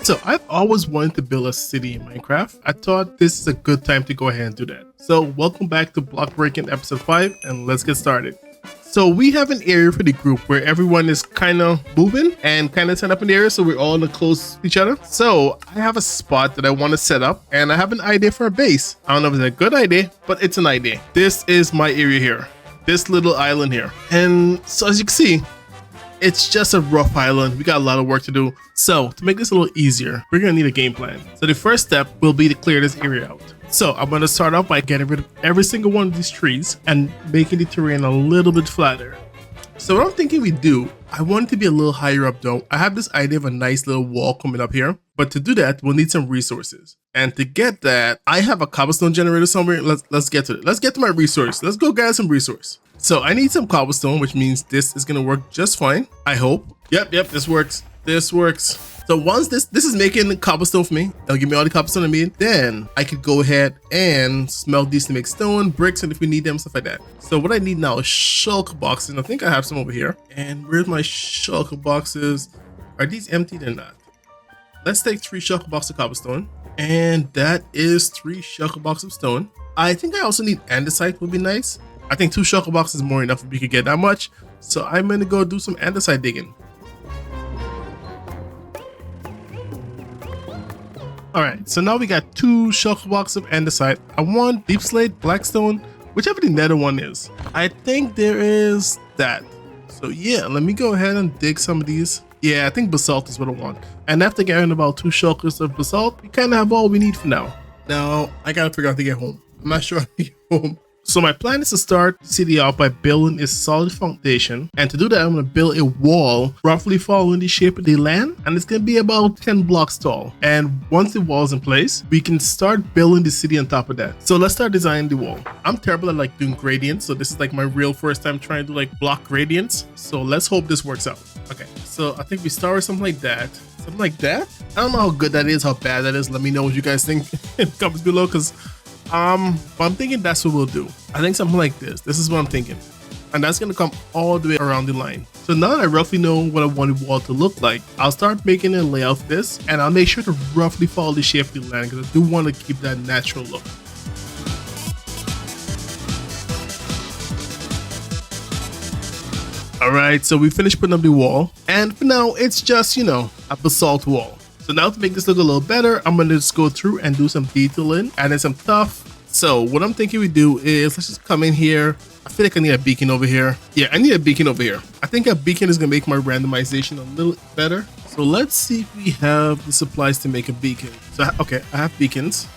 So I've always wanted to build a city in Minecraft. I thought this is a good time to go ahead and do that. So welcome back to Block Breaking episode 5 and let's get started. So we have an area for the group where everyone is kind of moving and kind of set up in the area, so we're all close to each other. So I have a spot that I want to set up and I have an idea for a base. I don't know if it's a good idea, but it's an idea. This is my area here, this little island here. And so as you can see, it's just a rough island. We got a lot of work to do. So to make this a little easier, we're gonna need a game plan. So the first step will be to clear this area out. So I'm gonna start off by getting rid of every single one of these trees and making the terrain a little bit flatter. So what I'm thinking we do, I want it to be a little higher up though. I have this idea of a nice little wall coming up here, but to do that, we'll need some resources. And to get that, I have a cobblestone generator somewhere. Let's get to it. Let's get to my resource. Let's go gather some resource. So I need some cobblestone, which means this is gonna work just fine, I hope. Yep, this works. This works. So once this is making cobblestone for me, it'll give me all the cobblestone I need. Then I could go ahead and smelt these to make stone, bricks, and if we need them, stuff like that. So what I need now is shulker boxes. I think I have some over here. And where's my shulker boxes? Are these empty? They're not. Let's take 3 shulker boxes of cobblestone. And that is 3 shulker boxes of stone. I think I also need andesite, would be nice. I think 2 shulker boxes is more enough if we could get that much. So I'm gonna go do some andesite digging. Alright, so now we got 2 shulker boxes of andesite. I want deep slate, blackstone, whichever the nether one is. I think there is that. So yeah, let me go ahead and dig some of these. Yeah, I think basalt is what I want. And after getting about 2 shulkers of basalt, we kind of have all we need for now. Now, I gotta figure out how to get home. I'm not sure how to get home. So my plan is to start the city out by building a solid foundation. And to do that, I'm going to build a wall roughly following the shape of the land. And it's going to be about 10 blocks tall. And once the wall is in place, we can start building the city on top of that. So let's start designing the wall. I'm terrible at like doing gradients. So this is like my real first time trying to do like block gradients. So let's hope this works out. Okay, so I think we start with something like that. Something like that. I don't know how good that is, how bad that is. Let me know what you guys think in the comments below, because but I'm thinking that's what we'll do. I think something like this. This is what I'm thinking. And that's gonna come all the way around the line. So now that I roughly know what I want the wall to look like, I'll start making a layout for this, and I'll make sure to roughly follow the shape of the land because I do want to keep that natural look. Alright, so we finished putting up the wall, and for now it's just, you know, a basalt wall. So now to make this look a little better, I'm gonna just go through and do some detailing, add in some tuff. So what I'm thinking we do is, let's just come in here. I feel like I need a beacon over here. Yeah, I need a beacon over here. I think a beacon is gonna make my randomization a little better. So let's see if we have the supplies to make a beacon. So, okay, I have beacons.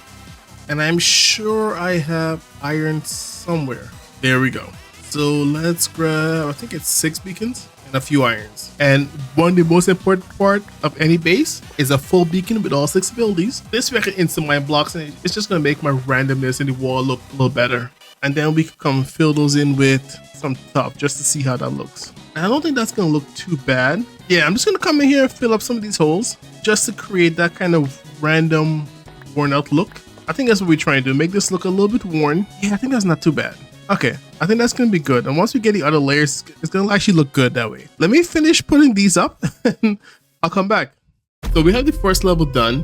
And I'm sure I have iron somewhere. There we go. So let's grab, I think it's 6 beacons. A few irons. And one of the most important part of any base is a full beacon with all 6 abilities. This way I can instant mine blocks, and it's just gonna make my randomness in the wall look a little better. And then we can come fill those in with some tuff just to see how that looks. And I don't think that's gonna look too bad. Yeah, I'm just gonna come in here and fill up some of these holes just to create that kind of random worn out look. I think that's what we're trying to do, make this look a little bit worn. Yeah, I think that's not too bad. Okay, I think that's gonna be good. And once we get the other layers, it's gonna actually look good that way. Let me finish putting these up and I'll come back. So we have the first level done,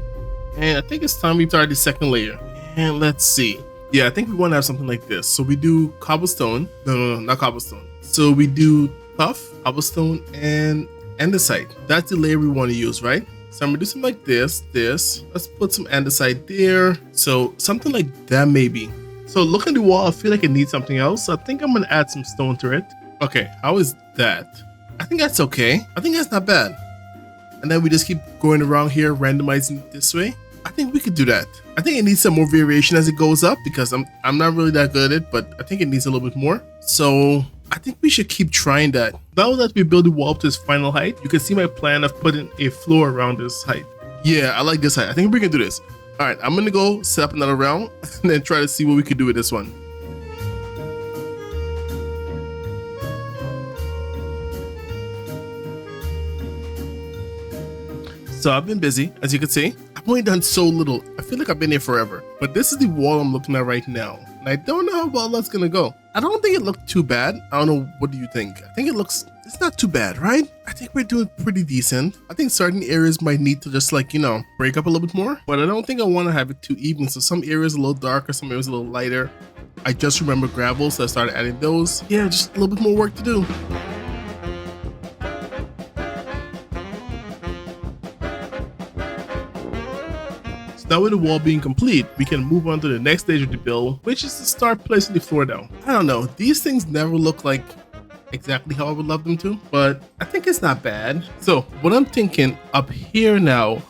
and I think it's time we start the second layer. And let's see. Yeah, I think we want to have something like this. So we do cobblestone. No, not cobblestone. So we do tuff, cobblestone, and andesite. That's the layer we want to use, right? So I'm gonna do something like this. Let's put some andesite there. So something like that maybe. So look at the wall, I feel like it needs something else. So I think I'm gonna add some stone to it. Okay, how is that? I think that's okay. I think that's not bad. And then we just keep going around here, randomizing it this way. I think we could do that. I think it needs some more variation as it goes up because I'm not really that good at it, but I think it needs a little bit more. So I think we should keep trying that. Now that we build the wall up to its final height, you can see my plan of putting a floor around this height. Yeah, I like this height. I think we can do this. All right, I'm gonna go set up another round and then try to see what we can do with this one. So I've been busy, as you can see. I've only done so little. I feel like I've been here forever, but this is the wall I'm looking at right now. and I don't know how well that's gonna go. I don't think it looked too bad. I don't know, what do you think? I think it's not too bad, right? I think we're doing pretty decent. I think certain areas might need to just like, break up a little bit more, but I don't think I want to have it too even. So some areas a little darker, some areas a little lighter. I just remember gravel, so I started adding those. Yeah, just a little bit more work to do. Now with the wall being complete, we can move on to the next stage of the build, which is to start placing the floor down. I don't know, these things never look like exactly how I would love them to, but I think it's not bad. So what I'm thinking up here now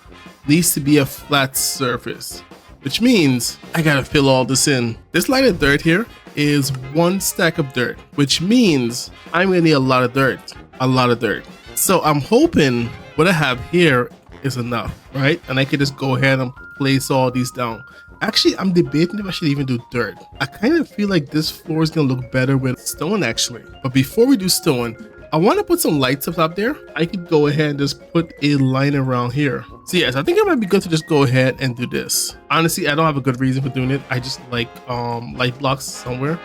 needs to be a flat surface, which means I gotta fill all this in. This line of dirt here is one stack of dirt, which means I'm gonna need a lot of dirt. So I'm hoping what I have here is enough, right? And I could just go ahead and place all these down. Actually, I'm debating if I should even do dirt. I kind of feel like this floor is gonna look better with stone actually. But before we do stone, I want to put some lights up top there. I could go ahead and just put a line around here. So yes, I think it might be good to just go ahead and do this. Honestly, I don't have a good reason for doing it. I just like light blocks somewhere.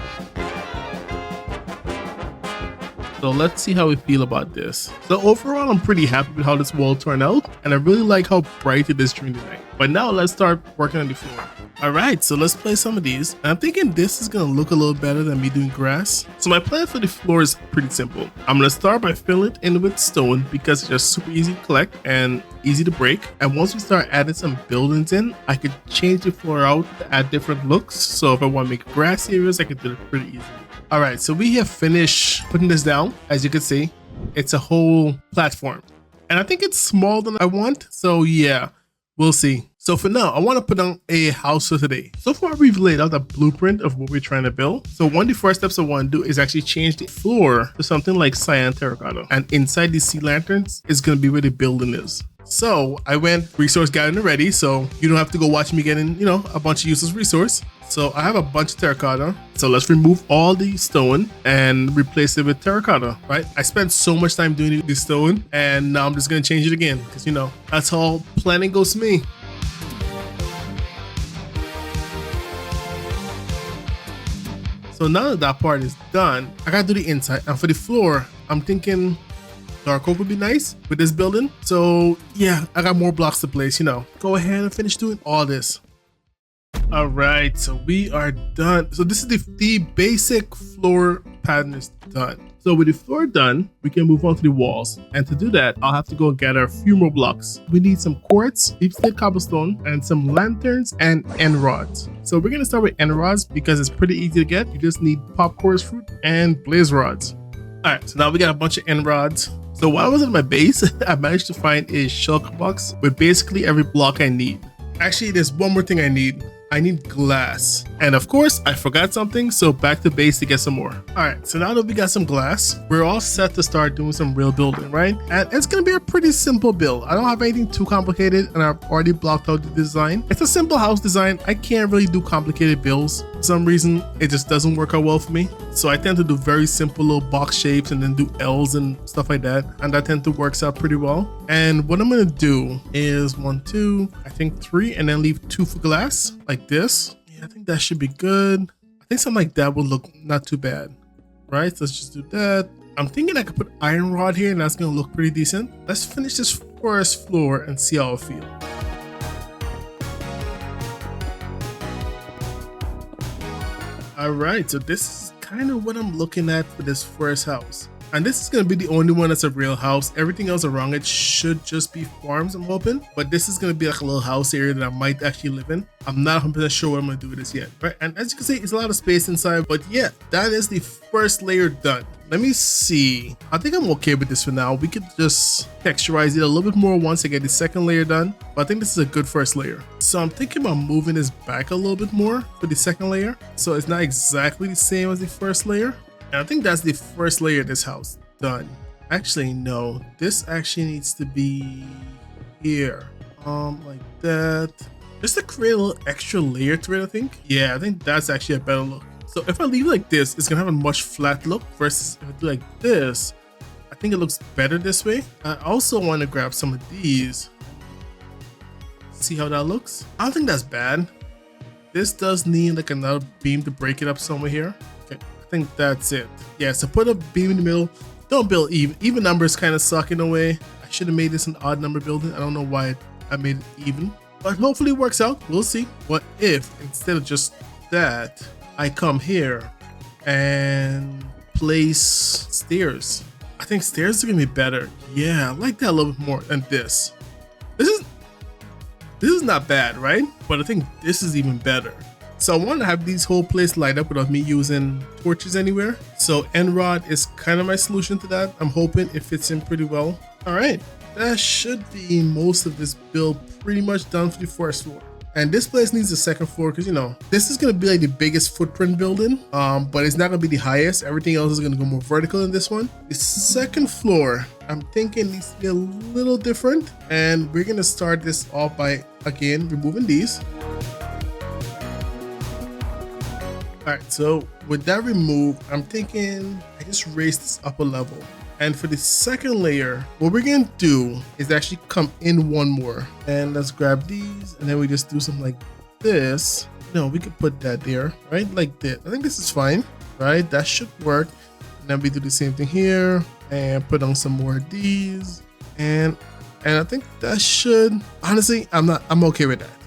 So let's see how we feel about this. So overall, I'm pretty happy with how this wall turned out, and I really like how bright it is during the night. But now let's start working on the floor. All right, so let's place some of these. And I'm thinking this is gonna look a little better than me doing grass. So my plan for the floor is pretty simple. I'm gonna start by filling it in with stone because it's just super easy to collect and easy to break. And once we start adding some buildings in, I could change the floor out to add different looks. So if I want to make grass areas, I could do it pretty easily. All right, so we have finished putting this down. As you can see, it's a whole platform. And I think it's smaller than I want. So yeah, we'll see. So for now, I want to put down a house for today. So far, we've laid out a blueprint of what we're trying to build. So one of the first steps I want to do is actually change the floor to something like cyan terracotta. And inside these sea lanterns is going to be where the building is. So I went resource gathering already, so you don't have to go watch me getting, a bunch of useless resource. So I have a bunch of terracotta. So let's remove all the stone and replace it with terracotta, right? I spent so much time doing the stone, and now I'm just going to change it again because, that's how planning goes to me. So now that that part is done, I gotta do the inside. And for the floor, I'm thinking dark oak would be nice with this building. So yeah, I got more blocks to place, Go ahead and finish doing all this. All right, so we are done. So this is the basic floor pattern is done. So with the floor done, we can move on to the walls. And to do that, I'll have to go gather a few more blocks. We need some quartz, deep slate cobblestone, and some lanterns and end rods. So we're gonna start with end rods because it's pretty easy to get. You just need pop chorus fruit and blaze rods. All right, so now we got a bunch of end rods. So while I was at my base, I managed to find a shulker box with basically every block I need. Actually, there's one more thing I need. I need glass. And of course, I forgot something, so back to base to get some more. All right, so now that we got some glass, we're all set to start doing some real building, right? And it's gonna be a pretty simple build. I don't have anything too complicated, and I've already blocked out the design. It's a simple house design. I can't really do complicated builds. For some reason, it just doesn't work out well for me. So I tend to do very simple little box shapes and then do L's and stuff like that. And that tends to work out pretty well. And what I'm gonna do is 1, 2, I think 3, and then leave 2 for glass, like this. Yeah, I think that should be good. I think something like that would look not too bad, right? So let's just do that. I'm thinking I could put iron rod here and that's gonna look pretty decent. Let's finish this first floor and see how it feels. All right, so this is kind of what I'm looking at for this first house. And this is going to be the only one that's a real house. Everything else around it should just be farms, I'm hoping. But this is going to be like a little house area that I might actually live in. I'm not 100% sure what I'm going to do with this yet. Right? And as you can see, it's a lot of space inside. But yeah, that is the first layer done. Let me see. I think I'm okay with this for now. We could just texturize it a little bit more once I get the second layer done. But I think this is a good first layer. So I'm thinking about moving this back a little bit more for the second layer. So it's not exactly the same as the first layer. And I think that's the first layer of this house done. Actually, no, this actually needs to be here. Like that. Just to create a little extra layer to it, I think. Yeah, I think that's actually a better look. So if I leave it like this, it's gonna have a much flat look versus if I do like this, I think it looks better this way. I also want to grab some of these. See how that looks? I don't think that's bad. this does need like another beam to break it up somewhere here. Okay, I think that's it. Yeah, so put a beam in the middle. Don't build even. Even numbers kind of suck in a way. I should have made this an odd number building. I don't know why I made it even, but hopefully it works out. We'll see. What if instead of just that, I come here and place stairs? I think stairs are gonna be better. Yeah, I like that a little bit more than this. This is not bad, right? But I think this is even better. So I want to have these whole place light up without me using torches anywhere. So end rod is kind of my solution to that. I'm hoping it fits in pretty well. All right, that should be most of this build pretty much done for the first floor. And this place needs a second floor because, you know, this is going to be like the biggest footprint building, but it's not going to be the highest. Everything else is going to go more vertical than this one. The second floor, I'm thinking needs to be a little different. And we're going to start this off by, again, removing these. All right, so with that removed, I'm thinking I just raise this up a level. And for the second layer, what we're gonna do is actually come in one more. And let's grab these, and then we just do something like this. No, we could put that there, right? Like that. I think this is fine, right? That should work. And then we do the same thing here, and put on some more of these. And I think that should, honestly, I'm okay with that.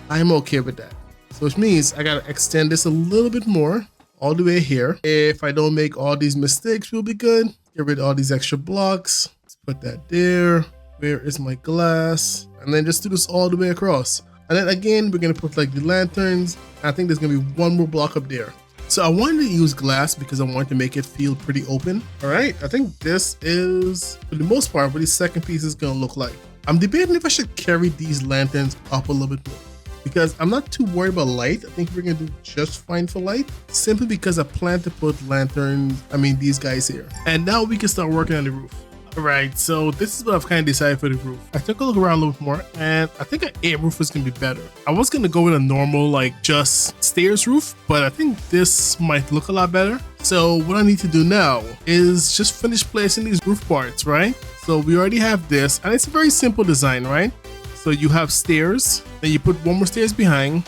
I'm okay with that. So which means I gotta extend this a little bit more all the way here. If I don't make all these mistakes, we'll be good. Get rid of all these extra blocks. Let's put that there. Where is my glass? And then just do this all the way across. And then again, we're gonna put like the lanterns. I think there's gonna be one more block up there. So I wanted to use glass because I wanted to make it feel pretty open. All right, I think this is, for the most part, what the second piece is gonna look like. I'm debating if I should carry these lanterns up a little bit more, because I'm not too worried about light. I think we're gonna do just fine for light, simply because I plan to put lanterns, these guys here. And now we can start working on the roof. All right, so this is what I've kind of decided for the roof. I took a look around a little bit more, and I think an 8 roof is gonna be better. I was gonna go with a normal, like just stairs roof, but I think this might look a lot better. So what I need to do now is just finish placing these roof parts, right? So we already have this, and it's a very simple design, right? So you have stairs, then you put one more stairs behind,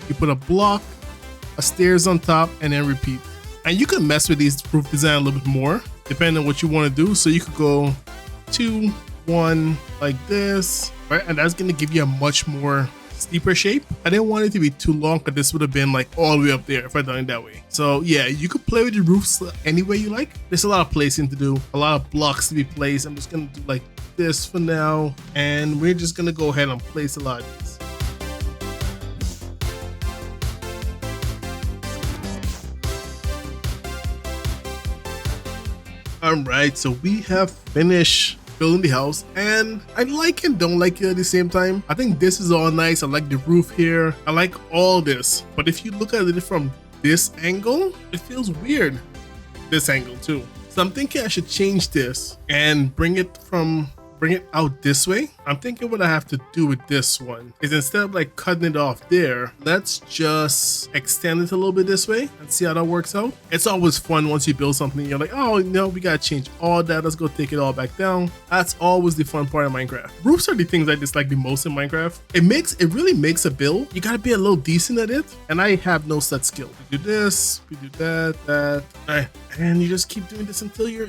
you put a block, a stairs on top, and then repeat. And you can mess with these roof design a little bit more, depending on what you want to do. So you could go 2, 1 like this, right? And that's gonna give you a much more steeper shape. I didn't want it to be too long because this would have been like all the way up there if I done it that way. So yeah, you could play with the roofs any way you like. There's a lot of placing to do, a lot of blocks to be placed. I'm just gonna do like this for now, and we're just gonna go ahead and place a lot of these. All right, so we have finished building the house, and I like and don't like it at the same time. I think this is all nice. I like the roof here. I like all this, but if you look at it from this angle, it feels weird. This angle too. So I'm thinking I should change this and bring it out this way. I'm thinking what I have to do with this one is, instead of like cutting it off there, let's just extend it a little bit this way and see how that works out. It's always fun once you build something, you're like, oh no, we gotta change all that. Let's go take it all back down. That's always the fun part of Minecraft. Roofs are the things I dislike the most in Minecraft. It really makes a build. You gotta be a little decent at it, and I have no such skill. We do this, we do that, all right, and you just keep doing this until you're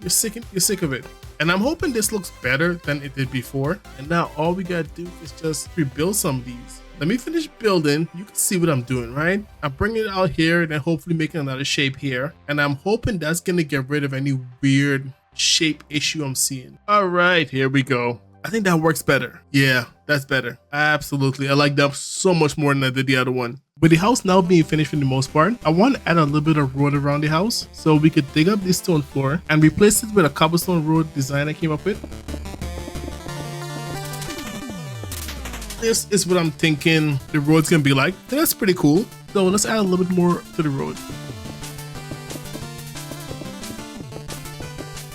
sick of it. And I'm hoping this looks better than it did before. And now all we gotta do is just rebuild some of these. Let me finish building. You can see what I'm doing, right? I'm bringing it out here and then hopefully making another shape here. And I'm hoping that's gonna get rid of any weird shape issue I'm seeing. All right, here we go. I think that works better. Yeah, that's better. Absolutely. I like that so much more than I did the other one. With the house now being finished for the most part, I want to add a little bit of road around the house. So we could dig up this stone floor and replace it with a cobblestone road design I came up with. This is what I'm thinking the road's gonna be like. That's pretty cool. So let's add a little bit more to the road.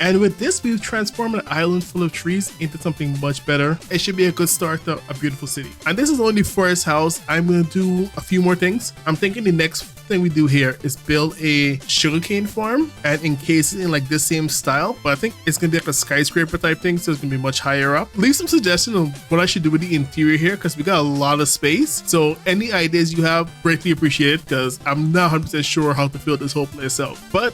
And with this, we've transformed an island full of trees into something much better. It should be a good start to a beautiful city. And this is only the first house. I'm gonna do a few more things. I'm thinking the next thing we do here is build a sugarcane farm and encase it in like this same style, but I think it's gonna be like a skyscraper type thing, so it's gonna be much higher up. Leave some suggestions on what I should do with the interior here, because we got a lot of space. So any ideas you have, greatly appreciated, because I'm not 100% sure how to fill this whole place out. But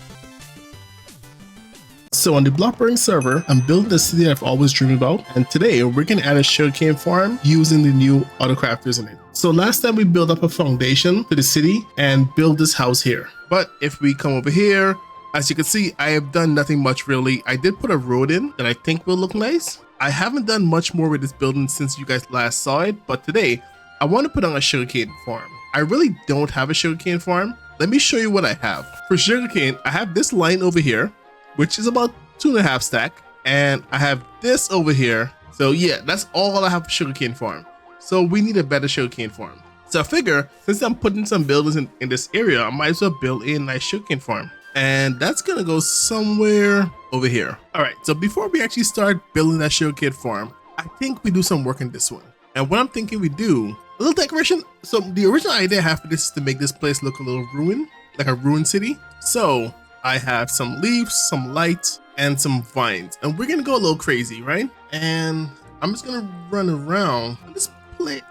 so on the Blockburning server, I'm building the city I've always dreamed about, and today we're gonna add a sugarcane farm using the new auto crafters in it. So last time we built up a foundation to the city and build this house here. But if we come over here, as you can see, I have done nothing much really. I did put a road in that I think will look nice. I haven't done much more with this building since you guys last saw it, but today I want to put on a sugarcane farm. I really don't have a sugarcane farm. Let me show you what I have. For sugarcane, I have this line over here, which is about 2.5 stack, and I have this over here. So yeah, that's all I have for sugarcane farm. So we need a better sugarcane farm. So I figure, since I'm putting some buildings in this area, I might as well build a nice sugarcane farm. And that's gonna go somewhere over here. All right, so before we actually start building that sugarcane farm, I think we do some work in this one. And what I'm thinking we do, a little decoration. So the original idea I have for this is to make this place look a little ruined, like a ruined city. So I have some leaves, some lights, and some vines, and we're gonna go a little crazy, right? And I'm just gonna run around and just play,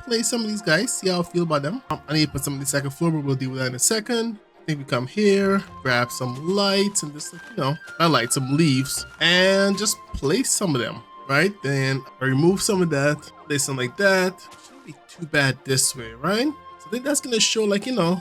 play some of these guys, see how I feel about them. I need to put some on the second floor, but we'll deal with that in a second. I think we come here, grab some lights, and just, not light, some leaves, and just place some of them, right? Then I remove some of that, place some like that. Shouldn't be too bad this way, right? I think that's gonna show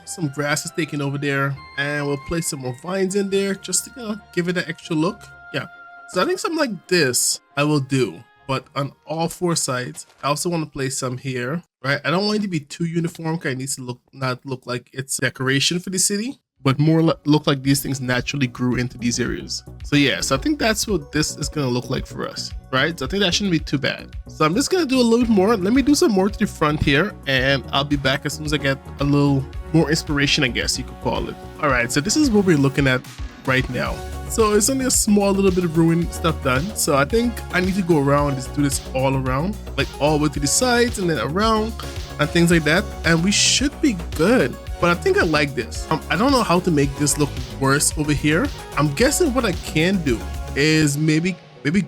some grass is taken over there, and we'll place some more vines in there just to give it an extra look. Yeah, so I think something like this I will do, but on all 4 sides. I also want to place some here, right? I don't want it to be too uniform, because it needs to not look like it's decoration for the city, but more look like these things naturally grew into these areas. So yeah, so I think that's what this is gonna look like for us, right? So I think that shouldn't be too bad. So I'm just gonna do a little bit more. Let me do some more to the front here, and I'll be back as soon as I get a little more inspiration, I guess you could call it. All right, so this is what we're looking at right now. So it's only a small little bit of ruined stuff done. So I think I need to go around and just do this all around, like all the way to the sides and then around and things like that. And we should be good. But I think I like this. I don't know how to make this look worse over here. I'm guessing what I can do is maybe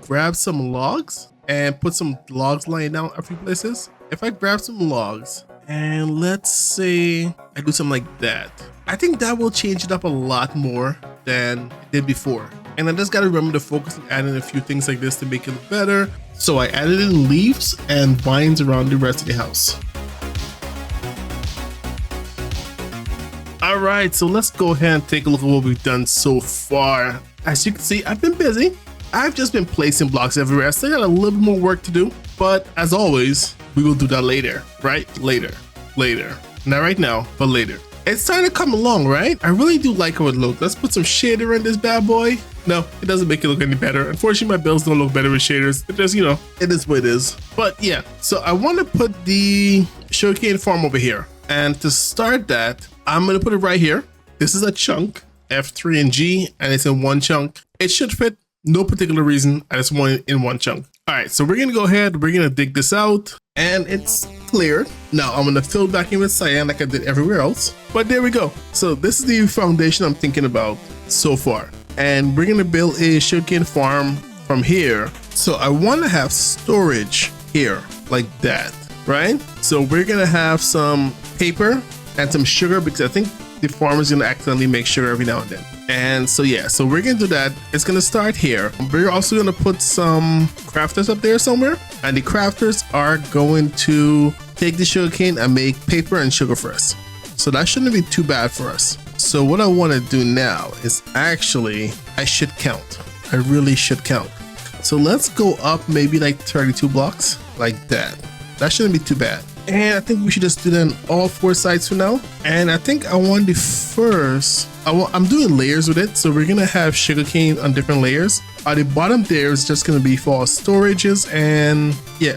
grab some logs and put some logs lying down a few places. If I grab some logs and let's say I do something like that, I think that will change it up a lot more than it did before. And I just gotta remember to focus on adding a few things like this to make it look better. So I added in leaves and vines around the rest of the house. All right, so let's go ahead and take a look at what we've done so far. As you can see, I've been busy. I've just been placing blocks everywhere. I still got a little bit more work to do, but as always, we will do that later, right? Later. Not right now, but later. It's starting to come along, right? I really do like how it looks. Let's put some shader in this bad boy. No, it doesn't make it look any better. Unfortunately, my builds don't look better with shaders. It just, it is what it is. But yeah, so I want to put the sugarcane farm over here. And to start that, I'm going to put it right here. This is a chunk, F3 and G, and it's in one chunk. It should fit, no particular reason. I just want it in one chunk. All right, so we're going to go ahead. We're going to dig this out, and it's cleared. Now I'm going to fill back in with cyan like I did everywhere else. But there we go. So this is the foundation I'm thinking about so far. And we're going to build a sugarcane farm from here. So I want to have storage here like that, right? So we're going to have some paper and some sugar, because I think the farmer is going to accidentally make sugar every now and then. And so yeah, so we're going to do that. It's going to start here. We're also going to put some crafters up there somewhere, and the crafters are going to take the sugarcane and make paper and sugar for us. So that shouldn't be too bad for us. So what I want to do now is actually, I should count. I really should count. So let's go up maybe like 32 blocks like that. That shouldn't be too bad. And I think we should just do that on all 4 sides for now. And I think I want the first, I'm doing layers with it. So we're going to have sugarcane on different layers. At the bottom there is just going to be for storages and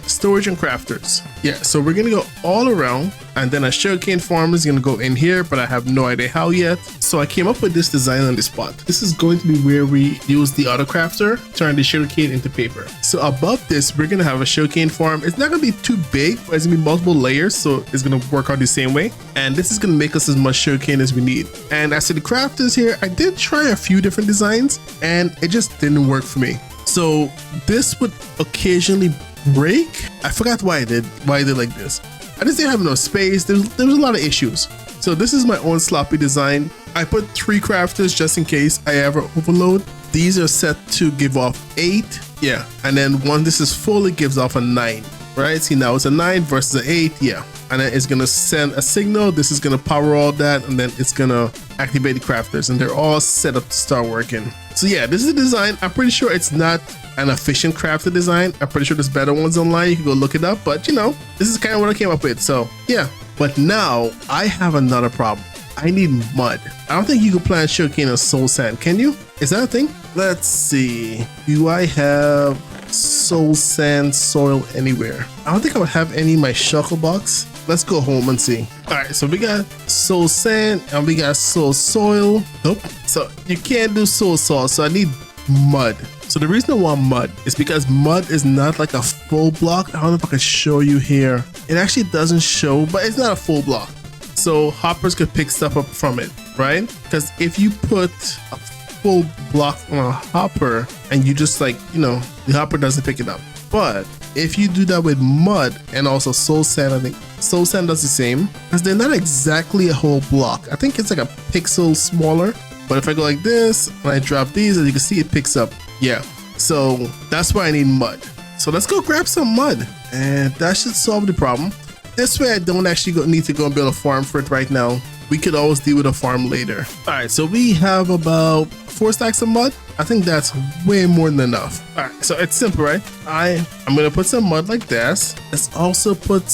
storage and crafters. Yeah, so we're going to go all around and then a sugarcane farm is gonna go in here, but I have no idea how yet. So I came up with this design on the spot. This is going to be where we use the auto crafter, turn the sugarcane into paper. So above this, we're gonna have a sugarcane farm. It's not gonna be too big, but it's gonna be multiple layers, so it's gonna work out the same way. And this is gonna make us as much sugarcane as we need. And as to the crafters here, I did try a few different designs, and it just didn't work for me. So this would occasionally break. I forgot why I did like this. I just didn't have enough space. There was a lot of issues. So this is my own sloppy design. I put 3 crafters just in case I ever overload. These are set to give off 8. Yeah, and then when this is full, it gives off a 9. Right? See, now it's a 9 versus an 8. Yeah, and then it's gonna send a signal. This is gonna power all that, and then it's gonna activate the crafters, and they're all set up to start working. So yeah, this is the design. I'm pretty sure it's not an efficient crafted design. I'm pretty sure there's better ones online. You can go look it up, but you know, this is kind of what I came up with. So yeah, but now I have another problem. I need mud. I don't think you can plant sugarcane on soul sand. Can you? Is that a thing? Let's see. Do I have soul sand soil anywhere? I don't think I would have any in my shulker box. Let's go home and see. All right, so we got soul sand and we got soul soil. Nope. So you can't do soul salt, so I need mud. So the reason I want mud is because mud is not like a full block. I don't know if I can show you here. It actually doesn't show, but it's not a full block. So hoppers could pick stuff up from it, right? Because if you put a full block on a hopper and you just like, you know, the hopper doesn't pick it up. But if you do that with mud and also soul sand, I think soul sand does the same, because they're not exactly a whole block. I think it's like a pixel smaller. But if I go like this and I drop these, as you can see, it picks up. Yeah, so that's why I need mud. So let's go grab some mud, and that should solve the problem. This way I don't actually need to go and build a farm for it right now. We could always deal with a farm later. All right, so we have about 4 stacks of mud. I think that's way more than enough. All right, so it's simple, right? I'm gonna put some mud like this. Let's also put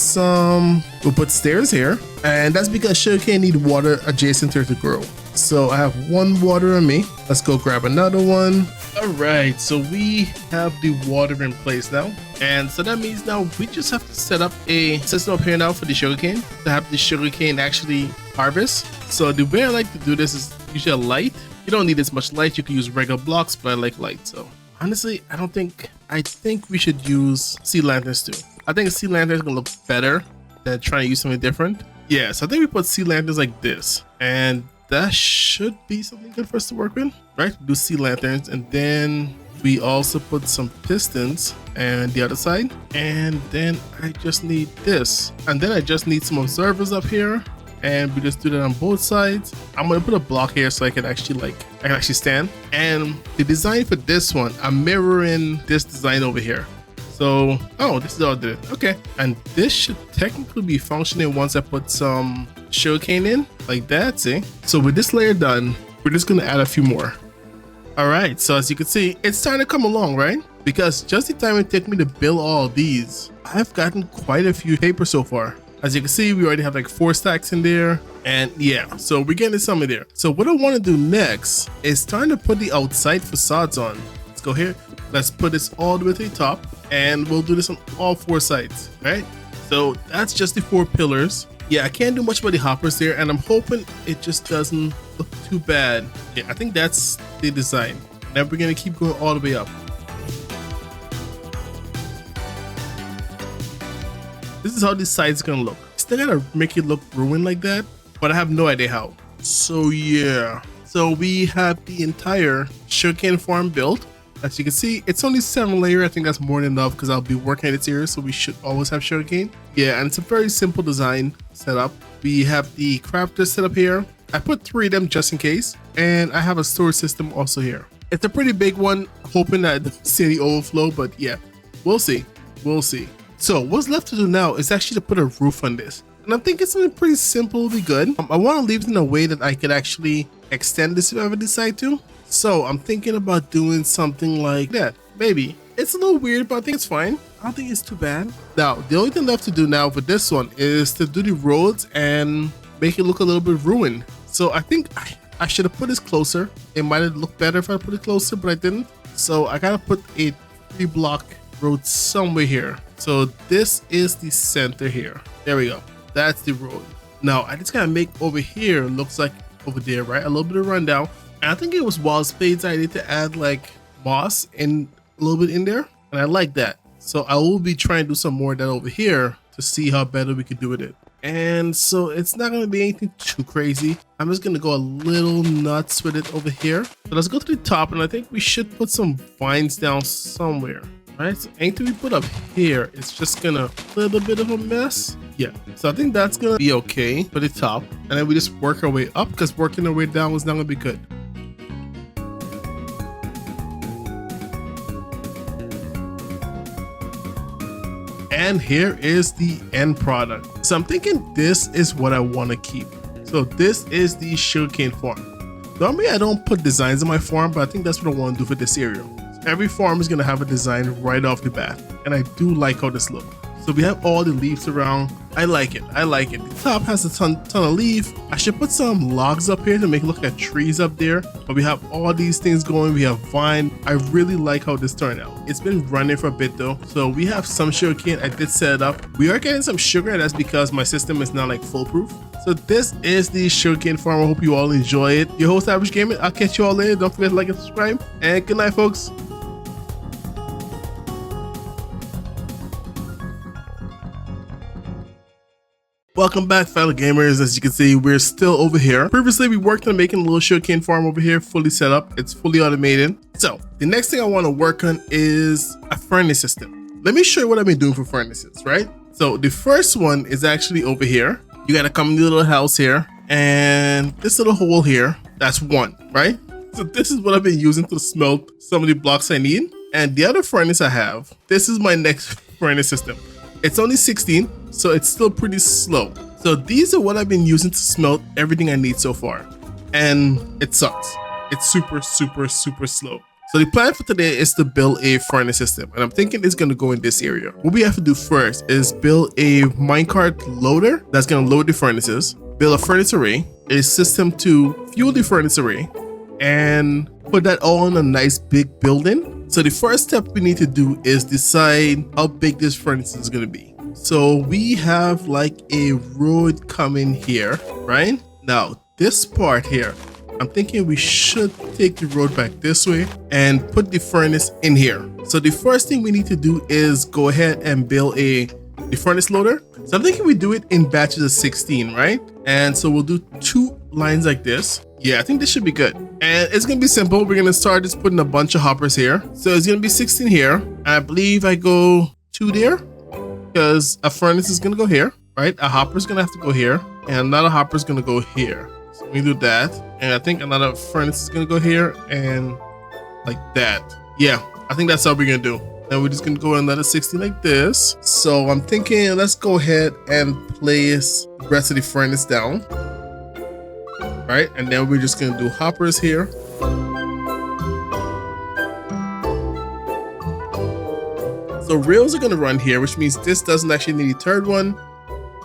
we'll put stairs here. And that's because sugarcane need water adjacent to it to grow. So I have 1 water on me. Let's go grab another one. All right, so we have the water in place now. And so that means now we just have to set up a system up here now for the sugarcane to have the sugarcane actually harvest. So the way I like to do this is usually a light. You don't need as much light. You can use regular blocks, but I like light. So honestly, I think we should use sea lanterns too. I think sea lanterns gonna look better than trying to use something different. Yeah, so I think we put sea lanterns like this, and that should be something good for us to work with, right? Do sea lanterns, and then we also put some pistons and the other side, and then I just need this, and then I just need some observers up here, and we just do that on both sides. I'm gonna put a block here so I can actually stand. And the design for this one, I'm mirroring this design over here. So, oh, this is all good. Okay, and this should technically be functioning once I put some sugarcane in, like that, see? So with this layer done, we're just gonna add a few more. All right, so as you can see, it's starting to come along, right? Because just the time it took me to build all these, I've gotten quite a few paper so far. As you can see, we already have like 4 stacks in there, and yeah, so we're getting some in there. So what I wanna do next is starting to put the outside facades on. Let's go here. Let's put this all the way to the top, and we'll do this on all 4 sides, right? So that's just the 4 pillars. Yeah, I can't do much about the hoppers there, and I'm hoping it just doesn't look too bad. Yeah, I think that's the design. Then we're gonna keep going all the way up. This is how this side's gonna look. Still gotta make it look ruined like that, but I have no idea how. So yeah, so we have the entire sugarcane farm built. As you can see, it's only 7 layer. I think that's more than enough because I'll be working at its area, so we should always have sugarcane. Yeah, and it's a very simple design setup. We have the crafter set up here. I put 3 of them just in case, and I have a storage system also here. It's a pretty big one, hoping that I don't see any overflow, but yeah, we'll see. We'll see. So what's left to do now is actually to put a roof on this. And I'm thinking something pretty simple will be good. I want to leave it in a way that I could actually extend this if I ever decide to. So I'm thinking about doing something like that. Maybe. It's a little weird, but I think it's fine. I don't think it's too bad. Now, the only thing left to do now for this one is to do the roads and make it look a little bit ruined. So I think I should have put this closer. It might have looked better if I put it closer, but I didn't. So I gotta put a 3-block road somewhere here. So this is the center here. There we go. that's the road. Now I just gotta make over here looks like over there, right? A little bit of rundown. And I think it was Wild Spades I need to add like moss and a little bit in there, and I like that. So I will be trying to do some more of that over here to see how better we could do with it. And so it's not going to be anything too crazy. I'm just going to go a little nuts with it over here. So let's go to the top, and I think we should put some vines down somewhere. Right, so anything we put up here, it's just gonna a little bit of a mess. Yeah, so I think that's gonna be okay for the top, and then we just work our way up, because working our way down is not gonna be good. And here is the end product. So I'm thinking this is what I want to keep. So this is the sugarcane farm. Normally I don't put designs on my farm, but I think that's what I want to do for this area. Every farm is going to have a design right off the bat, and I do like how this looks. So we have all the leaves around. I like it. I like it. The top has a ton of leaf. I should put some logs up here to make it look like trees up there. But we have all these things going. We have vine. I really like how this turned out. It's been running for a bit though. So we have some sugarcane. I did set it up. We are getting some sugar, and that's because my system is not like foolproof. So this is the sugarcane farm. I hope you all enjoy it. Your host, Average Gaming. I'll catch you all later. Don't forget to like and subscribe. And good night, folks. Welcome back, fellow gamers. As you can see, we're still over here. Previously, we worked on making a little sugarcane farm over here, fully set up. It's fully automated. So the next thing I want to work on is a furnace system. Let me show you what I've been doing for furnaces, right? So the first one is actually over here. You got to come in the little house here, and this little hole here, that's one, right? So this is what I've been using to smelt some of the blocks I need. And the other furnace I have, this is my next furnace system. It's only 16, so it's still pretty slow. So these are what I've been using to smelt everything I need so far. And it sucks. It's super slow. So the plan for today is to build a furnace system. And I'm thinking it's going to go in this area. What we have to do first is build a minecart loader that's going to load the furnaces, build a furnace array, a system to fuel the furnace array, and put that all in a nice big building. So the first step we need to do is decide how big this furnace is going to be. So we have like a road coming here, right? Now this part here, I'm thinking we should take the road back this way and put the furnace in here. So the first thing we need to do is go ahead and build the furnace loader. So I'm thinking we do it in batches of 16, right? And so we'll do 2 lines like this. Yeah, I think this should be good. And it's going to be simple. We're going to start just putting a bunch of hoppers here. So it's going to be 16 here. And I believe I go 2 there because a furnace is going to go here, right? A hopper is going to have to go here, and another hopper is going to go here. So we do that. And I think another furnace is going to go here and like that. Yeah, I think that's how we're going to do. And we're just going to go another 16 like this. So I'm thinking let's go ahead and place the rest of the furnace down. Right, and then we're just gonna do hoppers here. So rails are gonna run here, which means this doesn't actually need a third one.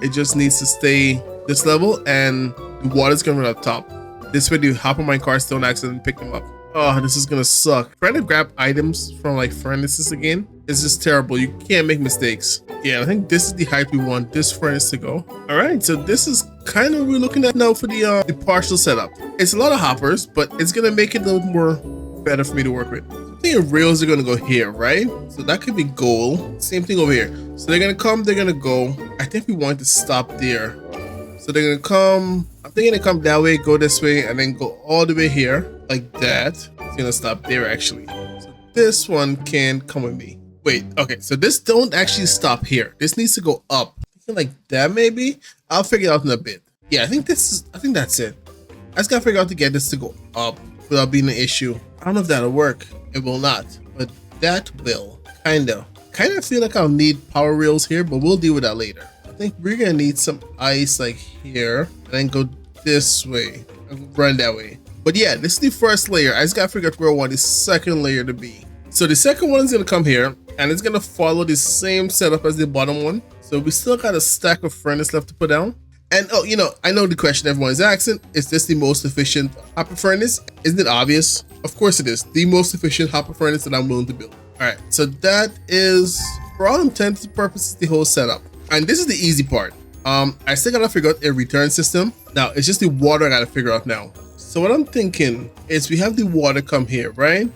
It just needs to stay this level, and the water's gonna run up top. This way the hopper mine cars don't accidentally pick them up. Oh, this is gonna suck. Trying to grab items from like furnaces again is just terrible. You can't make mistakes. Yeah, I think this is the height we want this furnace to go. All right, so this is kind of what we're looking at now for the partial setup. It's a lot of hoppers, but it's gonna make it a little more better for me to work with. I think rails are gonna go here, right? So that could be goal. Same thing over here. So they're gonna come, they're gonna go. I think we want to stop there. So they're gonna come, I'm thinking they come that way, go this way, and then go all the way here, like that. It's gonna stop there actually. So this one can come with me. Wait, okay, so this don't actually stop here. This needs to go up. Like that maybe? I'll figure it out in a bit. Yeah, I think that's it. I just gotta figure out to get this to go up without being an issue. I don't know if that'll work. It will not, but that will. Kinda feel like I'll need power rails here, but we'll deal with that later. I think we're gonna need some ice like here, and then go this way and run that way. But yeah, this is the first layer. I just gotta figure out where I want the second layer to be. So the second one is gonna come here, and it's gonna follow the same setup as the bottom one. So we still got a stack of furnace left to put down. And oh, you know, I know the question everyone is asking, is this the most efficient hopper furnace? Isn't it obvious? Of course it is. The most efficient hopper furnace that I'm willing to build. All right, so that is, for all intents and purposes, the whole setup. And this is the easy part. I still gotta figure out a return system. Now it's just the water I gotta figure out now. So what I'm thinking is we have the water come here, right?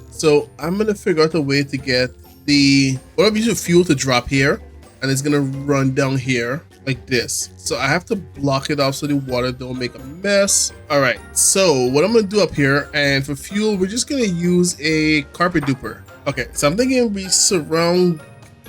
So I'm gonna figure out a way to get the whatever use of fuel to drop here, and it's gonna run down here like this. So I have to block it off so the water don't make a mess. All right, so what I'm gonna do up here, and for fuel, we're just gonna use a carpet duper. Okay, so I'm thinking we surround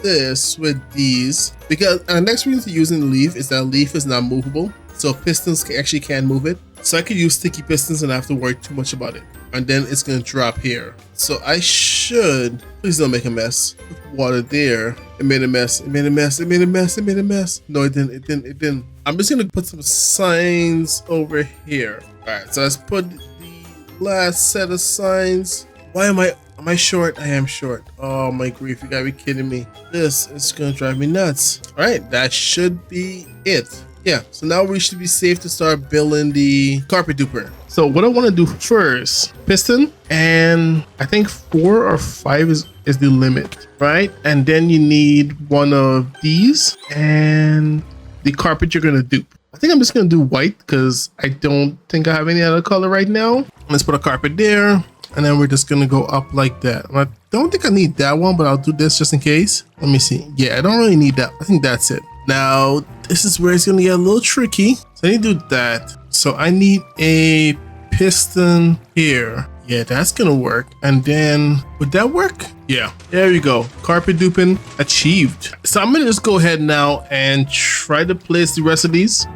this with these, because the next reason to using the leaf is that leaf is not movable, so pistons actually can't move it. So I could use sticky pistons and not have to worry too much about it. And then it's gonna drop here. So I should, please don't make a mess. Put water there. It made a mess. It made a mess. It made a mess. It made a mess. No, it didn't. It didn't. It didn't. I'm just gonna put some signs over here. All right. So let's put the last set of signs. Why am I short? I am short. Oh my grief! You gotta be kidding me. This is gonna drive me nuts. All right. That should be it. Yeah, so now we should be safe to start building the carpet duper. So what I want to do first, piston, and I think 4 or 5 is the limit, right? And then you need one of these and the carpet you're gonna dupe. I think I'm just gonna do white because I don't think I have any other color right now. Let's put a carpet there, and then we're just gonna go up like that. I don't think I need that one, but I'll do this just in case. Let me see. Yeah, I don't really need that. I think that's it. Now, this is where it's gonna get a little tricky. So I need to do that. So I need a piston here. Yeah, that's gonna work. And then, would that work? Yeah, there you go. Carpet duping achieved. So I'm gonna just go ahead now and try to place the rest of these.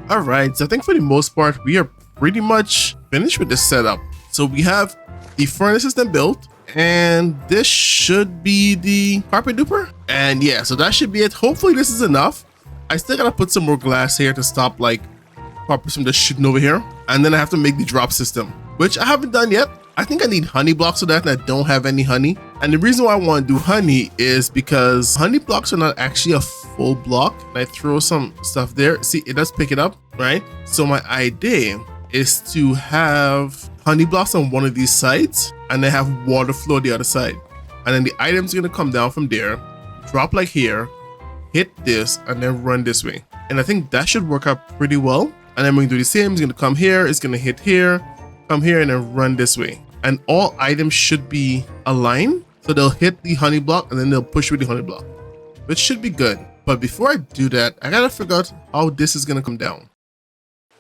All right, so I think for the most part, we are pretty much finished with this setup. So we have the furnace system built, and this should be the carpet duper. And yeah, so that should be it. Hopefully this is enough. I still gotta put some more glass here to stop like carpets from just shooting over here. And then I have to make the drop system, which I haven't done yet. I think I need honey blocks for that, and I don't have any honey. And the reason why I want to do honey is because honey blocks are not actually a full block. And I throw some stuff there. See, it does pick it up, right? So my idea is to have honey blocks on one of these sides and then have water flow the other side. And then the item's gonna come down from there, drop like here, hit this, and then run this way. And I think that should work out pretty well. And then we're gonna do the same. It's gonna come here, it's gonna hit here, come here, and then run this way. And all items should be aligned. So they'll hit the honey block and then they'll push with the honey block, which should be good. But before I do that, I gotta figure out how this is gonna come down.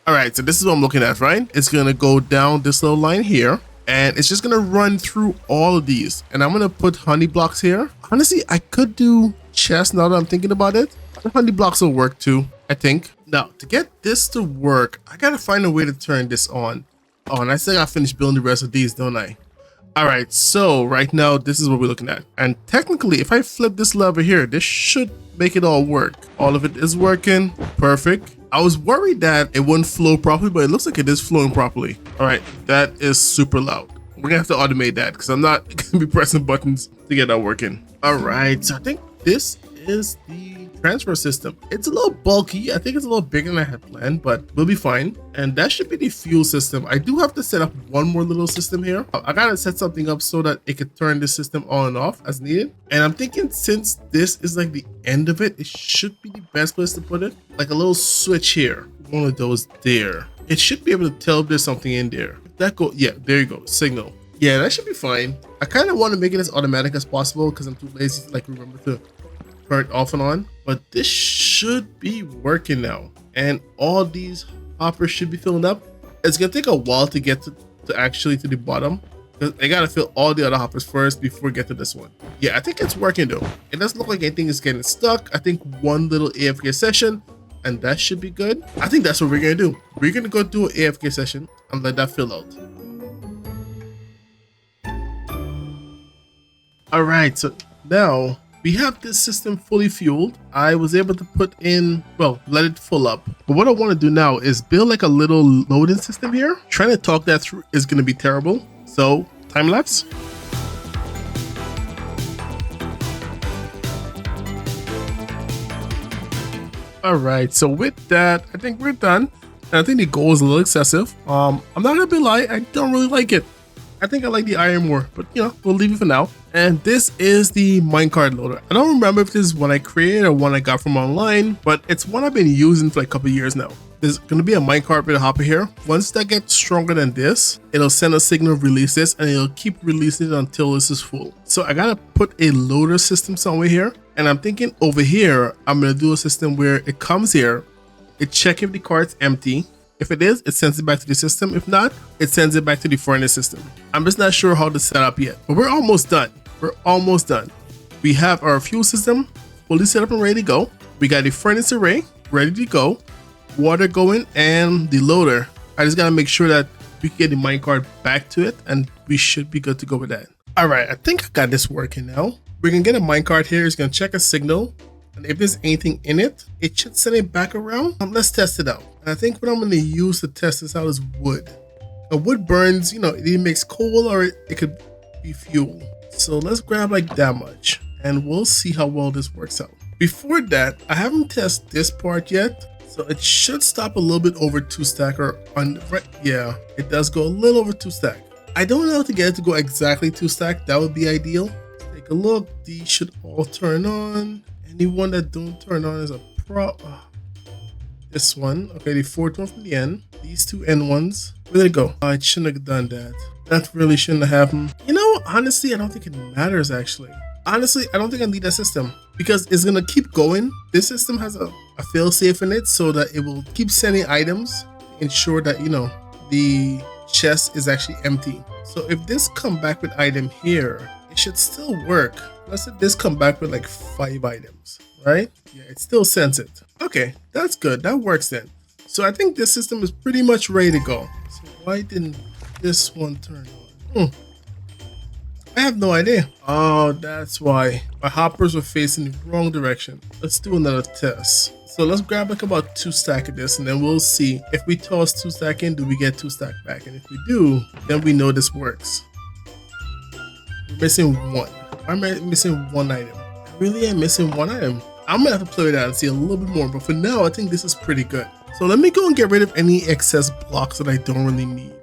All right, so this is what I'm looking at, right? It's gonna go down this little line here, and it's just gonna run through all of these. And I'm gonna put honey blocks here. Honestly, I could do chests now that I'm thinking about it. The honey blocks will work too, I think. Now, to get this to work, I gotta find a way to turn this on. Oh, and I still gotta finish building the rest of these, don't I? All right, so right now, this is what we're looking at. And technically, if I flip this lever here, this should make it all work. All of it is working, perfect. I was worried that it wouldn't flow properly, but it looks like it is flowing properly. All right, that is super loud. We're gonna have to automate that because I'm not gonna be pressing buttons to get that working. All right, so I think this is the transfer system. It's a little bulky. I think it's a little bigger than I had planned, but we'll be fine. And that should be the fuel system. I do have to set up one more little system here. I gotta set something up so that it could turn this system on and off as needed. And I'm thinking since this is like the end of it, it should be the best place to put it. Like a little switch here. One of those there. It should be able to tell if there's something in there. If that go, yeah, there you go, signal. Yeah, that should be fine. I kind of want to make it as automatic as possible because I'm too lazy to like remember to turn it off and on. But this should be working now. And all these hoppers should be filling up. It's gonna take a while to get to actually to the bottom, because I gotta fill all the other hoppers first before we get to this one. Yeah, I think it's working though. It doesn't look like anything is getting stuck. I think one little AFK session and that should be good. I think that's what we're gonna do. We're gonna go do an AFK session and let that fill out. All right, so now we have this system fully fueled. I was able to put in, well, let it full up. But what I want to do now is build like a little loading system here. Trying to talk that through is going to be terrible. So time lapse. All right, so with that, I think we're done. And I think the goal is a little excessive. I'm not gonna be lying, I don't really like it. I think I like the iron more, but you know, we'll leave it for now. And this is the minecart loader. I don't remember if this is one I created or one I got from online, but it's one I've been using for like a couple of years now. There's going to be a minecart with a hopper here. Once that gets stronger than this, it'll send a signal, release this, and it'll keep releasing it until this is full. So I got to put a loader system somewhere here. And I'm thinking over here, I'm going to do a system where it comes here, it checks if the cart's empty. If it is, it sends it back to the system. If not, it sends it back to the furnace system. I'm just not sure how to set up yet, but we're almost done. We're almost done. We have our fuel system fully set up and ready to go. We got the furnace array ready to go, water going, and the loader. I just got to make sure that we can get the minecart back to it, and we should be good to go with that. All right, I think I got this working now. We're going to get a minecart here. It's going to check a signal. And if there's anything in it, it should send it back around. Let's test it out. And I think what I'm going to use to test this out is wood. Now, wood burns, you know, it either makes coal or it could be fuel. So let's grab like that much and we'll see how well this works out. Before that, I haven't tested this part yet. So it should stop a little bit over 2 stack or on, right? Yeah, it does go a little over 2 stack. I don't know how to get it to go exactly 2 stack. That would be ideal. Let's take a look. These should all turn on. Anyone that don't turn on is a this one. Okay, the 4th one from the end. These 2 end ones. Where'd it go? I shouldn't have done that. That really shouldn't have happened. You know, honestly, I don't think it matters actually. Honestly, I don't think I need that system because it's gonna keep going. This system has a fail-safe in it so that it will keep sending items, ensure that, you know, the chest is actually empty. So if this come back with item here, it should still work. Let's say this come back with like 5 items, right? Yeah, it still sends it. Okay, that's good. That works then. So I think this system is pretty much ready to go. So why didn't this one turn on? I have no idea. Oh, that's why. My hoppers were facing the wrong direction. Let's do another test. So let's grab like about 2 stack of this and then we'll see if we toss 2 stack in, do we get 2 stack back? And if we do, then we know this works. We're missing 1. I'm missing 1 item. I really am missing 1 item. I'm gonna have to play with that and see a little bit more, but for now I think this is pretty good. So let me go and get rid of any excess blocks that I don't really need.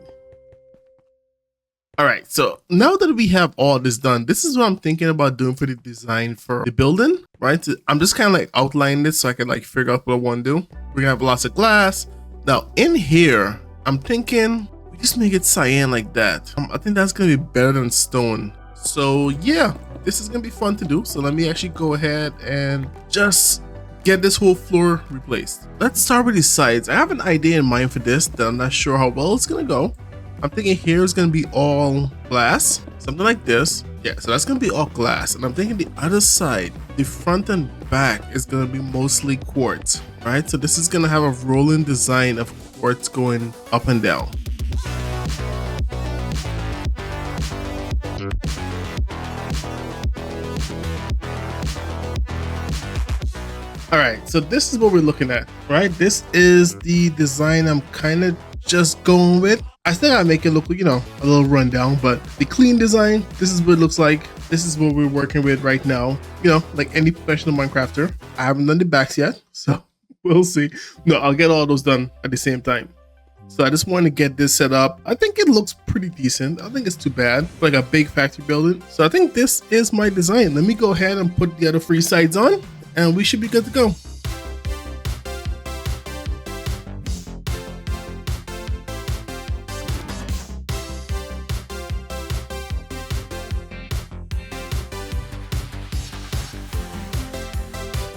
All right, so now that we have all this done, this is what I'm thinking about doing for the design for the building, right? I'm just kind of like outlining this so I can like figure out what I want to do. We're gonna have lots of glass. Now in here, I'm thinking we just make it cyan like that. I think that's gonna be better than stone. So yeah, this is gonna be fun to do. So let me actually go ahead and just get this whole floor replaced. Let's start with the sides. I have an idea in mind for this that I'm not sure how well it's gonna go. I'm thinking here is gonna be all glass, something like this. Yeah, so that's gonna be all glass. And I'm thinking the other side, the front and back is gonna be mostly quartz, right? So this is gonna have a rolling design of quartz going up and down. All right, so this is what we're looking at, right? This is the design I'm kind of just going with. I still gotta make it look, you know, a little rundown, but the clean design, this is what it looks like. This is what we're working with right now. You know, like any professional Minecrafter. I haven't done the backs yet, so we'll see. No, I'll get all those done at the same time. So I just want to get this set up. I think it looks pretty decent. I don't think it's too bad, like a big factory building. So I think this is my design. Let me go ahead and put the other 3 sides on, and we should be good to go.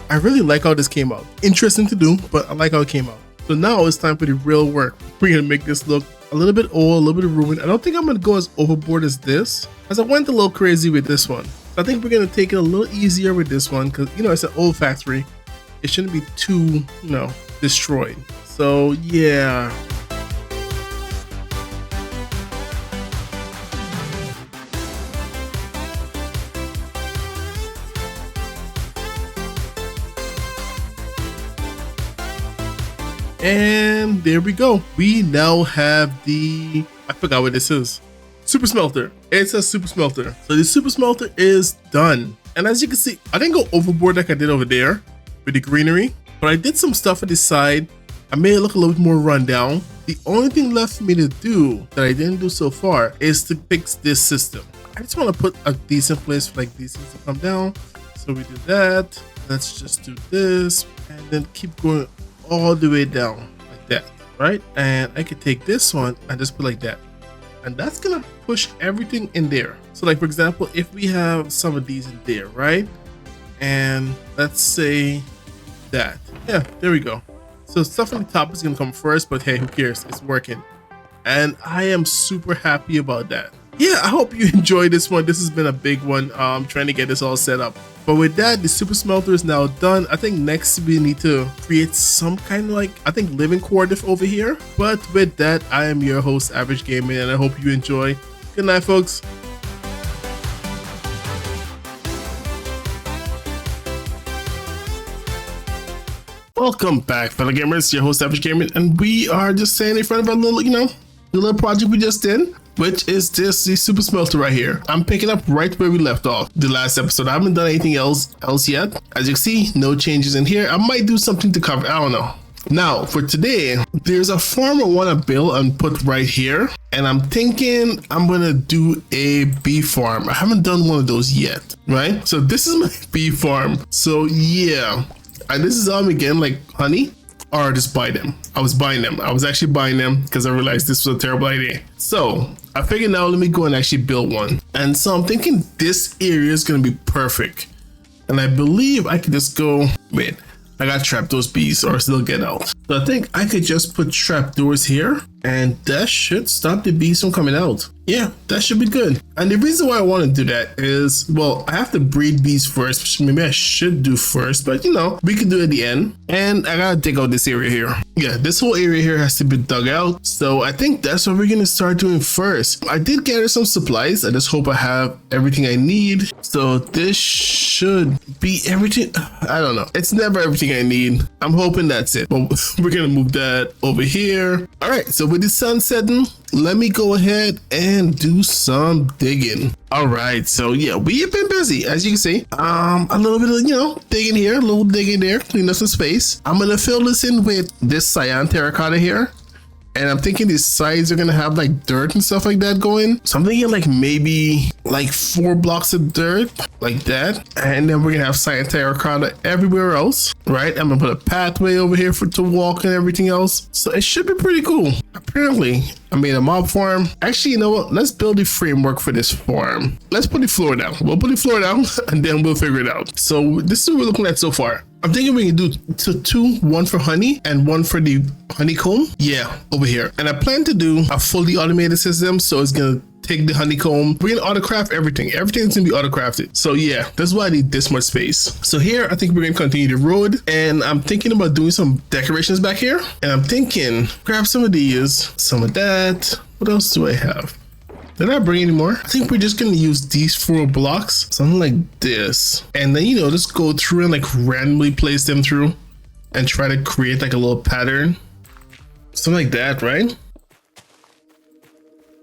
I really like how this came out. Interesting to do, but I like how it came out. So now it's time for the real work. We're gonna make this look a little bit old, a little bit ruined. I don't think I'm gonna go as overboard as this, as I went a little crazy with this one. So I think we're gonna take it a little easier with this one, because, you know, it's an old factory. It shouldn't be too, you know, destroyed. So yeah. And there we go. We now have the, I forgot what this is. Super smelter. It's a super smelter. So the super smelter is done. And as you can see, I didn't go overboard like I did over there with the greenery, but I did some stuff on the side. I made it look a little bit more run down. The only thing left for me to do that I didn't do so far is to fix this system. I just want to put a decent place for like these things to come down. So we do that. Let's just do this and then keep going all the way down like that, right? And I could take this one and just put like that. And that's gonna push everything in there. So like, for example, if we have some of these in there, right? And let's say that, yeah, there we go. So stuff on the top is gonna come first, but hey, who cares? It's working. And I am super happy about that. Yeah, I hope you enjoyed this one. This has been a big one, trying to get this all set up. But with that, the super smelter is now done. I think next we need to create some kind of like, I think living quarters over here. But with that, I am your host, Average Gaming, and I hope you enjoy. Good night, folks. Welcome back, fellow gamers. Your host, Average Gaming, and we are just saying in front of our little, the little project we just did, which is the super smelter right here. I'm picking up right where we left off the last episode. I haven't done anything else yet. As you can see, no changes in here. I might do something to cover, I don't know. Now for today, there's a farm I want to build and put right here, and I'm thinking I'm gonna do a bee farm. I haven't done one of those yet, right? So this is my bee farm. So yeah, and this is again like honey, or just buy them. I was actually buying them because I realized this was a terrible idea. So I figured now let me go and actually build one. And so I'm thinking this area is gonna be perfect. And I believe I could just go, wait, I gotta trap those bees or they'll get out. So I think I could just put trap doors here and that should stop the bees from coming out. Yeah, that should be good. And the reason why I want to do that is, well, I have to breed bees first, which maybe I should do first, but we can do it at the end. And I gotta dig out this area here. Yeah, this whole area here has to be dug out. So I think that's what we're gonna start doing first. I did gather some supplies. I just hope I have everything I need. So this should be everything. I don't know. It's never everything I need. I'm hoping that's it. But we're gonna move that over here. All right, so with the sun setting, let me go ahead and do some digging. All right, so yeah, we have been busy, as you can see. A little bit of, digging here, a little digging there, clean up some space. I'm gonna fill this in with this cyan terracotta here. And I'm thinking these sides are gonna have like dirt and stuff like that going. So I'm thinking like maybe like 4 blocks of dirt like that. And then we're gonna have cyan terracotta everywhere else, right? I'm gonna put a pathway over here to walk and everything else. So it should be pretty cool. Apparently, I made a mob farm. Actually, you know what? Let's build a framework for this farm. Let's put the floor down. We'll put the floor down and then we'll figure it out. So this is what we're looking at so far. I'm thinking we can do two, one for honey and one for the honeycomb. Yeah, over here. And I plan to do a fully automated system. So it's going to take the honeycomb. We're going to autocraft everything. Everything's going to be autocrafted. So yeah, that's why I need this much space. So here, I think we're going to continue the road. And I'm thinking about doing some decorations back here. And I'm thinking, grab some of these, some of that. What else do I have? Did I bring any more? I think we're just gonna use these 4 blocks, something like this, and then just go through and like randomly place them through and try to create like a little pattern, something like that, right?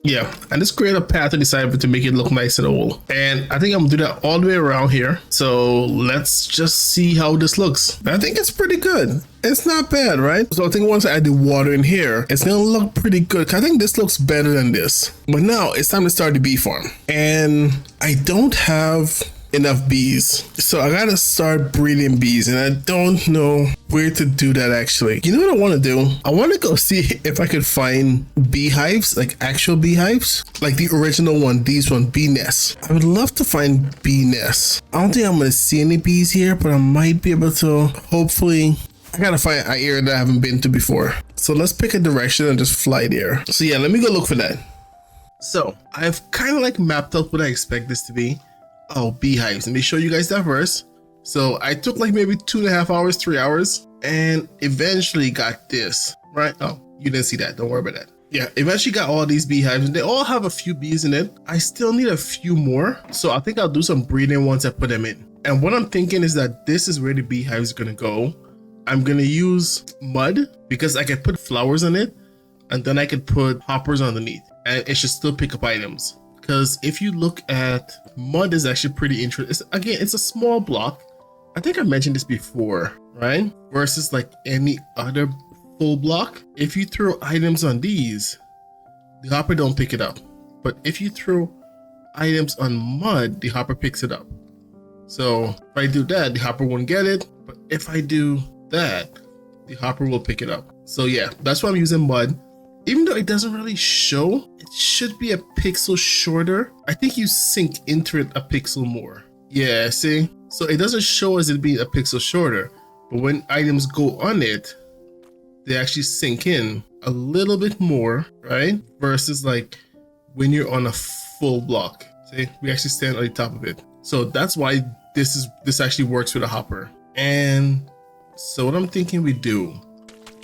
Yeah, and just create a path to the side of it to make it look nice and old. And I think I'm gonna do that all the way around here. So let's just see how this looks. I think it's pretty good. It's not bad, right? So I think once I add the water in here, it's gonna look pretty good. I think this looks better than this. But now it's time to start the bee farm. And I don't have enough bees, so I gotta start breeding bees, and I don't know where to do that actually. You know what I want to do? I want to go see if I could find beehives, like actual beehives, like the original one, these one, bee nests. I would love to find bee nests. I don't think I'm gonna see any bees here, but I might be able to. Hopefully, I gotta find an area that I haven't been to before. So let's pick a direction and just fly there. So yeah, let me go look for that. So I've kind of like mapped out what I expect this to be. Oh, beehives. Let me show you guys that first. So I took like maybe 2.5 hours, 3 hours, and eventually got this, right? Oh, you didn't see that. Don't worry about that. Yeah, eventually got all these beehives, and they all have a few bees in it. I still need a few more. So I think I'll do some breeding once I put them in. And what I'm thinking is that this is where the beehives are gonna go. I'm gonna use mud because I can put flowers on it, and then I can put hoppers underneath, and it should still pick up items. Because if you look at mud, is actually pretty interesting. Again, it's a small block. I think I mentioned this before, right? Versus like any other full block, if you throw items on these, the hopper don't pick it up. But if you throw items on mud, the hopper picks it up. So if I do that, the hopper won't get it. But if I do that, the hopper will pick it up. So yeah, that's why I'm using mud. Even though it doesn't really show, it should be a pixel shorter. I think you sink into it a pixel more. Yeah, see? So it doesn't show as it being a pixel shorter, but when items go on it, they actually sink in a little bit more, right? Versus like when you're on a full block. See, we actually stand on the top of it. So that's why this actually works with a hopper. And so what I'm thinking we do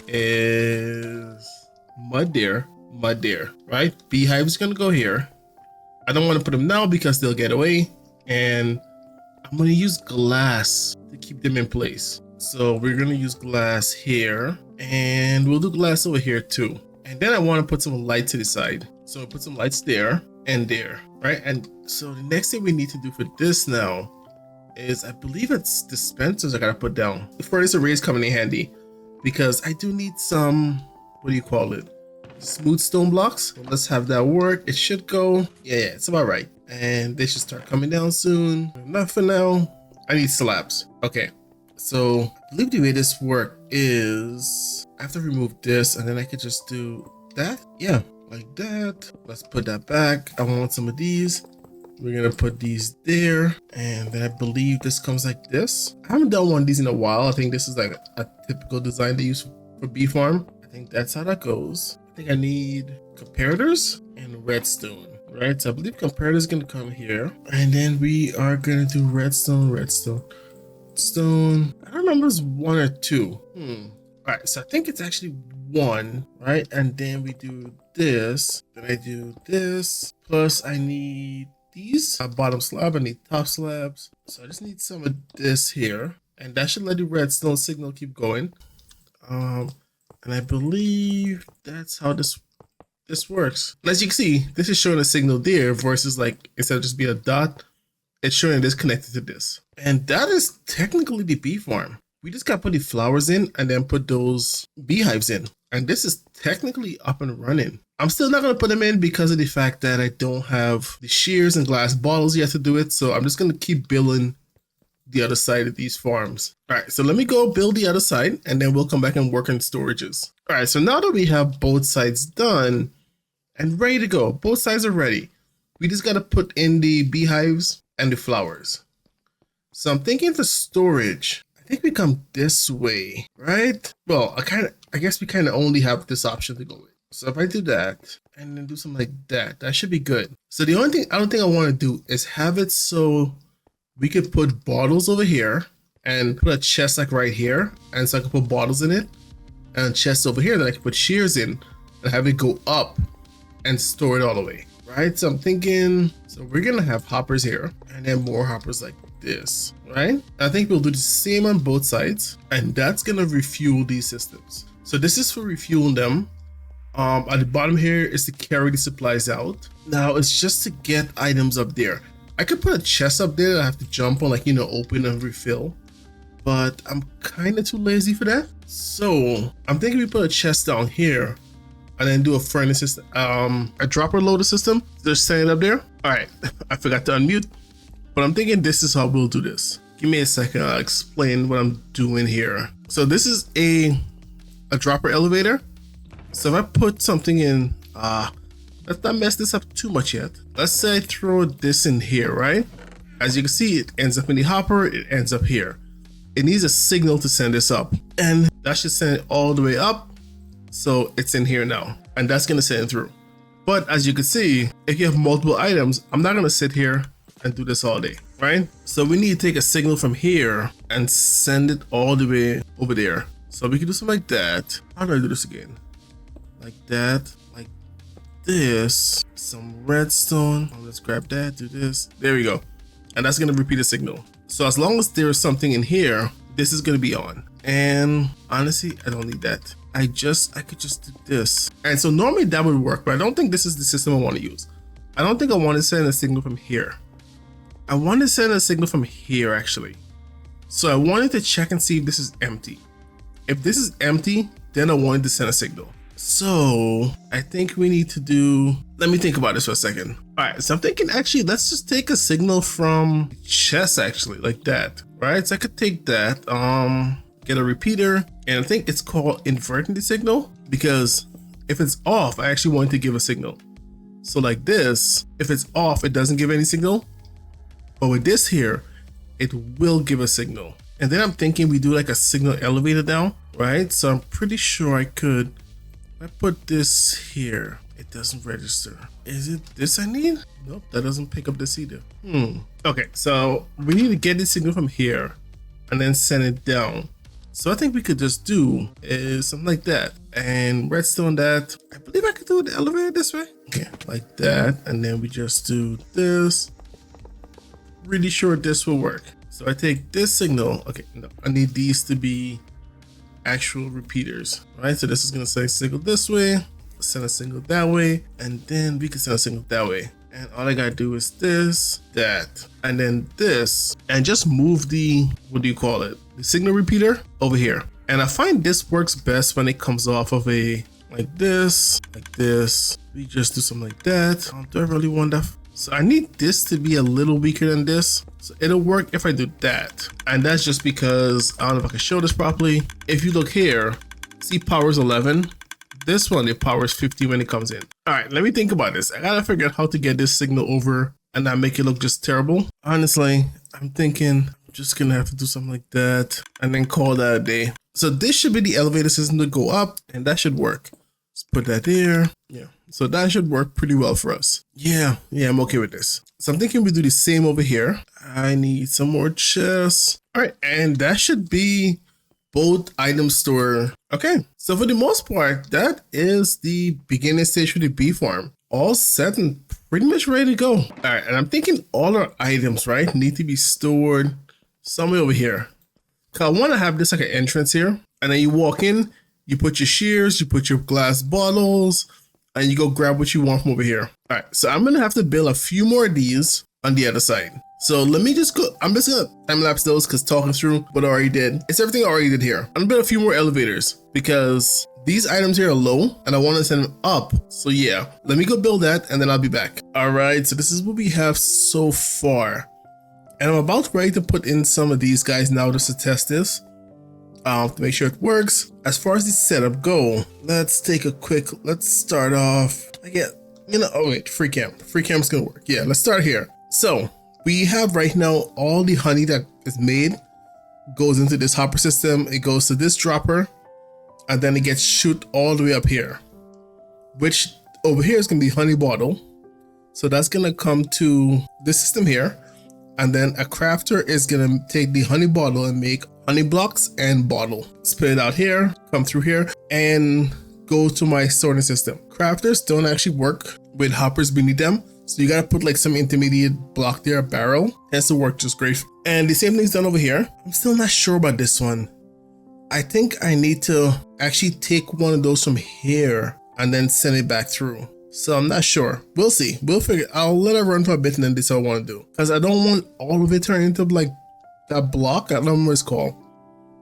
is mud there, right? Beehive's gonna go here. I don't want to put them now because they'll get away. And I'm gonna use glass to keep them in place. So we're gonna use glass here, and we'll do glass over here too. And then I want to put some light to the side. So I'll put some lights there and there, right? And so the next thing we need to do for this now is, I believe it's dispensers I gotta put down. The furnace array is coming in handy because I do need some, what do you call it? Smooth stone blocks. So let's have that work. It should go. Yeah, it's about right. And they should start coming down soon. Enough for now. I need slabs. Okay. So I believe the way this works is I have to remove this and then I could just do that. Yeah, like that. Let's put that back. I want some of these. We're gonna put these there. And then I believe this comes like this. I haven't done one of these in a while. I think this is like a typical design they use for bee farm. I think that's how that goes. I think I need comparators and redstone, right? So I believe comparator is gonna come here. And then we are gonna do redstone. Stone. I don't remember if it's 1 or 2. All right, so I think it's actually 1, right? And then we do this. Then I do this. Plus I need these. Bottom slab, I need top slabs. So I just need some of this here. And that should let the redstone signal keep going. And I believe that's how this works. And as you can see, this is showing a signal there versus like, instead of just being a dot, it's showing this connected to this. And that is technically the bee farm. We just got to put the flowers in and then put those beehives in. And this is technically up and running. I'm still not going to put them in because of the fact that I don't have the shears and glass bottles yet to do it. So I'm just going to keep building the other side of these farms. All right, so let me go build the other side and then we'll come back and work on storages. All right, so now that we have both sides done and ready to go, both sides are ready. We just got to put in the beehives and the flowers. So I'm thinking for storage, I think we come this way, right? Well, I guess we kind of only have this option to go with. So if I do that and then do something like that, that should be good. So the only thing I don't think I want to do is have it so we could put bottles over here and put a chest like right here. And so I can put bottles in it and a chest over here that I can put shears in and have it go up and store it all the way. Right, so I'm thinking, so we're gonna have hoppers here and then more hoppers like this, right? I think we'll do the same on both sides and that's gonna refuel these systems. So this is for refueling them. At the bottom here is to carry the supplies out. Now it's just to get items up there. I could put a chest up there that I have to jump on, like, you know, open and refill, but I'm kind of too lazy for that. So I'm thinking we put a chest down here and then do a furnace system, a dropper loader system. Just set it up there. All right, I forgot to unmute, but I'm thinking this is how we'll do this. Give me a second, I'll explain what I'm doing here. So this is a dropper elevator. So if I put something in, let's not mess this up too much yet. Let's say I throw this in here, right? As you can see, it ends up in the hopper, it ends up here. It needs a signal to send this up, and that should send it all the way up. So it's in here now, and that's gonna send it through. But as you can see, if you have multiple items, I'm not gonna sit here and do this all day, right? So we need to take a signal from here and send it all the way over there. So we can do something like that. How do I do this again? Like that, like this, some redstone. Let's grab that, do this. There we go. And that's gonna repeat a signal. So as long as there's something in here, this is gonna be on. And honestly, I don't need that. I could just do this. And so normally that would work, but I don't think this is the system I want to use. I don't think I want to send a signal from here. I want to send a signal from here actually. So I wanted to check and see if this is empty. If this is empty, then I wanted to send a signal. So I think we need to do, let me think about this for a second. All right, so I'm thinking actually, let's just take a signal from chest actually, like that, right? So I could take that, get a repeater, and I think it's called inverting the signal, because if it's off, I actually want to give a signal. So like this, if it's off, it doesn't give any signal, but with this here, it will give a signal. And then I'm thinking we do like a signal elevator down, right? So I'm pretty sure I could, I put this here, it doesn't register. Is it this I need? Nope, that doesn't pick up this either. Okay, so we need to get this signal from here and then send it down. So I think we could just do is something like that and redstone that. I believe I could do the elevator this way. Okay, like that. And then we just do this. Really sure this will work. So I take this signal. Okay, no, I need these to be actual repeaters, right? So this is gonna say signal this way, send a signal that way, and then we can send a signal that way. And all I gotta do is this, that, and then this, and just move the, what do you call it? The signal repeater over here. And I find this works best when it comes off of a, like this, like this. We just do something like that. Do I really want that? So I need this to be a little weaker than this. So it'll work if I do that. And that's just because, I don't know if I can show this properly. If you look here, see power is 11. This one, it powers 50 when it comes in. All right, let me think about this. I gotta figure out how to get this signal over and not make it look just terrible. Honestly, I'm thinking I'm just gonna have to do something like that and then call that a day. So this should be the elevator system to go up, and that should work. Let's put that there. Yeah, so that should work pretty well for us. Yeah, I'm okay with this. So I'm thinking we do the same over here. I need some more chests. All right, and that should be both item store. Okay, so for the most part, that is the beginning stage for the bee farm. All set and pretty much ready to go. All right, and I'm thinking all our items, right, need to be stored somewhere over here. Cause I want to have this like an entrance here, and then you walk in, you put your shears, you put your glass bottles, and you go grab what you want from over here. All right, so I'm gonna have to build a few more of these on the other side. So let me just go, I'm just gonna time lapse those because talking through what I already did. It's everything I already did here. I'm gonna build a few more elevators because these items here are low and I want to send them up. So yeah, let me go build that and then I'll be back. All right, so this is what we have so far. And I'm about ready to put in some of these guys now just to test this. To make sure it works. As far as the setup go, let's take a quick, let's start off. Oh wait, free camp is gonna work. Yeah, let's start here. So we have right now all the honey that is made goes into this hopper system. It goes to this dropper and then it gets shoot all the way up here, which over here is gonna be honey bottle. So that's gonna come to this system here. And then a crafter is gonna take the honey bottle and make honey blocks and bottle. Spit it out here, come through here, and go to my sorting system. Crafters don't actually work with hoppers beneath them. So you gotta put like some intermediate block there, a barrel. Has to work just great. And the same thing's done over here. I'm still not sure about this one. I think I need to actually take one of those from here and then send it back through. So I'm not sure. We'll see. We'll figure. I'll let it run for a bit and then decide what I want to do. Because I don't want all of it turned into like that block. I don't know what it's called.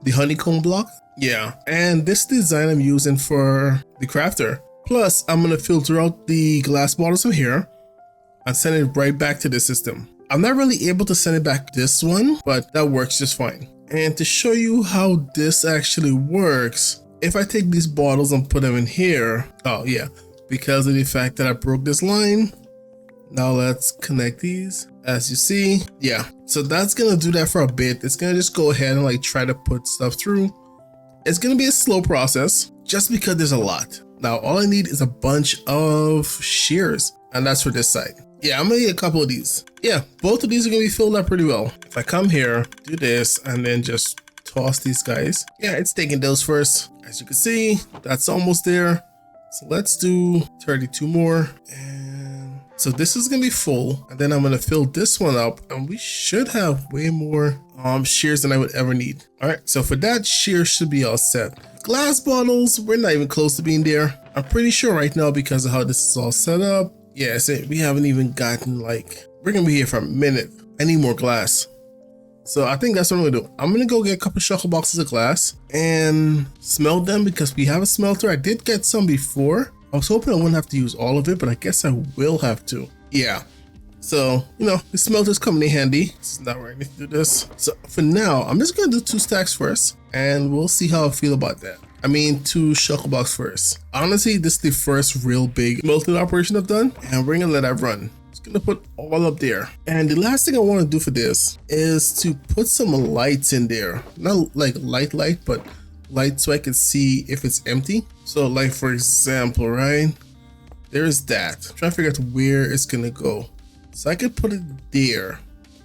The honeycomb block. Yeah. And this design I'm using for the crafter. Plus, I'm going to filter out the glass bottles from here and send it right back to the system. I'm not really able to send it back this one, but that works just fine. And to show you how this actually works, if I take these bottles and put them in here, oh yeah, because of the fact that I broke this line, now let's connect these. As you see, yeah, so that's gonna do that for a bit. It's gonna just go ahead and like try to put stuff through. It's gonna be a slow process just because there's a lot. Now all I need is a bunch of shears, and that's for this side. Yeah, I'm gonna need a couple of these. Yeah, both of these are gonna be filled up pretty well. If I come here, do this, and then just toss these guys. Yeah, it's taking those first. As you can see, that's almost there. So let's do 32 more. And so this is gonna be full. And then I'm gonna fill this one up, and we should have way more shears than I would ever need. All right, so for that, shears should be all set. Glass bottles, we're not even close to being there. I'm pretty sure right now because of how this is all set up. Yeah, we haven't even gotten like, we're gonna be here for a minute. I need more glass. So I think that's what I'm gonna do. I'm gonna go get a couple shuttle boxes of glass and smelt them because we have a smelter. I did get some before. I was hoping I wouldn't have to use all of it, but I guess I will have to. Yeah. So, you know, the smelter's coming in handy. It's not where I need to do this. So for now, I'm just gonna do 2 stacks first and we'll see how I feel about that. I mean, 2 shuttle box first. Honestly, this is the first real big smelting operation I've done and we're gonna let that run. Just gonna put all up there. And the last thing I want to do for this is to put some lights in there. Not like light, but light so I can see if it's empty. So like for example, right? There's that. I'm trying to figure out where it's gonna go. So I could put it there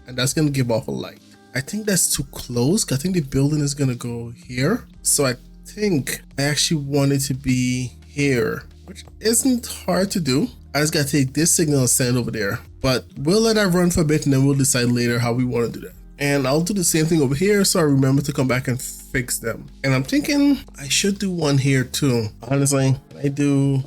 and that's gonna give off a light. I think that's too close. I think the building is gonna go here. So I think I actually want it to be here, which isn't hard to do. I just gotta take this signal and send it over there. But we'll let that run for a bit and then we'll decide later how we want to do that. And I'll do the same thing over here so I remember to come back and fix them. And I'm thinking I should do one here too. Honestly, I do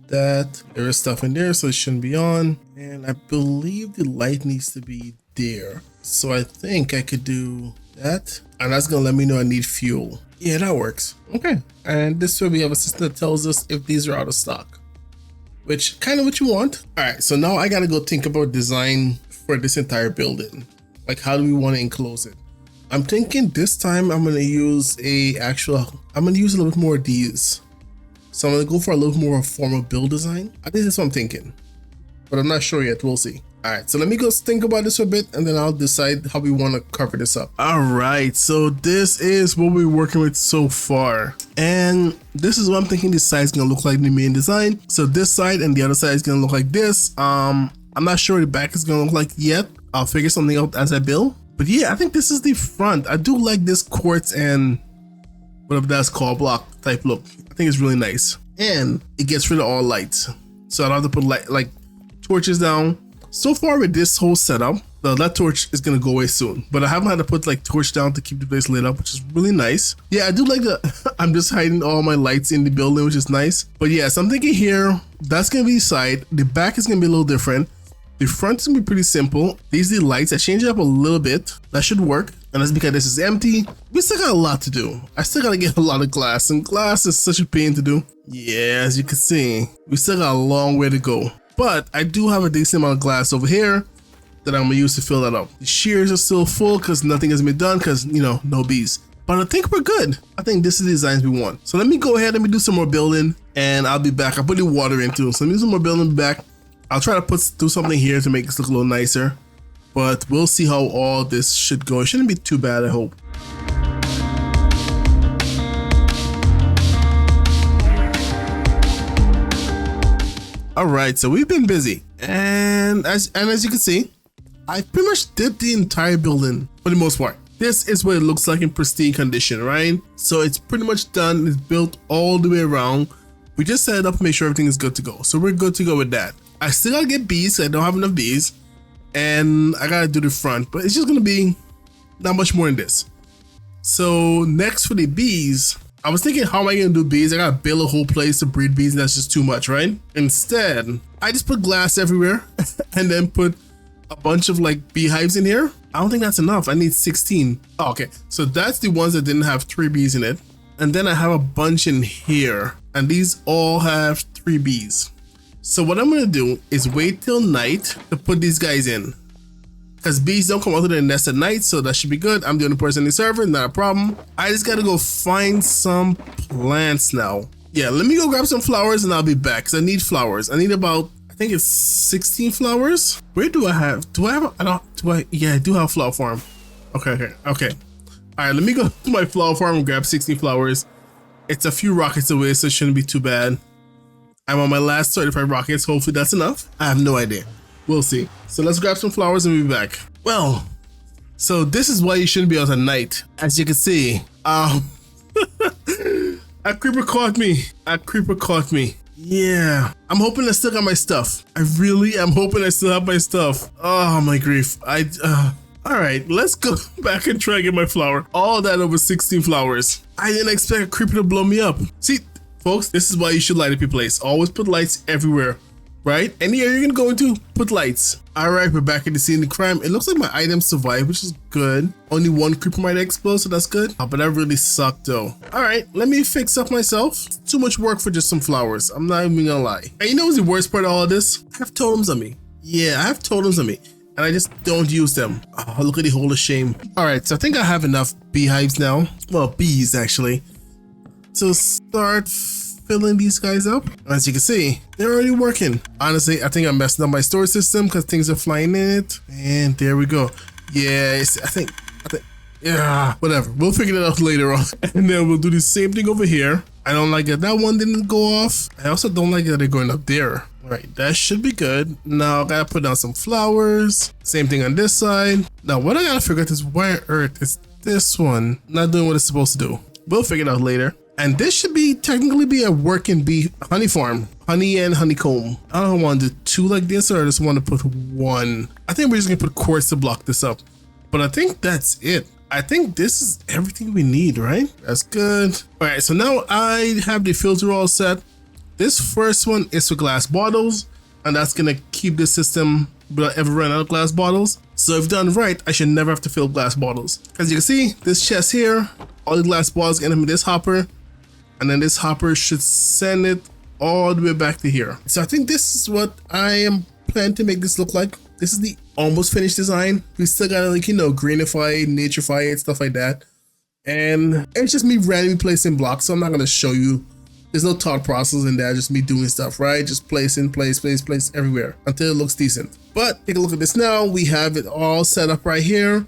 that. There is stuff in there so it shouldn't be on. And I believe the light needs to be there. So I think I could do that. And that's gonna let me know I need fuel. Yeah, that works. Okay. And this way we have a system that tells us if these are out of stock, which kind of what you want. All right, so now I gotta go think about design for this entire building. Like, how do we want to enclose it? I'm thinking this time I'm gonna use I'm gonna use a little bit more of these. So I'm gonna go for a little more formal build design. I think that's what I'm thinking, but I'm not sure yet. We'll see. All right, so let me go think about this for a bit and then I'll decide how we want to cover this up. All right, so this is what we're working with so far. And this is what I'm thinking this side is gonna look like in the main design. So this side and the other side is gonna look like this. I'm not sure what the back is gonna look like yet. I'll figure something out as I build. But yeah, I think this is the front. I do like this quartz and whatever that's called, block type look. I think it's really nice. And it gets rid of all lights. So I don't have to put like torches down. So far with this whole setup, that torch is gonna go away soon, but I haven't had to put like torch down to keep the place lit up, which is really nice. Yeah, I do like that. I'm just hiding all my lights in the building, which is nice. But yeah, so I'm thinking here, that's gonna be the side. The back is gonna be a little different. The front is gonna be pretty simple. These are the lights. I changed it up a little bit. That should work. And that's because this is empty. We still got a lot to do. I still gotta get a lot of glass, and glass is such a pain to do. Yeah, as you can see, we still got a long way to go. But I do have a decent amount of glass over here that I'm gonna use to fill that up. The shears are still full because nothing has been done because, you know, no bees. But I think we're good. I think this is the designs we want. So let me go ahead, let me do some more building and I'll be back. I'll put the water in too. So let me do some more building, be back. I'll try to do something here to make this look a little nicer. But we'll see how all this should go. It shouldn't be too bad, I hope. All right, so we've been busy, and as you can see, I pretty much did the entire building for the most part. This is what it looks like in pristine condition, right? So it's pretty much done. It's built all the way around. We just set it up and make sure everything is good to go. So we're good to go with that. I still gotta get bees. I don't have enough bees, and I gotta do the front, but it's just gonna be not much more than this. So next for the bees, I was thinking, how am I gonna do bees? I gotta build a whole place to breed bees, and that's just too much, right? Instead, I just put glass everywhere and then put a bunch of like beehives in here. I don't think that's enough. I need 16. Oh, okay, so that's the ones that didn't have 3 bees in it. And then I have a bunch in here, and these all have 3 bees. So what I'm gonna do is wait till night to put these guys in, because bees don't come out of their nest at night, so that should be good. I'm the only person in the server, not a problem. I just gotta go find some plants now. Yeah, let me go grab some flowers and I'll be back, because I need flowers. I need about, I think it's 16 flowers. Where do I have, yeah, I do have a flower farm. Okay. All right, let me go to my flower farm and grab 16 flowers. It's a few rockets away, so it shouldn't be too bad. I'm on my last 35 rockets. Hopefully that's enough. I have no idea. We'll see. So let's grab some flowers and we'll be back. Well, so this is why you shouldn't be out at night. As you can see, a creeper caught me. Yeah, I'm hoping I still got my stuff. I really am hoping I still have my stuff. Oh my grief. All right, let's go back and try and get my flower. All that over 16 flowers. I didn't expect a creeper to blow me up. See, folks, this is why you should light up your place. Always put lights everywhere. right? Any area you're gonna go into, put lights. All right, we're back in the scene of crime. It looks like my items survived, which is good. Only one creeper might explode, so that's good. Oh, but that really sucked though. All right, let me fix up myself. Too much work for just some flowers. I'm not even gonna lie. And you know what's the worst part of all of this? I have totems on me. Yeah, I have totems on me, and I just don't use them. Oh, look at the hole of shame. All right, so I think I have enough beehives now. Well, bees actually, to start filling these guys up. As you can see, they're already working. Honestly, I think I'm messing up my storage system because things are flying in it. And there we go. Yeah, I think, yeah, whatever. We'll figure it out later on. And then we'll do the same thing over here. I don't like that one didn't go off. I also don't like that they're going up there. All right, that should be good. Now I gotta put down some flowers. Same thing on this side. Now what I gotta figure out is why on earth is this one not doing what it's supposed to do. We'll figure it out later. And this should be technically be a working bee honey farm, honey and honeycomb. I don't want to do two like this, or I just want to put one. I think we're just gonna put quartz to block this up, but I think that's it. I think this is everything we need, right? That's good. All right, so now I have the filter all set. This first one is for glass bottles, and that's gonna keep the system without ever run out of glass bottles. So if done right, I should never have to fill glass bottles. As you can see, this chest here, all the glass bottles get in this hopper. And then this hopper should send it all the way back to here. So I think this is what I am planning to make this look like. This is the almost finished design. We still gotta, like, you know, greenify it, naturefy it, stuff like that. And it's just me randomly placing blocks, so I'm not gonna show you. There's no thought process in that, just me doing stuff, right? Just place everywhere until it looks decent. But take a look at this now. We have it all set up right here.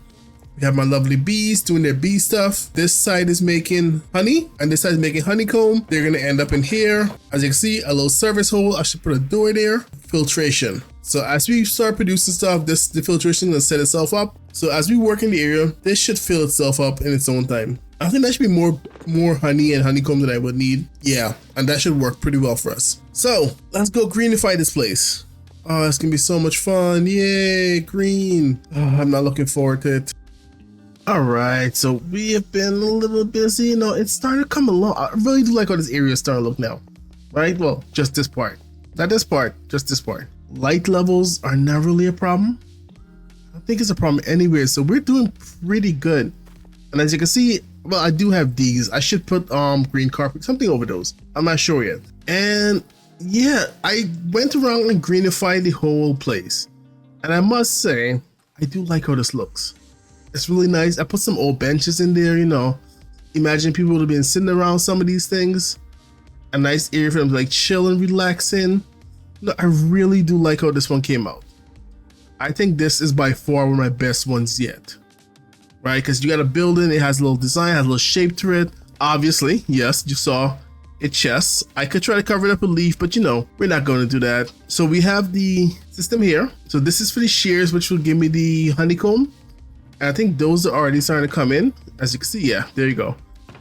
We have my lovely bees doing their bee stuff. This side is making honey, and this side is making honeycomb. They're gonna end up in here. As you can see, a little service hole. I should put a door there. Filtration. So as we start producing stuff, the filtration is gonna set itself up. So as we work in the area, this should fill itself up in its own time. I think that should be more honey and honeycomb than I would need. Yeah, and that should work pretty well for us. So let's go greenify this place. Oh, it's gonna be so much fun. Yay, green. Oh, I'm not looking forward to it. All right, so we have been a little busy. You know, it's starting to come along. I really do like how this area is starting to look now, right? Well, just this part, not this part, just this part. Light levels are not really a problem. I don't think it's a problem anywhere. So we're doing pretty good. And as you can see, well, I do have these. I should put green carpet, something over those. I'm not sure yet. And yeah, I went around and greenified the whole place. And I must say, I do like how this looks. It's really nice. I put some old benches in there, you know. Imagine people would have been sitting around some of these things. A nice area for them to like chill and relax in. No, I really do like how this one came out. I think this is by far one of my best ones yet. Right? Because you got a building, it has a little design, has a little shape to it. Obviously, yes, you saw it chests. I could try to cover it up with leaf, but you know, we're not going to do that. So we have the system here. So this is for the shears, which will give me the honeycomb. And I think those are already starting to come in. As you can see, yeah, there you go.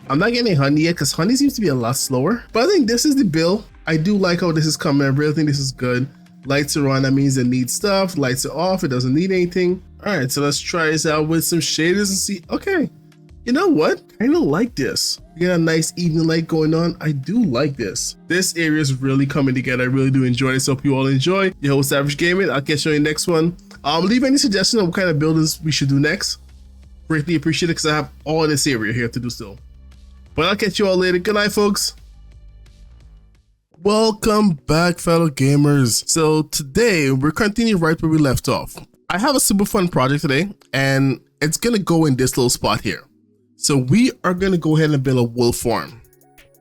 I'm not getting honey yet because honey seems to be a lot slower. But I think this is the bill. I do like how this is coming. I really think this is good. Lights are on, that means it needs stuff. Lights are off, it doesn't need anything. All right, so let's try this out with some shaders and see. Okay, you know what? I don't like this. You got a nice evening light going on. I do like this. This area is really coming together. I really do enjoy it. So hope you all enjoy. Your host, Savage Gaming. I'll catch you on the next one. Leave any suggestions on what kind of buildings we should do next. Greatly appreciate it because I have all this area here to do still. But I'll catch you all later. Good night, folks. Welcome back, fellow gamers. So today we're continuing right where we left off. I have a super fun project today, and it's gonna go in this little spot here. So we are gonna go ahead and build a wool farm.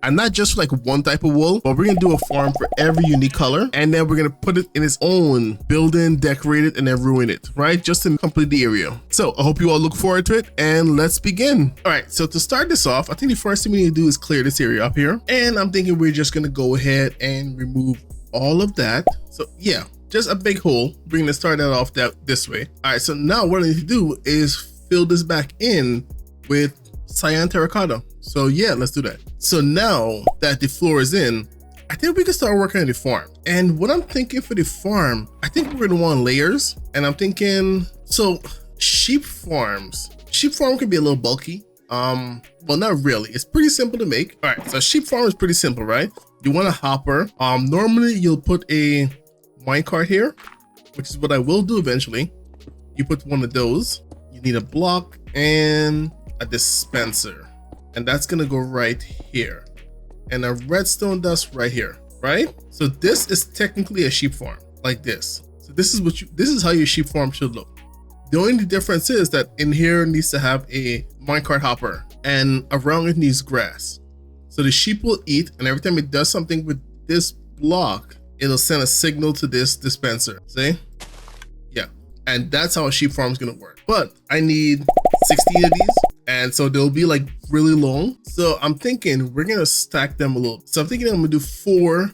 And not just for like one type of wool, but we're gonna do a farm for every unique color, and then we're gonna put it in its own building, decorate it, and then ruin it, right? Just to complete the area. So I hope you all look forward to it, and let's begin. All right, so to start this off, I think the first thing we need to do is clear this area up here. And I'm thinking we're just gonna go ahead and remove all of that. So yeah, just a big hole. We're gonna start that off this way. All right, so now what I need to do is fill this back in with cyan terracotta. So yeah, let's do that. So now that the floor is in, I think we can start working on the farm. And what I'm thinking for the farm, I think we're gonna want layers. And I'm thinking, so sheep farm can be a little bulky. Well, not really. It's pretty simple to make. All right, so sheep farm is pretty simple, right? You want a hopper. Normally you'll put a minecart here, which is what I will do eventually. You put one of those. You need a block and a dispenser, and that's gonna go right here, and a redstone dust right here, right? So this is technically a sheep farm, like this. So this is how your sheep farm should look. The only difference is that in here needs to have a minecart hopper, and around it needs grass. So the sheep will eat, and every time it does something with this block, it'll send a signal to this dispenser. See? Yeah. And that's how a sheep farm is gonna work. But I need 16 of these, and so they'll be like really long. So I'm thinking we're gonna stack them a little. So I'm thinking I'm gonna do 4,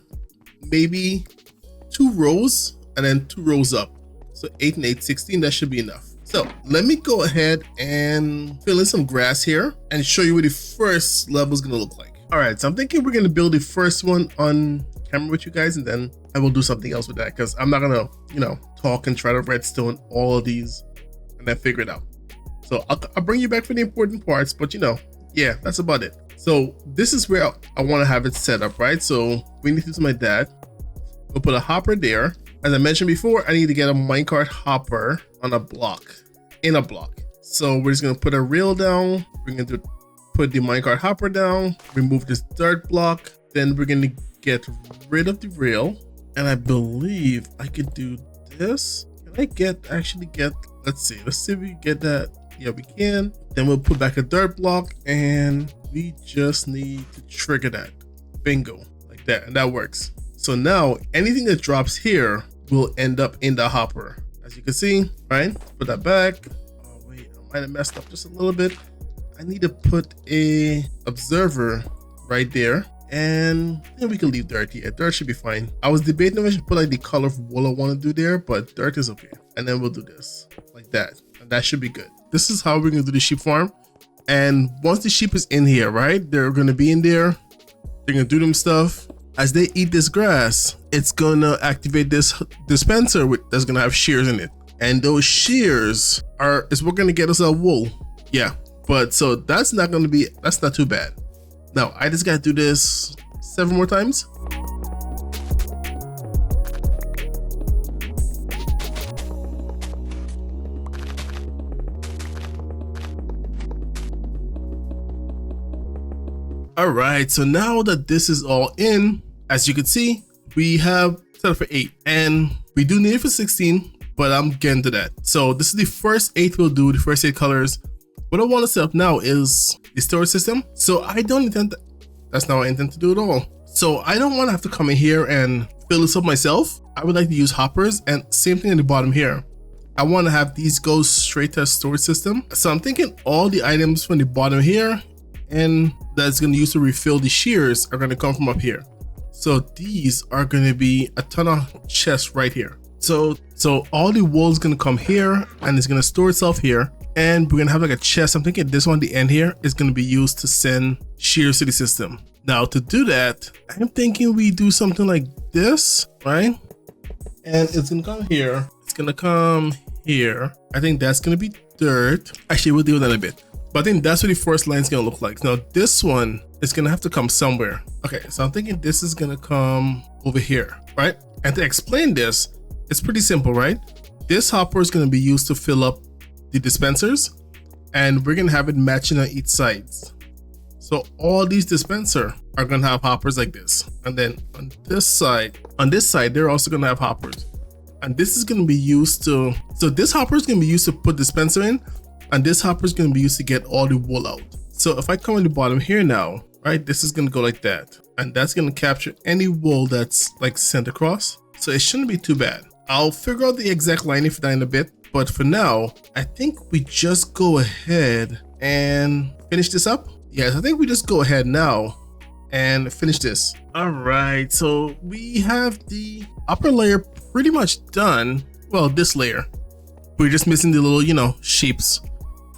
maybe 2 rows, and then 2 rows up. So 8 and 8, 16, that should be enough. So let me go ahead and fill in some grass here and show you what the first level is gonna look like. All right, so I'm thinking we're gonna build the first one on camera with you guys, and then I will do something else with that, because I'm not gonna, talk and try to redstone all of these and then figure it out. So I'll bring you back for the important parts, but yeah, that's about it. So this is where I want to have it set up, right? So we need to do my dad. We'll put a hopper there. As I mentioned before, I need to get a minecart hopper on a block, in a block. So we're just gonna put a rail down. We're gonna put the minecart hopper down, remove this dirt block. Then we're gonna get rid of the rail. And I believe I could do this. Can I actually get, let's see if we can get that. Yeah, we can. Then we'll put back a dirt block, and we just need to trigger that. Bingo, like that, and that works. So now anything that drops here will end up in the hopper, as you can see, right? Put that back. Oh wait, I might have messed up just a little bit. I need to put a observer right there, and then we can leave dirt here. Dirt should be fine. I was debating if I should put like the color of wool I want to do there, but dirt is okay. And then we'll do this like that, and that should be good. This is how we're gonna do the sheep farm. And once the sheep is in here, right, they're gonna be in there. They're gonna do them stuff. As they eat this grass, it's gonna activate this dispenser that's gonna have shears in it, and those shears is what gonna get us our wool. Yeah, but so that's not too bad. Now I just gotta do this 7 more times. All right, so now that this is all in, as you can see, we have set up for 8, and we do need it for 16, but I'm getting to that. So this is the first 8 we'll do, the first 8 colors. What I want to set up now is the storage system. So that's not what I intend to do at all. So I don't want to have to come in here and fill this up myself. I would like to use hoppers, and same thing at the bottom here. I want to have these go straight to a storage system. So I'm thinking all the items from the bottom here and that's going to use to refill the shears are going to come from up here. So these are going to be a ton of chests right here. So all the wool is going to come here, and it's going to store itself here, and we're going to have like a chest. I'm thinking this one at the end here is going to be used to send shears to the system. Now to do that, I'm thinking we do something like this, right? And it's going to come here. It's going to come here. I think that's going to be dirt. Actually, we'll deal with that in a bit. But I think that's what the first line is going to look like. Now this one is going to have to come somewhere. Okay, so I'm thinking this is going to come over here, right? And to explain this, it's pretty simple, right? This hopper is going to be used to fill up the dispensers, and we're going to have it matching on each side. So all these dispensers are going to have hoppers like this. And then on this side, they're also going to have hoppers. And this is going to be used to, so this hopper is going to be used to put dispenser in, and this hopper is going to be used to get all the wool out. So if I come in the bottom here now, right, this is going to go like that, and that's going to capture any wool that's like sent across. So it shouldn't be too bad. I'll figure out the exact lining for that in a bit, but for now, I think we just go ahead and finish this up. Yes, I think we just go ahead now and finish this. All right, so we have the upper layer pretty much done. Well, this layer. We're just missing the little, sheeps.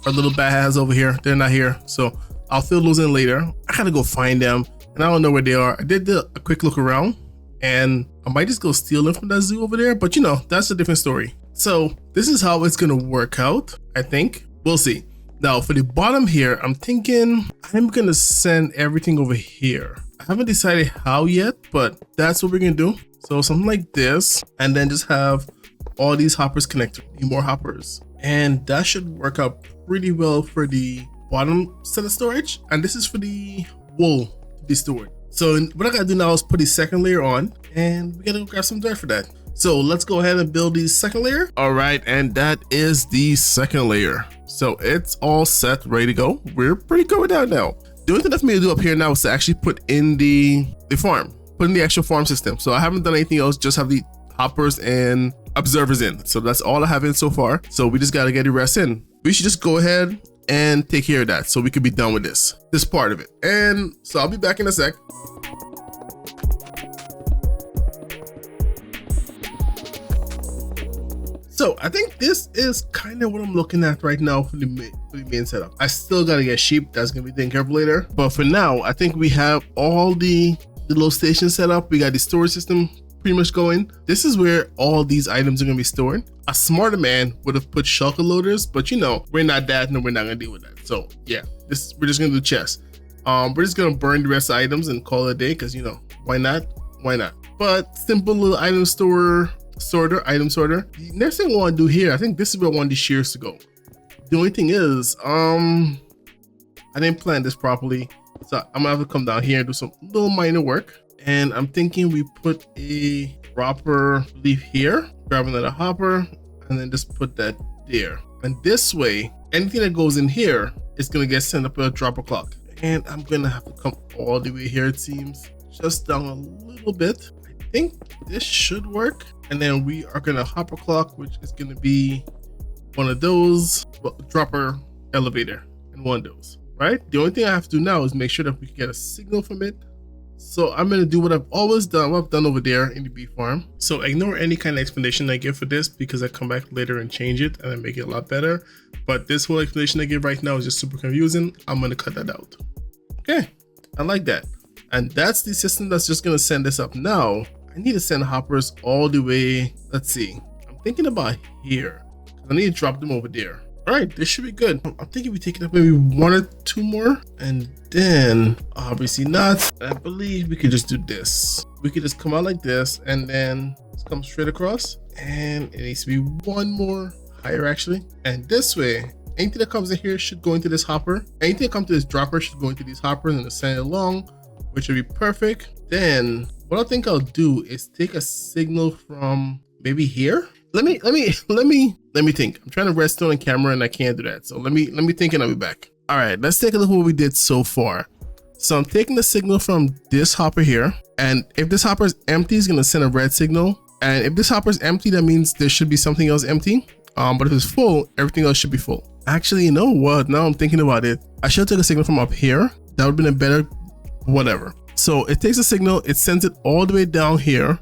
Our little bahas over here, they're not here, so I'll fill those in later. I gotta go find them, and I don't know where they are. I did a quick look around, and I might just go steal them from that zoo over there, but that's a different story. So this is how it's gonna work out, I think. We'll see. Now for the bottom here, I'm thinking I'm gonna send everything over here. I haven't decided how yet, but that's what we're gonna do. So something like this, and then just have all these hoppers connected. Need more hoppers, and that should work out pretty well for the bottom set of storage. And this is for the wool to be stored. So what I gotta do now is put the second layer on, and we gotta go grab some dirt for that. So let's go ahead and build the second layer. All right, and that is the second layer. So it's all set, ready to go. We're pretty good with that now. The only thing that's me to do up here now is to actually put in the farm, put in the actual farm system. So I haven't done anything else, just have the hoppers and observers in. So that's all I have in so far. So we just gotta get the rest in. We should just go ahead and take care of that so we could be done with this part of it. And so I'll be back in a sec. So I think this is kind of what I'm looking at right now for the main setup. I still gotta get sheep. That's gonna be taken care of later. But for now, I think we have all the little stations set up. We got the storage system pretty much going. This is where all these items are gonna be stored. A smarter man would have put shulker loaders, but you know, we're not that, and we're not gonna deal with that. So yeah, we're just gonna do chests. We're just gonna burn the rest of the items and call it a day, because you know, why not? Why not? But simple little item item sorter. The next thing I want to do here, I think this is where I want the shears to go. The only thing is, I didn't plan this properly, so I'm gonna have to come down here and do some little minor work. And I'm thinking we put a dropper leaf here, grab another hopper, and then just put that there. And this way, anything that goes in here is gonna get sent up a dropper clock. And I'm gonna have to come all the way here, it seems, just down a little bit. I think this should work. And then we are gonna hopper clock, which is gonna be one of those, dropper elevator, and one of those, right? The only thing I have to do now is make sure that we can get a signal from it. So I'm gonna do what I've always done, what I've done over there in the bee farm. So ignore any kind of explanation I give for this, because I come back later and change it and I make it a lot better. But this whole explanation I give right now is just super confusing. I'm gonna cut that out. Okay, I like that. And that's the system that's just gonna send this up. Now I need to send hoppers all the way. Let's see, I'm thinking about here. I need to drop them over there. All right, this should be good. I'm thinking we take it up maybe one or two more, and then obviously not. I believe we could just do this. We could just come out like this, and then just come straight across. And it needs to be one more higher actually. And this way, anything that comes in here should go into this hopper. Anything that comes to this dropper should go into these hoppers and send it along, which would be perfect. Then what I think I'll do is take a signal from maybe here. Let me think. I'm trying to redstone on camera and I can't do that. So let me think and I'll be back. All right, let's take a look at what we did so far. So I'm taking the signal from this hopper here. And if this hopper is empty, it's gonna send a red signal. And if this hopper is empty, that means there should be something else empty. But if it's full, everything else should be full. Actually, you know what? Now I'm thinking about it. I should take a signal from up here. That would have been a better, whatever. So it takes a signal, it sends it all the way down here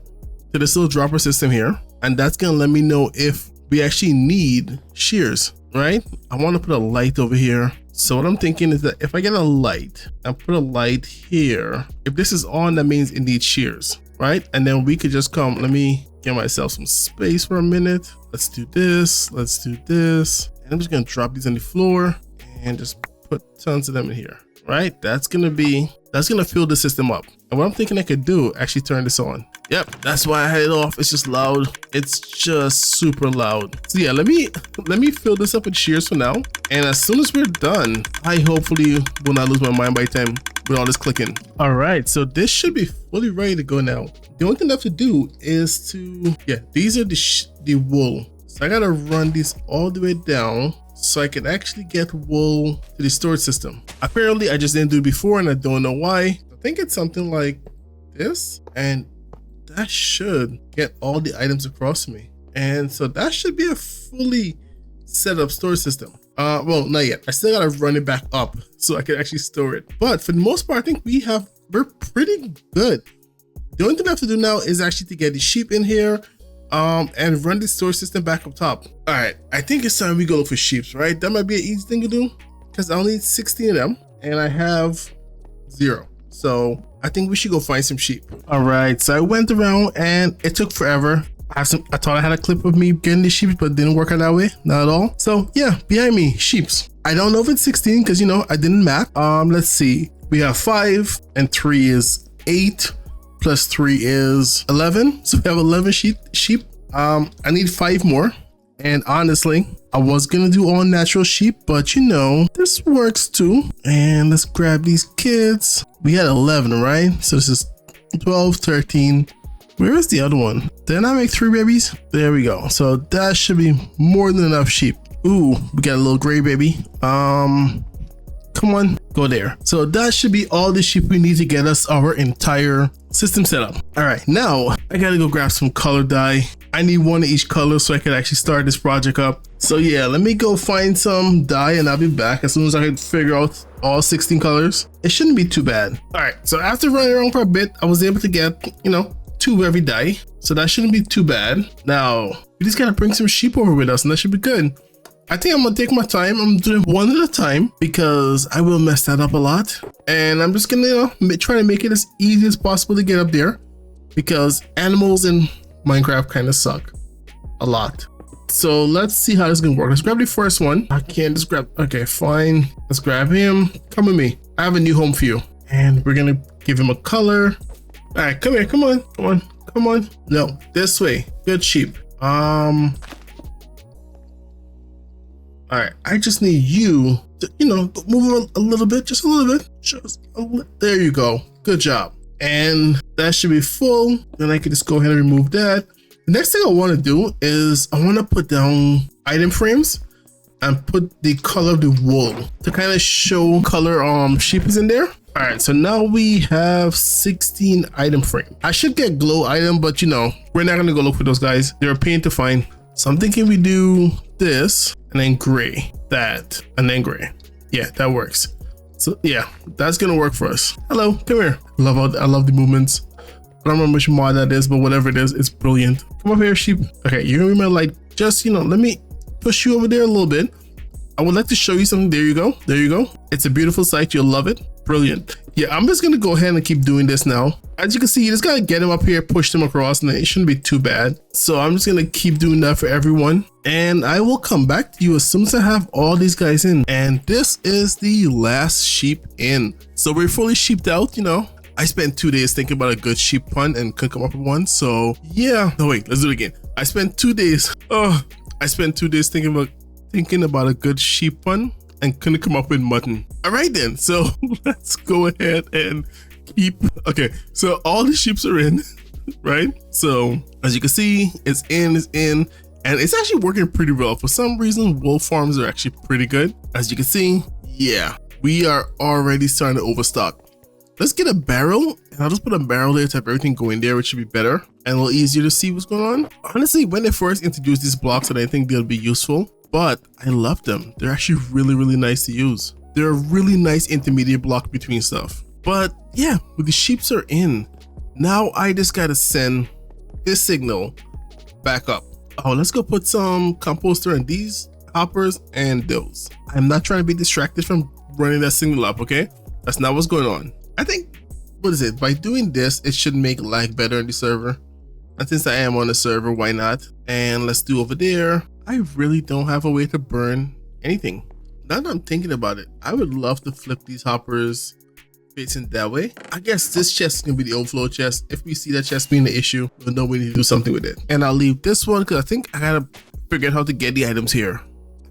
to this little dropper system here. And that's gonna let me know if we actually need shears, right? I wanna put a light over here. So what I'm thinking is that if I get a light and put a light here, if this is on, that means it needs shears, right? And then we could just come, let me get myself some space for a minute. Let's do this, let's do this. And I'm just gonna drop these on the floor and just put tons of them in here, right? That's gonna fill the system up. And what I'm thinking I could do, actually turn this on. Yep, that's why I had it off. It's just loud. It's just super loud. So yeah, let me fill this up with shears for now. And as soon as we're done, I hopefully will not lose my mind by the time with all this clicking. All right, so this should be fully ready to go now. The only thing I have to do is to, yeah, these are the wool. So I gotta run these all the way down so I can actually get wool to the storage system. Apparently I just didn't do it before and I don't know why. I think it's something like this, and that should get all the items across to me. And so that should be a fully set up storage system. Well, not yet. I still gotta run it back up so I can actually store it. But for the most part, I think we're pretty good. The only thing I have to do now is actually to get the sheep in here and run the storage system back up top. All right, I think it's time we go look for sheep, right? That might be an easy thing to do because I only need 16 of them and I have 0. So I think we should go find some sheep. All right, so I went around and it took forever. I thought I had a clip of me getting the sheep, but it didn't work out that way, not at all. So yeah, behind me, sheeps. I don't know if it's 16 because, you know, I didn't math. Let's see. We have 5 and 3 is 8. plus 3 is 11. So we have 11 sheep. I need 5 more. And honestly, I was gonna do all natural sheep, but you know, this works too. And let's grab these kids. We had 11, right? So this is 12, 13. Where is the other one? Didn't I make 3 babies? There we go. So that should be more than enough sheep. Ooh, we got a little gray baby. Come on, go there. So that should be all the sheep we need to get us our entire system set up. All right, now I gotta go grab some color dye. I need one of each color so I can actually start this project up. So yeah, let me go find some dye and I'll be back as soon as I can figure out all 16 colors. It shouldn't be too bad. All right, so after running around for a bit, I was able to get, you know, 2 every dye. So that shouldn't be too bad. Now, we just gotta bring some sheep over with us and that should be good. I think I'm gonna take my time. I'm doing one at a time because I will mess that up a lot. And I'm just gonna, you know, try to make it as easy as possible to get up there because animals in Minecraft kind of suck a lot. So let's see how this is gonna work. Let's grab the first one. I can't just grab, okay, fine. Let's grab him. Come with me. I have a new home for you. And we're gonna give him a color. All right, come here, come on, come on, come on. No, this way, good sheep. All right, I just need you to, you know, move a little bit, just a little bit, there you go, good job. And that should be full. Then I can just go ahead and remove that. The next thing I want to do is I want to put down item frames and put the color of the wool to kind of show color sheep is in there. All right, so now we have 16 item frame. I should get glow item, but you know, we're not gonna go look for those guys. They're a pain to find. So I'm thinking we do this and then gray, that, and then gray. Yeah, that works. So yeah, that's gonna work for us. Hello, come here. I love the movements. I don't remember which mod that is, but whatever it is, it's brilliant. Come up here, sheep. Okay, you're gonna be my light. Just, you know, let me push you over there a little bit. I would like to show you something. There you go. There you go. It's a beautiful sight. You'll love it. Brilliant. Yeah, I'm just gonna go ahead and keep doing this now. As you can see, you just gotta get him up here, push them across, and it shouldn't be too bad. So I'm just gonna keep doing that for everyone. And I will come back to you as soon as I have all these guys in. And this is the last sheep in. So we're fully sheeped out, you know. I spent 2 days thinking about a good sheep pun and couldn't come up with one. So yeah, no wait, let's do it again. I spent 2 days. I spent 2 days thinking about a good sheep pun and couldn't come up with mutton. All right then, so let's go ahead and keep, okay, so all the sheeps are in, right? So as you can see, it's in, and it's actually working pretty well. For some reason, wool farms are actually pretty good. As you can see, yeah, we are already starting to overstock. Let's get a barrel, and I'll just put a barrel there to have everything go in there, which should be better and a little easier to see what's going on. Honestly, when they first introduced these blocks, I didn't think they'll be useful, but I love them. They're actually really, really nice to use. They're a really nice intermediate block between stuff. But yeah, the sheeps are in. Now I just gotta send this signal back up. Oh, let's go put some composter in these hoppers and those. I'm not trying to be distracted from running that signal up, okay? That's not what's going on. I think, what is it? By doing this, it should make lag better in the server. And since I am on the server, why not? And let's do over there. I really don't have a way to burn anything. Now that I'm thinking about it, I would love to flip these hoppers facing that way. I guess this chest is gonna be the overflow chest. If we see that chest being the issue, we'll know we need to do something with it. And I'll leave this one because I think I gotta figure out how to get the items here.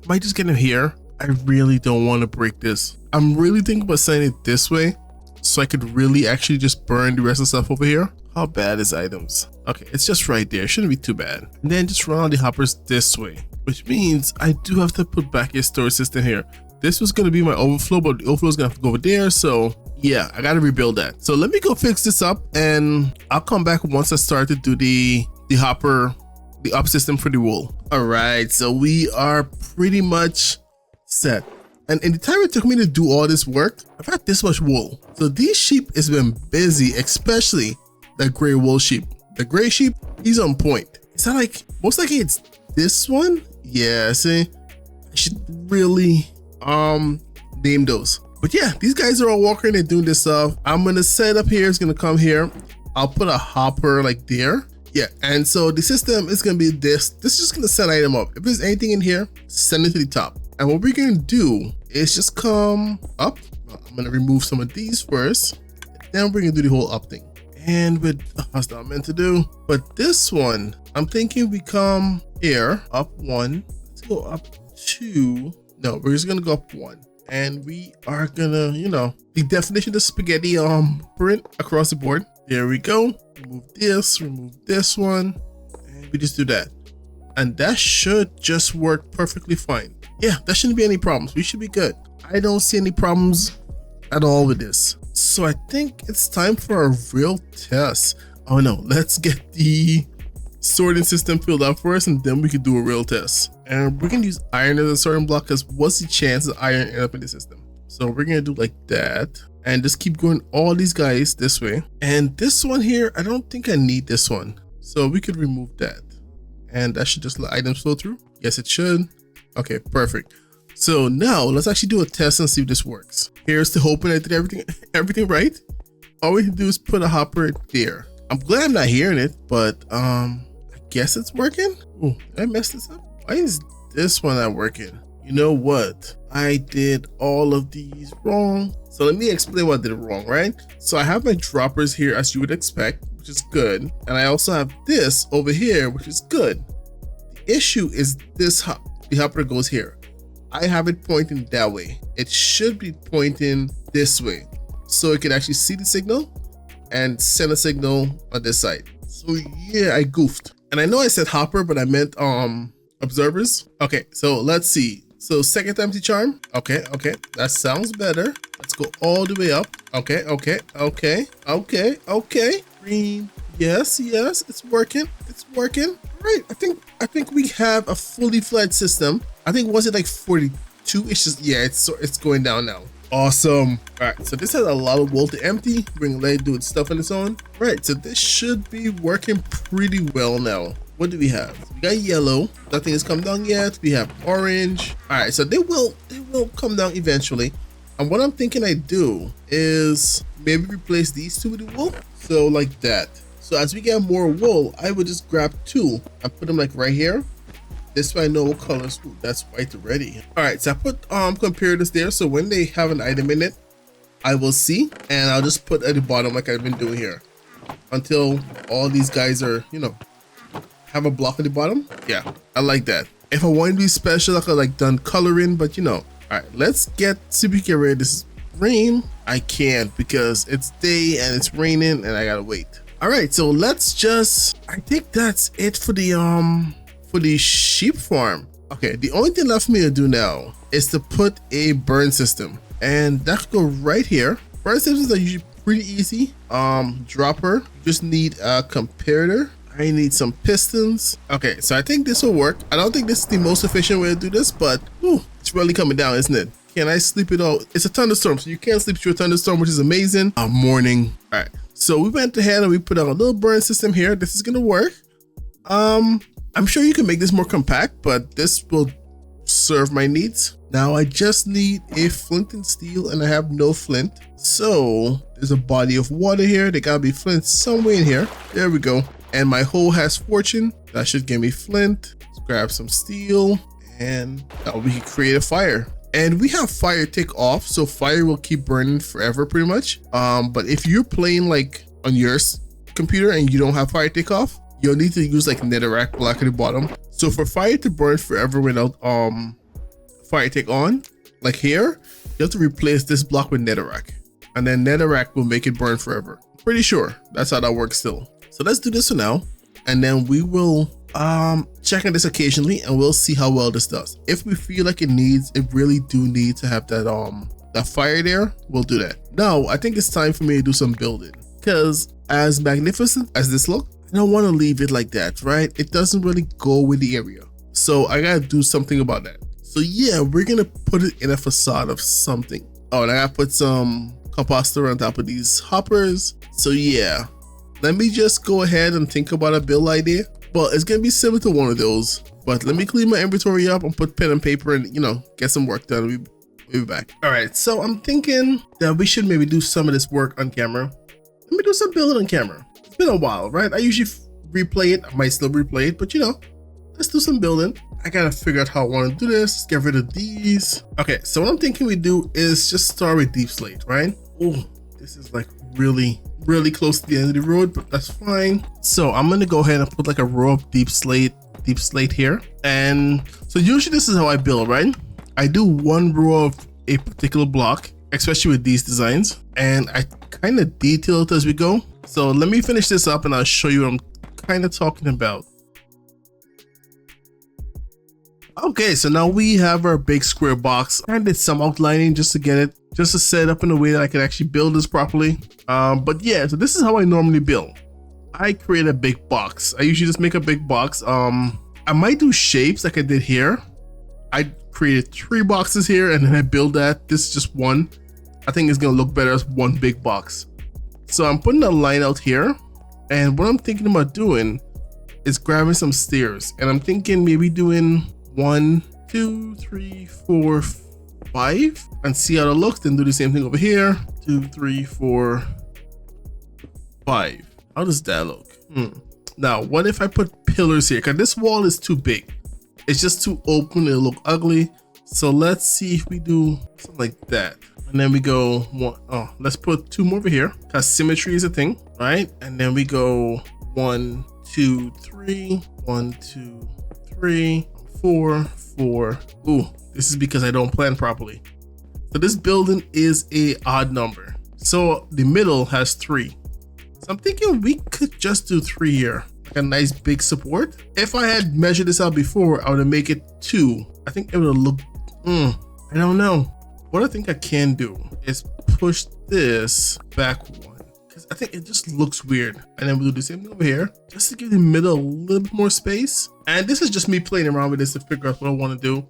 I might just get them here. I really don't want to break this. I'm really thinking about sending it this way so I could really actually just burn the rest of the stuff over here. How bad is items? Okay, it's just right there. It shouldn't be too bad. And then just run all the hoppers this way, which means I do have to put back a storage system here. This was going to be my overflow, but the overflow is going to have to go over there. So yeah, I got to rebuild that. So let me go fix this up and I'll come back once I start to do the hopper, the up system for the wool. All right, so we are pretty much set. And in the time it took me to do all this work, I've had this much wool. So these sheep has been busy, especially that gray wool sheep. The gray sheep, he's on point. It's not like, most likely it's this one. Yeah, see, I should really name those. But yeah, these guys are all walking and doing this stuff. I'm gonna set up here, it's gonna come here. I'll put a hopper like there. Yeah, and so the system is gonna be this. This is just gonna send item up. If there's anything in here, send it to the top. And what we're gonna do is just come up. I'm gonna remove some of these first. Then we're gonna do the whole up thing. And with that's not meant to do. But this one, I'm thinking we come here up 1. Let's go up 2. No, we're just gonna go up 1. And we are gonna, the definition of spaghetti print across the board. There we go. Remove this one, and we just do that. And that should just work perfectly fine. Yeah, that shouldn't be any problems. We should be good. I don't see any problems at all with this. So I think it's time for a real test. Oh no, let's get the sorting system filled out first, and then we can do a real test. And we're gonna use iron as a sorting block, because what's the chance of iron end up in the system? So we're gonna do like that, and just keep going all these guys this way. And this one here, I don't think I need this one, so we could remove that, and that should just let items flow through. Yes, it should. Okay, perfect. So now let's actually do a test and see if this works. Here's to hoping I did everything right. All we can do is put a hopper there. I'm glad I'm not hearing it, but I guess it's working. Ooh, did I mess this up? Why is this one not working? You know what? I did all of these wrong. So let me explain what I did wrong, right? So I have my droppers here as you would expect, which is good. And I also have this over here, which is good. The issue is this the hopper goes here. I have it pointing that way. It should be pointing this way, so it can actually see the signal and send a signal on this side. So yeah, I goofed. And I know I said hopper, but I meant observers. Okay, so let's see. So second time's the charm. Okay, that sounds better. Let's go all the way up. Okay. Green. Yes, it's working. Right, I think we have a fully fledged system. I think, was it like 42? It's just, yeah, it's going down now. Awesome. All right, so this has a lot of wool to empty. We're gonna let it do its stuff on its own. Right, so this should be working pretty well now. What do we have? We got yellow. Nothing has come down yet. We have orange. All right, so they will come down eventually. And what I'm thinking I do is maybe replace these two with the wool. So like that. So as we get more wool, I would just grab 2 and put them like right here. This way I know what colors. Ooh, that's white already. All right, so I put comparators there, so when they have an item in it, I will see, and I'll just put at the bottom like I've been doing here until all these guys are, have a block at the bottom. Yeah, I like that. If I want to be special, I could like done coloring, but all right, let's see if we can get rid of this rain. I can't because it's day and it's raining and I gotta wait. All right, so let's I think that's it for the sheep farm. Okay, the only thing left for me to do now is to put a burn system, and that could go right here. Burn systems are usually pretty easy. Dropper, just need a comparator. I need some pistons. Okay, so I think this will work. I don't think this is the most efficient way to do this, but it's really coming down, isn't it? Can I sleep it all? It's a thunderstorm, so you can't sleep through a thunderstorm, which is amazing. Morning. All right, so we went ahead and we put out a little burn system here. This is gonna work. I'm sure you can make this more compact, but this will serve my needs. Now I just need a flint and steel, and I have no flint. So there's a body of water here. There gotta be flint somewhere in here. There we go. And my hole has fortune. That should give me flint. Let's grab some steel, and now we can create a fire. And we have fire take off, so fire will keep burning forever pretty much. But if you're playing like on your computer and you don't have fire take off, you'll need to use like netherrack block at the bottom. So for fire to burn forever without fire take on, like here, you have to replace this block with netherrack, and then netherrack will make it burn forever. Pretty sure that's how that works still. So let's do this for now, and then we will check on this occasionally, and we'll see how well this does. If we feel like it really do need to have that fire there, we'll do that. Now I think it's time for me to do some building, because as magnificent as this looks, I don't want to leave it like that, right? It doesn't really go with the area. So I gotta do something about that. So yeah, we're gonna put it in a facade of something. Oh, and I gotta put some composter on top of these hoppers. So yeah, let me just go ahead and think about a build idea. Well, it's gonna be similar to one of those, but let me clean my inventory up and put pen and paper and, get some work done. We'll be back. All right, so I'm thinking that we should maybe do some of this work on camera. Let me do some building on camera. It's been a while, right? I usually replay it. I might still replay it, but let's do some building. I gotta figure out how I want to do this. Let's get rid of these. Okay, so what I'm thinking we do is just start with deep slate, right? Oh, this is like really really close to the end of the road, but that's fine. So I'm gonna go ahead and put like a row of deep slate here. And so usually this is how I build, right? I do one row of a particular block, especially with these designs, and I kind of detail it as we go. So let me finish this up and I'll show you what I'm kind of talking about. Okay, so now we have our big square box. I did some outlining just to get it, just to set it up in a way that I can actually build this properly. But yeah, so this is how I normally build. I create a big box. I usually just make a big box. I might do shapes like I did here. I created 3 boxes here and then I build that. This is just one. I think it's gonna look better as one big box. So I'm putting a line out here, and what I'm thinking about doing is grabbing some stairs, and I'm thinking maybe doing 1, 2, 3, 4, 5 and see how it looks. Then do the same thing over here. 2, 3, 4, 5. How does that look? Now what if I put pillars here? Because this wall is too big. It's just too open, it'll look ugly. So let's see if we do something like that. And then we go let's put 2 more over here, because symmetry is a thing, right? And then we go 1, 2, 3, 1, 2, 3, 4, 4. Ooh, this is because I don't plan properly. So this building is a odd number. So the middle has 3. So I'm thinking we could just do 3 here, like a nice big support. If I had measured this out before, I would have make it 2. I think it would have looked, I don't know. What I think I can do is push this back 1, because I think it just looks weird. And then we'll do the same thing over here, just to give the middle a little bit more space. And this is just me playing around with this to figure out what I want to do.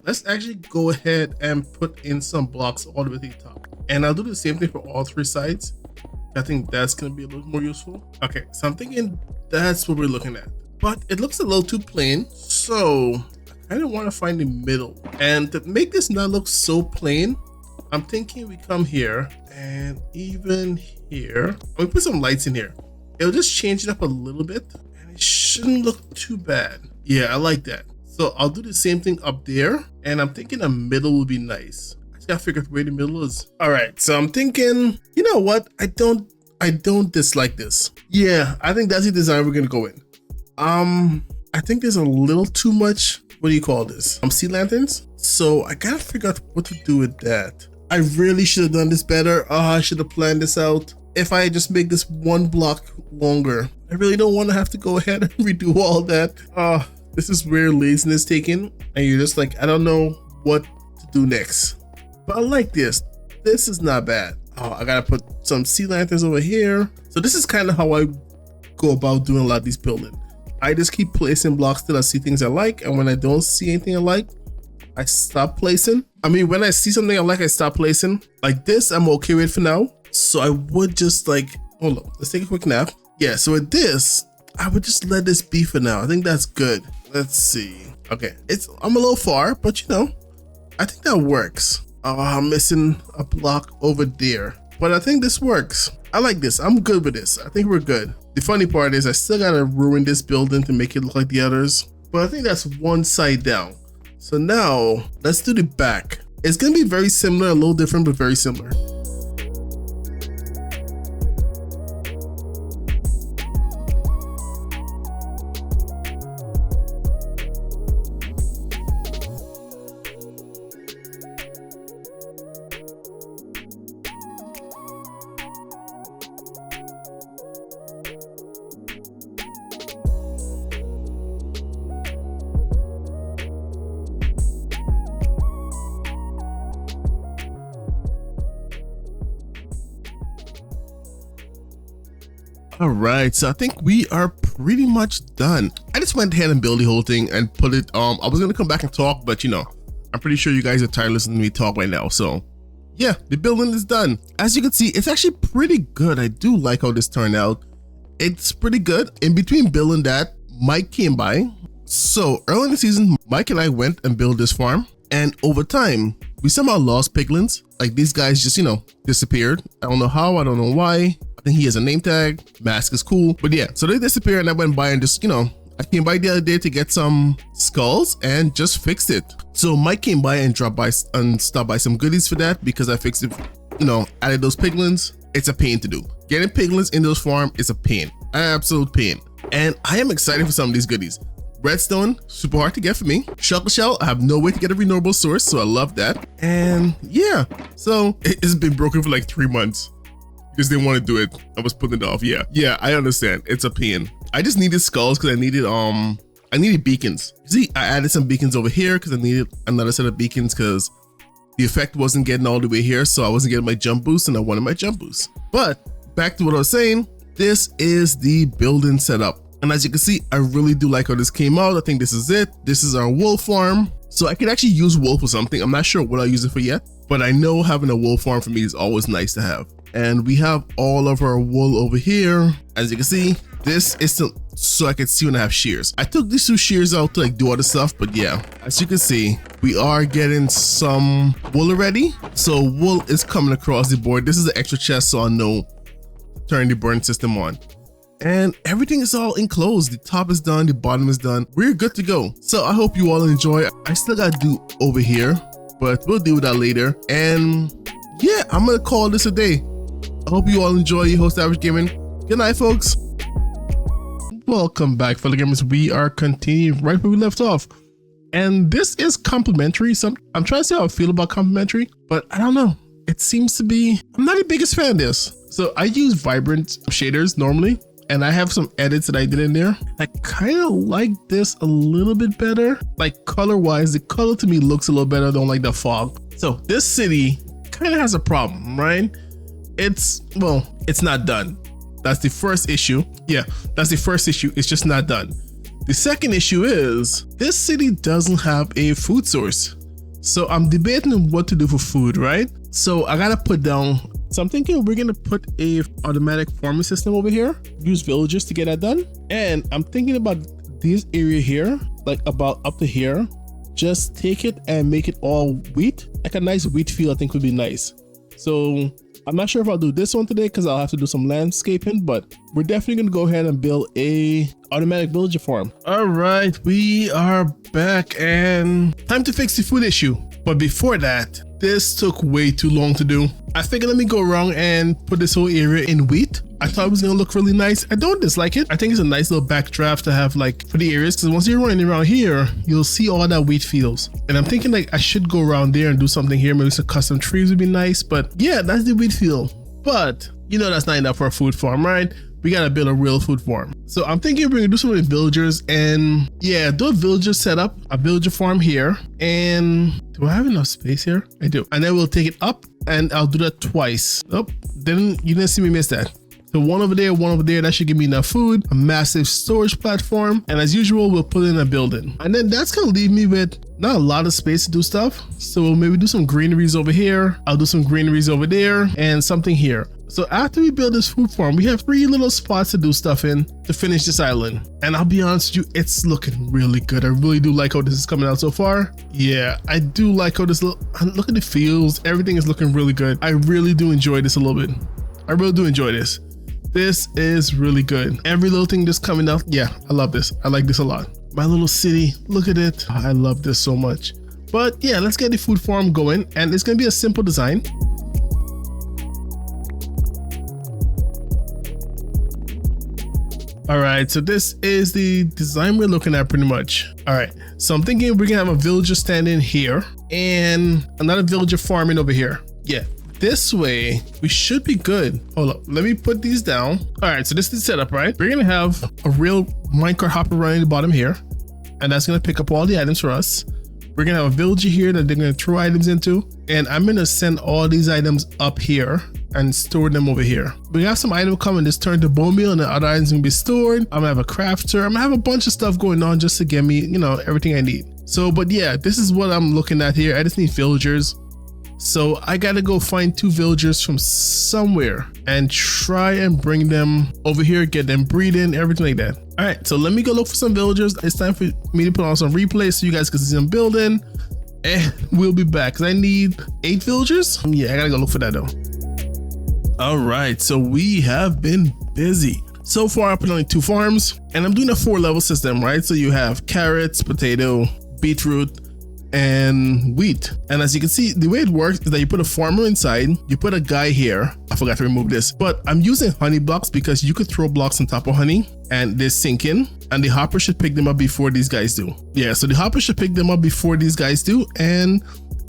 Let's actually go ahead and put in some blocks all the way to the top. And I'll do the same thing for all 3 sides. I think that's going to be a little more useful. Okay, so I'm thinking that's what we're looking at. But it looks a little too plain, so I kind of want to find the middle. And to make this not look so plain, I'm thinking we come here and even here. We put some lights in here. It'll just change it up a little bit and it shouldn't look too bad. Yeah, I like that. So I'll do the same thing up there, and I'm thinking a middle would be nice. I just gotta figure out where the middle is. All right, so I'm thinking, you know what? I don't dislike this. Yeah, I think that's the design we're gonna go in. I think there's a little too much, what do you call this? Sea lanterns. So I gotta figure out what to do with that. I really should have done this better. I should have planned this out. If I just make this 1 block longer, I really don't want to have to go ahead and redo all that. This is where laziness taken, and you're just like, I don't know what to do next. But I like this. This is not bad. I gotta put some sea lanterns over here. So this is kind of how I go about doing a lot of these building. I just keep placing blocks till I see things I like, and when I don't see anything I like, I stop placing. I mean, when I see something I like, I stop placing. Like this, I'm okay with for now. So I would just like, hold up, let's take a quick nap. Yeah, so with this, I would just let this be for now. I think that's good. Let's see. Okay, I'm a little far, but you know, I think that works. I'm missing a block over there, but I think this works. I like this. I'm good with this. I think we're good. The funny part is I still gotta ruin this building to make it look like the others, but I think that's 1 side down. So now let's do the back. It's gonna be very similar, a little different, but very similar. All right, so I think we are pretty much done. I just went ahead and built the whole thing and put it, I was gonna come back and talk, but you know, I'm pretty sure you guys are tired of listening to me talk right now. So yeah, the building is done. As you can see, it's actually pretty good. I do like how this turned out. It's pretty good. In between building that, Mike came by. So early in the season, Mike and I went and built this farm, and over time, we somehow lost piglins. Like these guys just, you know, disappeared. I don't know how, I don't know why. I think he has a name tag, mask is cool, but yeah, so they disappeared and I went by and just, you know, I came by the other day to get some skulls and just fixed it. So Mike came by and dropped by and stopped by some goodies for that because I fixed it, you know, added those piglins. it's a pain to do. Getting piglins in those farms is a pain, absolute pain. And I am excited for some of these goodies. Redstone, super hard to get for me. Shulker shell, I have no way to get a renewable source, so I love that. And yeah, so it's been broken for like 3 months because they want to do it. I was putting it off. Yeah, I understand. It's a pain. I just needed skulls because I needed beacons. See, I added some beacons over here because I needed another set of beacons because the effect wasn't getting all the way here, so I wasn't getting my jump boost, and I wanted my jump boost. But back to what I was saying, this is the building setup. And as you can see, I really do like how this came out. I think this is it. This is our wool farm. So I could actually use wool for something. I'm not sure what I'll use it for yet, but I know having a wool farm for me is always nice to have. And we have all of our wool over here. As you can see, this is so I can see when I have shears. I took these 2 shears out to like do other stuff, but yeah, as you can see, we are getting some wool already. So wool is coming across the board. This is the extra chest, so I know to turn the burn system on. And everything is all enclosed. The top is done, the bottom is done. We're good to go. So I hope you all enjoy. I still got to do over here, but we'll deal with that later. And yeah, I'm gonna call this a day. I hope you all enjoy your host Average Gaming. Good night, folks. Welcome back, fellow gamers. We are continuing right where we left off. And this is complimentary. So I'm trying to see how I feel about complimentary, but I don't know. It seems to be, I'm not the biggest fan of this. So I use vibrant shaders normally, and I have some edits that I did in there. I kind of like this a little bit better. Like color wise, the color to me looks a little better than like the fog. So this city kind of has a problem, right? It's not done. That's the first issue. Yeah, that's the first issue. It's just not done. The second issue is this city doesn't have a food source. So I'm debating on what to do for food, right? So I gotta put down, so I'm thinking we're gonna put a automatic farming system over here, use villagers to get that done. And I'm thinking about this area here, like about up to here, just take it and make it all wheat. Like a nice wheat field I think would be nice. So I'm not sure if I'll do this one today because I'll have to do some landscaping, but we're definitely gonna go ahead and build a automatic villager farm. All right, we are back and time to fix the food issue. But before that, this took way too long to do. I figured let me go around and put this whole area in wheat. I thought it was gonna look really nice. I don't dislike it. I think it's a nice little backdraft to have like for the areas, because once you're running around here, you'll see all that wheat fields. And I'm thinking like I should go around there and do something here. Maybe some custom trees would be nice, but yeah, that's the wheat field. But you know, that's not enough for a food farm, right? We gotta build a real food farm. So I'm thinking we're gonna do something with villagers and yeah, do a villager setup, a villager farm here. And do I have enough space here? I do. And then we'll take it up and I'll do that twice. Oh, you didn't see me miss that. So one over there, that should give me enough food, a massive storage platform. And as usual, we'll put in a building. And then that's gonna leave me with not a lot of space to do stuff. So we'll maybe do some greeneries over here. I'll do some greeneries over there and something here. So after we build this food farm, we have 3 little spots to do stuff in to finish this island. And I'll be honest with you, it's looking really good. I really do like how this is coming out so far. Yeah, I do like how this look at the fields. Everything is looking really good. I really do enjoy this a little bit. I really do enjoy this. This is really good. Every little thing that's coming out. Yeah, I love this. I like this a lot. My little city, look at it. I love this so much. But yeah, let's get the food farm going. And it's gonna be a simple design. All right, so this is the design we're looking at pretty much. All right, so I'm thinking we're gonna have a villager standing here and another villager farming over here. Yeah, this way we should be good. Hold up, let me put these down. All right, so this is the setup, right? We're gonna have a real minecart hopper running the bottom here, and that's gonna pick up all the items for us. We're gonna have a villager here that they're gonna throw items into, and I'm gonna send all these items up here and store them over here. We got some item coming, this turn to bone meal, and the other items gonna be stored. I'm gonna have a crafter. I'm gonna have a bunch of stuff going on just to get me, you know, everything I need. So, but yeah, this is what I'm looking at here. I just need villagers. So I gotta go find 2 villagers from somewhere and try and bring them over here, get them breeding, everything like that. All right, so let me go look for some villagers. It's time for me to put on some replays so you guys can see them building, and we'll be back because I need 8 villagers. Yeah, I gotta go look for that though. All right, so we have been busy. So far, I put on 2 farms and I'm doing a 4-level system, right? So you have carrots, potato, beetroot, and wheat. And as you can see, the way it works is that you put a farmer inside, you put a guy here. I forgot to remove this, but I'm using honey blocks because you could throw blocks on top of honey and they sink in, and the hopper should pick them up before these guys do. Yeah, so the hopper should pick them up before these guys do, and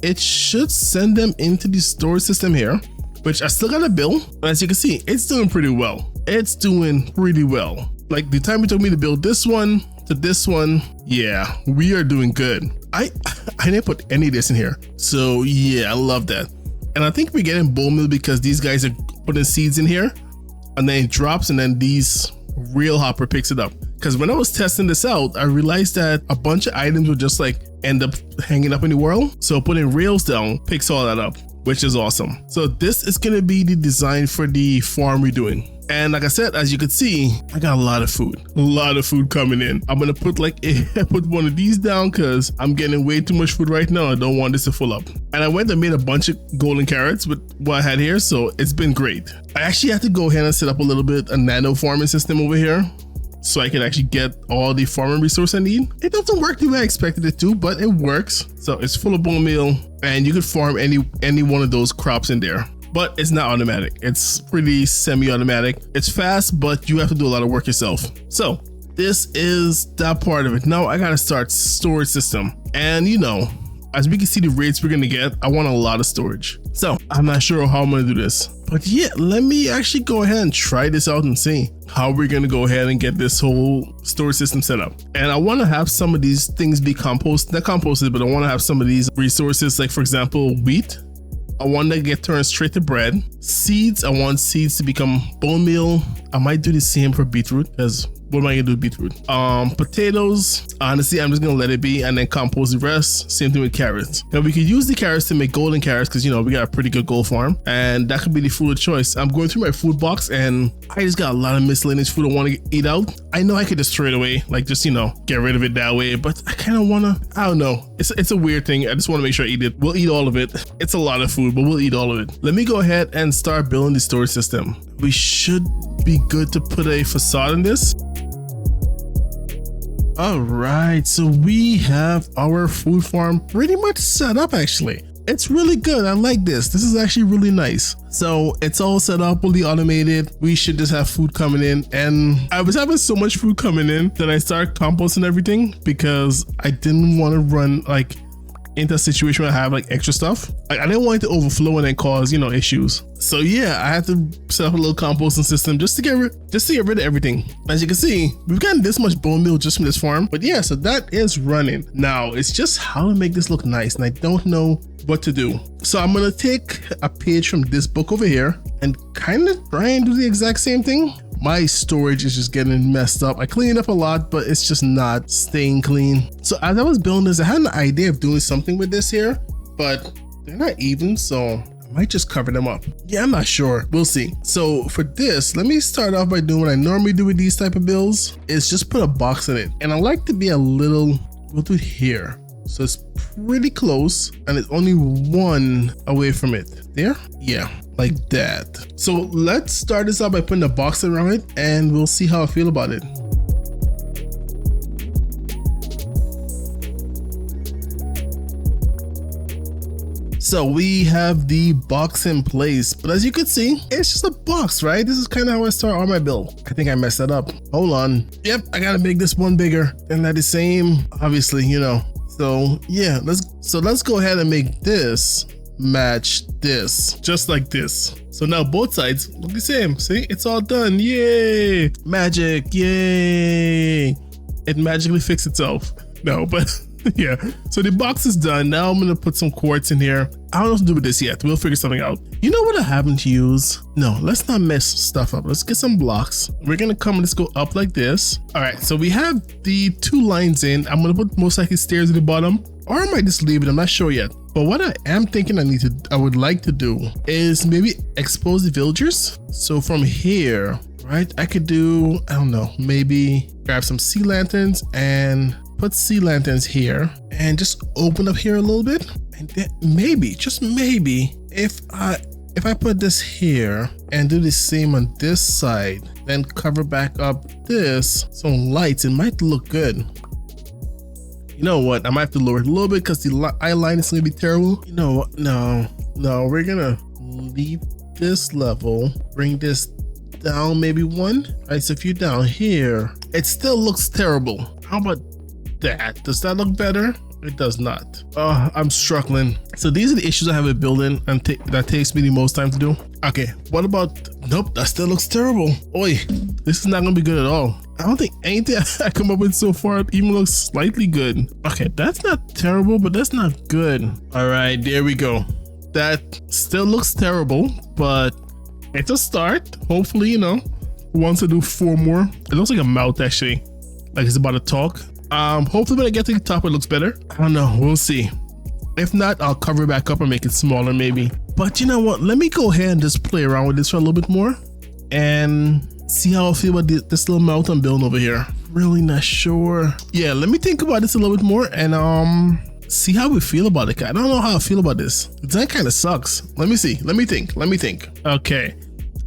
it should send them into the storage system here, which I still gotta build. But as you can see, it's doing pretty well. It's doing pretty well. Like the time it took me to build this one to this one, yeah, we are doing good. I didn't put any of this in here. So yeah, I love that. And I think we're getting bone meal because these guys are putting seeds in here and then it drops and then these real hopper picks it up. Because when I was testing this out, I realized that a bunch of items would just like end up hanging up in the world. So putting rails down picks all that up, which is awesome. So this is gonna be the design for the farm we're doing. And like I said, as you can see, I got a lot of food coming in. I'm gonna put put one of these down because I'm getting way too much food right now. I don't want this to fill up. And I went and made a bunch of golden carrots with what I had here, so it's been great. I actually had to go ahead and set up a nano farming system over here so I can actually get all the farming resource I need. It doesn't work the way I expected it to, but it works. So it's full of bone meal and you could farm any one of those crops in there. But it's not automatic. It's pretty semi-automatic. It's fast, but you have to do a lot of work yourself. So this is that part of it. Now I gotta start storage system. And you know, as we can see the rates we're gonna get, I want a lot of storage. So I'm not sure how I'm gonna do this. But yeah, let me actually go ahead and try this out and see how we're gonna go ahead and get this whole storage system set up. And I wanna have some of these things be not composted, but I wanna have some of these resources, like for example, wheat. I want to get turned straight to bread. Seeds, I want seeds to become bone meal. I might do the same for beetroot because what am I gonna do with beetroot? Potatoes, honestly, I'm just gonna let it be and then compost the rest. Same thing with carrots. Now we could use the carrots to make golden carrots because you know we got a pretty good gold farm and that could be the food of choice. I'm going through my food box and I just got a lot of miscellaneous food I want to eat out. I know I could just throw it away, like just, you know, get rid of it that way, but I kind of want to, I don't know. It's a weird thing. I just want to make sure I eat it. We'll eat all of it. It's a lot of food, but we'll eat all of it. Let me go ahead and start building the storage system. We should be good to put a facade in this. All right, so we have our food farm pretty much set up actually. It's really good. I like this. This is actually really nice. So it's all set up, fully automated. We should just have food coming in. And I was having so much food coming in that I started composting everything because I didn't want to run like into a situation where I have like extra stuff. I didn't want it to overflow and then cause, you know, issues. So yeah, I had to set up a little composting system just to get rid of everything. As you can see, we've gotten this much bone meal just from this farm. But yeah, so that is running. Now it's just how to make this look nice. And I don't know what to do. So I'm gonna take a page from this book over here and kind of try and do the exact same thing. My storage is just getting messed up. I cleaned up a lot, but it's just not staying clean. So as I was building this, I had an idea of doing something with this here, but they're not even, so I might just cover them up. Yeah, I'm not sure. We'll see. So for this, let me start off by doing what I normally do with these type of builds, is just put a box in it. And I like to be a little, we'll do it here. So it's pretty close and it's only one away from it. There? Yeah, like that. So let's start this out by putting a box around it and we'll see how I feel about it. So we have the box in place, but as you can see, it's just a box, right? This is kind of how I start on my build. I think I messed that up. Hold on. Yep, I gotta make this one bigger and that is same, obviously, you know. So yeah, let's go ahead and make this match this, just like this. So now both sides look the same. See, it's all done. Yay! Magic! Yay! It magically fixed itself. No, but yeah. So the box is done. Now I'm gonna put some quartz in here. I don't know what to do with this yet. We'll figure something out. You know what I haven't used? No, let's not mess stuff up. Let's get some blocks. We're gonna come and let's go up like this. All right, so we have the two lines in. I'm gonna put most likely stairs at the bottom, or I might just leave it. I'm not sure yet. But what I am thinking I would like to do is maybe expose the villagers. So from here, right, I could do, I don't know, maybe grab some sea lanterns and put sea lanterns here and just open up here a little bit. And then maybe, just maybe, if I put this here and do the same on this side, then cover back up this, some lights, it might look good. You know what? I might have to lower it a little bit because the eye line is going to be terrible. You know what? No, we're going to leave this level, bring this down maybe 1. All right, so if you're down here, it still looks terrible. How about that? Does that look better? It does not. I'm struggling. So these are the issues I have with building, and that takes me the most time to do. Okay, what about, nope, that still looks terrible. Oi, this is not gonna be good at all. I don't think anything I come up with so far even looks slightly good. Okay, that's not terrible, but that's not good. All right, there we go. That still looks terrible, but it's a start. Hopefully, you know, once I do 4 more, it looks like a mouth actually, like it's about to talk. Hopefully when I get to the top it looks better. I don't know, we'll see. If not, I'll cover it back up and make it smaller maybe. But you know what, let me go ahead and just play around with this for a little bit more and see how I feel about this little mouth I'm building over here. Really not sure. Yeah, let me think about this a little bit more and see how we feel about it. I don't know how I feel about this. The design kind of sucks. Let me see, let me think. Okay,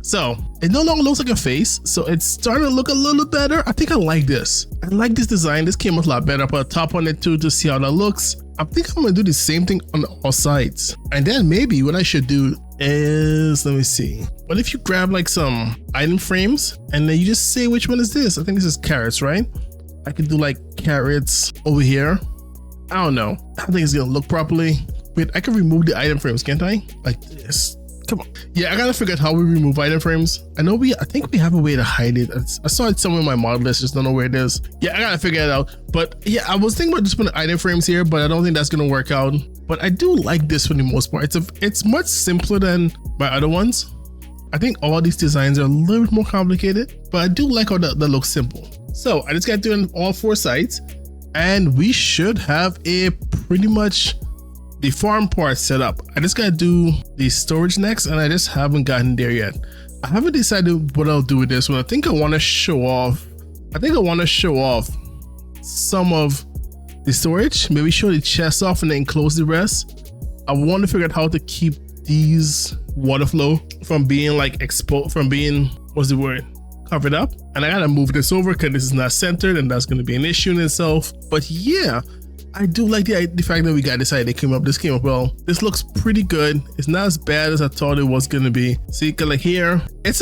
so it no longer looks like a face, so it's starting to look a little better. I think I like this. I like this design. This came out a lot better. I put a top on it too to see how that looks. I think I'm gonna do the same thing on all sides. And then maybe what I should do is, let me see. What if you grab like some item frames and then you just say which one is this? I think this is carrots, right? I could do like carrots over here. I don't know. I don't think it's gonna look properly. Wait, I can remove the item frames, can't I? Like this. Come on. Yeah, I gotta figure out how we remove item frames. I think we have a way to hide it. I saw it somewhere in my model list, just don't know where it is. Yeah, I gotta figure it out. But yeah, I was thinking about just putting item frames here, but I don't think that's gonna work out. But I do like this for the most part. It's much simpler than my other ones. I think all these designs are a little bit more complicated, but I do like how that looks simple. So I just gotta do it on all 4 sides, and we should have a pretty much the farm part set up. I just gotta do the storage next, and I just haven't gotten there yet. I haven't decided what I'll do with this one. I think I want to show off. Some of the storage. Maybe show the chest off and then close the rest. I want to figure out how to keep these water flow from being like exposed, from being, what's the word, covered up. And I gotta move this over because this is not centered, and that's gonna be an issue in itself. But yeah, I do like the fact that we got this idea came up. This came up well. This looks pretty good. It's not as bad as I thought it was gonna be. See, cause like here, it's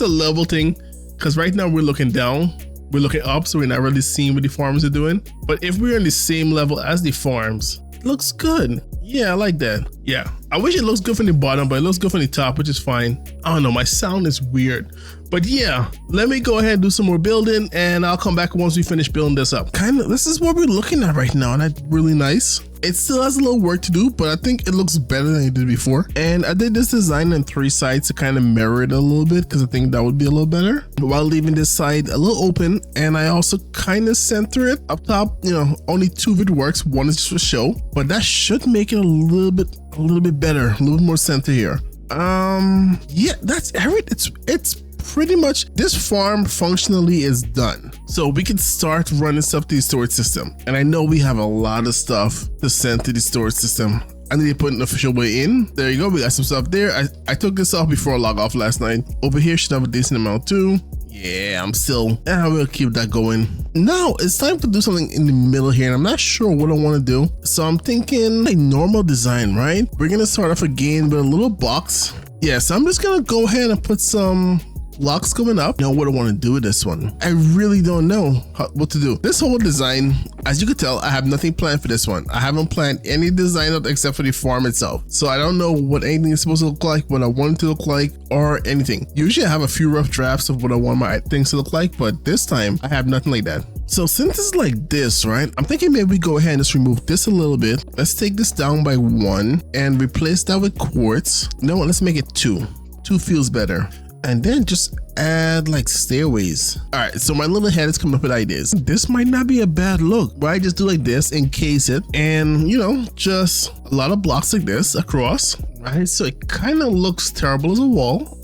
a level thing. Cause right now we're looking down, we're looking up, so we're not really seeing what the farms are doing. But if we're on the same level as the farms, it looks good. Yeah, I like that. Yeah, I wish it looks good from the bottom, but it looks good from the top, which is fine. I don't know, my sound is weird. But yeah, let me go ahead and do some more building, and I'll come back once we finish building this up. This is what we're looking at right now, and that's really nice. It still has a little work to do, but I think it looks better than it did before. And I did this design on 3 sides to kind of mirror it a little bit, because I think that would be a little better, while leaving this side a little open. And I also kind of center it up top. You know, only 2 of it works. 1 is just for show, but that should make it a little bit better, a little bit more center here. Yeah, that's everything. It's pretty much, this farm functionally is done. So we can start running stuff to the storage system. And I know we have a lot of stuff to send to the storage system. I need to put an official way in. There you go, we got some stuff there. I took this off before I log off last night. Over here should have a decent amount too. Yeah, I will keep that going. Now it's time to do something in the middle here, and I'm not sure what I want to do. So I'm thinking like normal design, right? We're gonna start off again with a little box. Yeah, so I'm just gonna go ahead and put some blocks coming up. You know what I want to do with this one? I really don't know what to do. This whole design, as you can tell, I have nothing planned for this one. I haven't planned any design out except for the farm itself. So I don't know what anything is supposed to look like, what I want it to look like, or anything. Usually I have a few rough drafts of what I want my things to look like, but this time I have nothing like that. So since it's like this, right, I'm thinking maybe we go ahead and just remove this a little bit. Let's take this down by 1 and replace that with quartz. You know what, let's make it 2. 2 feels better. And then just add like stairways. All right, so my little head is coming up with ideas. This might not be a bad look, but I just do like this, encase it, and you know, just a lot of blocks like this across, right? So it kind of looks terrible as a wall.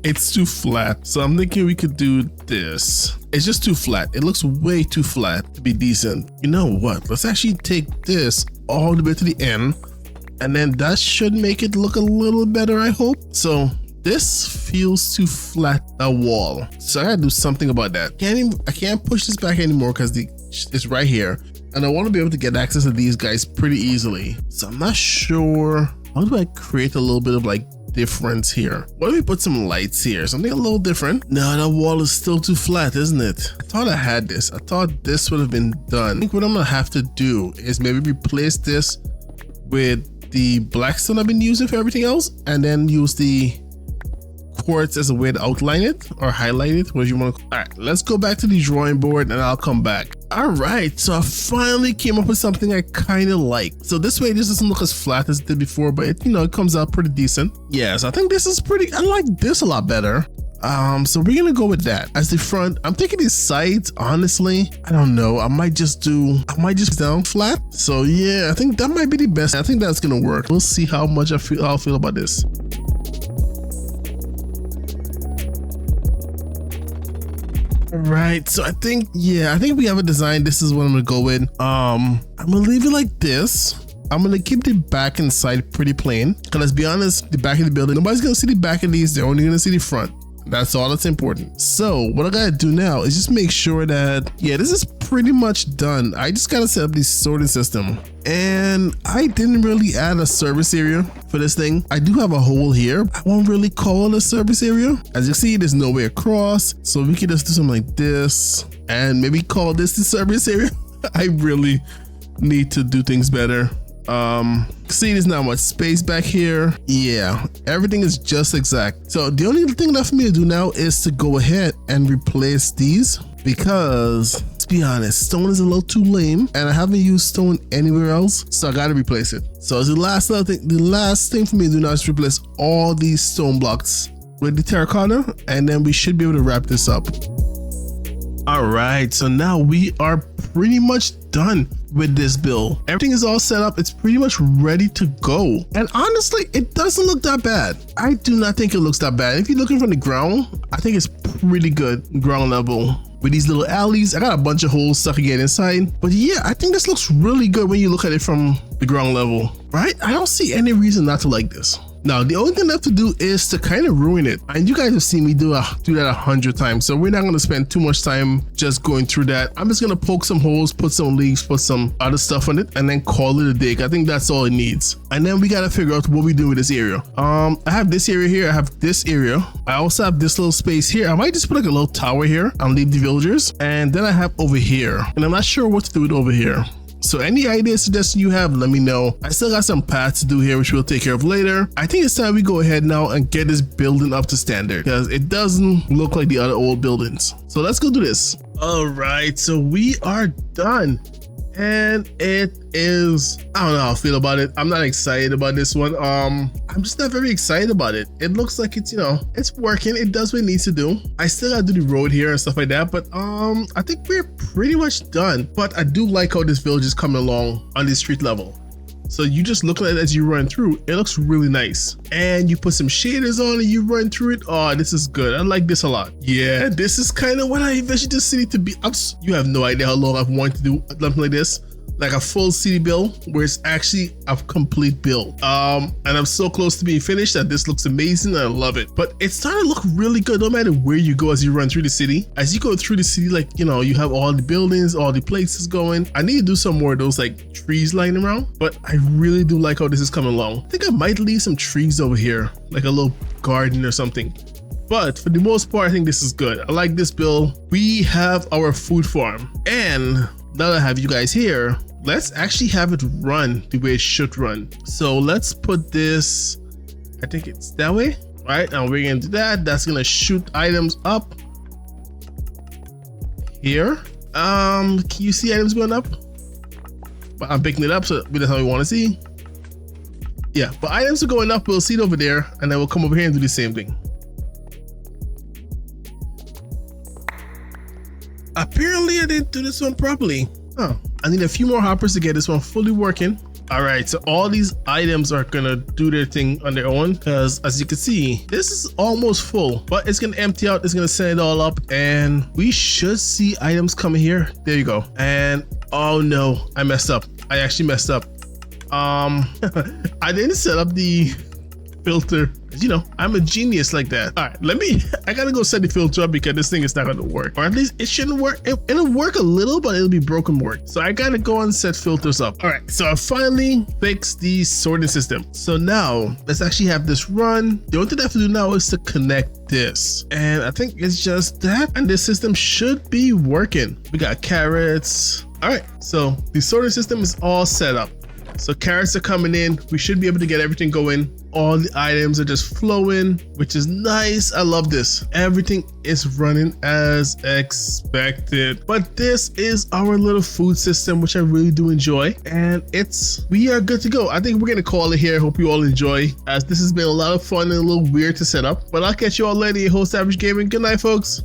It's too flat. So I'm thinking we could do this. It's just too flat. It looks way too flat to be decent. You know what? Let's actually take this all the way to the end, and then that should make it look a little better, I hope. So this feels too flat, a wall. So I gotta do something about that. I can't push this back anymore because it's right here. and I want to be able to get access to these guys pretty easily. So I'm not sure, how do I create a little bit of like difference here? What if we put some lights here, something a little different? No, that wall is still too flat, isn't it? I thought I had this. I thought this would have been done. I think what I'm gonna have to do is maybe replace this with the blackstone I've been using for everything else, and then use the quartz as a way to outline it or highlight it, whatever you want to. All right, let's go back to the drawing board and I'll come back. All right, so I finally came up with something I kind of like. So this way, this doesn't look as flat as it did before, but it, it comes out pretty decent. Yes, I think this is pretty, I like this a lot better. So we're gonna go with that as the front. I'm thinking these sides, honestly, I don't know. I might just down flat. So yeah, I think that might be the best. I think that's gonna work. We'll see how much I'll feel about this. Right, so I think we have a design. This is what I'm gonna go with. I'm gonna leave it like this. I'm gonna keep the back and side pretty plain, because let's be honest, the back of the building, nobody's gonna see the back of these, they're only gonna see the front. That's all that's important. So what I gotta do now is just make sure that, yeah, this is pretty much done. I just gotta set up the sorting system, and I didn't really add a service area for this thing. I do have a hole here. I won't really call it a service area. As you see, there's no way across, so we can just do something like this and maybe call this the service area. I really need to do things better. See, there's not much space back here. Yeah, everything is just exact. So the only thing left for me to do now is to go ahead and replace these, because let's be honest, stone is a little too lame and I haven't used stone anywhere else, so I gotta replace it. So as the last thing for me to do now is replace all these stone blocks with the terracotta, and then we should be able to wrap this up. All right, so now we are pretty much done with this build. Everything is all set up. It's pretty much ready to go. And honestly, it doesn't look that bad. I do not think it looks that bad. If you're looking from the ground, I think it's pretty good ground level. With these little alleys, I got a bunch of holes stuck again inside. But yeah, I think this looks really good when you look at it from the ground level, right? I don't see any reason not to like this. Now, the only thing left to do is to kind of ruin it. And you guys have seen me do that 100 times. So we're not going to spend too much time just going through that. I'm just going to poke some holes, put some leaves, put some other stuff on it, and then call it a day. I think that's all it needs. And then we got to figure out what we do with this area. I have this area here. I have this area. I also have this little space here. I might just put like a little tower here and leave the villagers. And then I have over here. And I'm not sure what to do with over here. So any ideas, suggestions you have, let me know. I still got some paths to do here, which we'll take care of later. I think it's time we go ahead now and get this building up to standard, because it doesn't look like the other old buildings. So let's go do this. All right, so we are done. And it is, I don't know how I feel about it. I'm not excited about this one. I'm just not very excited about it. It looks like it's, it's working. It does what it needs to do. I still gotta do the road here and stuff like that, but I think we're pretty much done. But I do like how this village is coming along on the street level. So you just look at it as you run through, it looks really nice. And you put some shaders on and you run through it. Oh, this is good. I like this a lot. Yeah, this is kind of what I envisioned the city to be. You have no idea how long I've wanted to do something like this. Like a full city build where it's actually a complete build. And I'm so close to being finished that this looks amazing and I love it. But it's starting to look really good no matter where you go as you run through the city. As you go through the city, like, you have all the buildings, all the places going. I need to do some more of those like trees lying around, but I really do like how this is coming along. I think I might leave some trees over here, like a little garden or something. But for the most part, I think this is good. I like this build. We have our food farm, and now that I have you guys here, let's actually have it run the way it should run. So let's put this, I think it's that way, right? And we're gonna do that. That's gonna shoot items up here. Can you see items going up? But I'm picking it up, so that's how we want to see. Yeah, but items are going up. We'll see it over there, and then we'll come over here and do the same thing. Apparently I didn't do this one properly. Oh, I need a few more hoppers to get this one fully working. All right, so all these items are gonna do their thing on their own, because as you can see, this is almost full, but it's gonna empty out. It's gonna send it all up, and we should see items coming here. There you go. And oh no, I messed up. I actually messed up. I didn't set up the filter. You know, I'm a genius like that. All right, I gotta go set the filter up because this thing is not gonna work. Or at least it shouldn't work. It'll work a little, but it'll be broken work. So I gotta go and set filters up. All right, so I finally fixed the sorting system. So now let's actually have this run. The only thing I have to do now is to connect this. And I think it's just that. And this system should be working. We got carrots. All right, so the sorting system is all set up. So carrots are coming in. We should be able to get everything going. All the items are just flowing, which is nice. I love this. Everything is running as expected. But this is our little food system, which I really do enjoy. And we are good to go. I think we're gonna call it here. Hope you all enjoy, as this has been a lot of fun and a little weird to set up. But I'll catch you all later. Your host, Average Gaming. Good night, folks.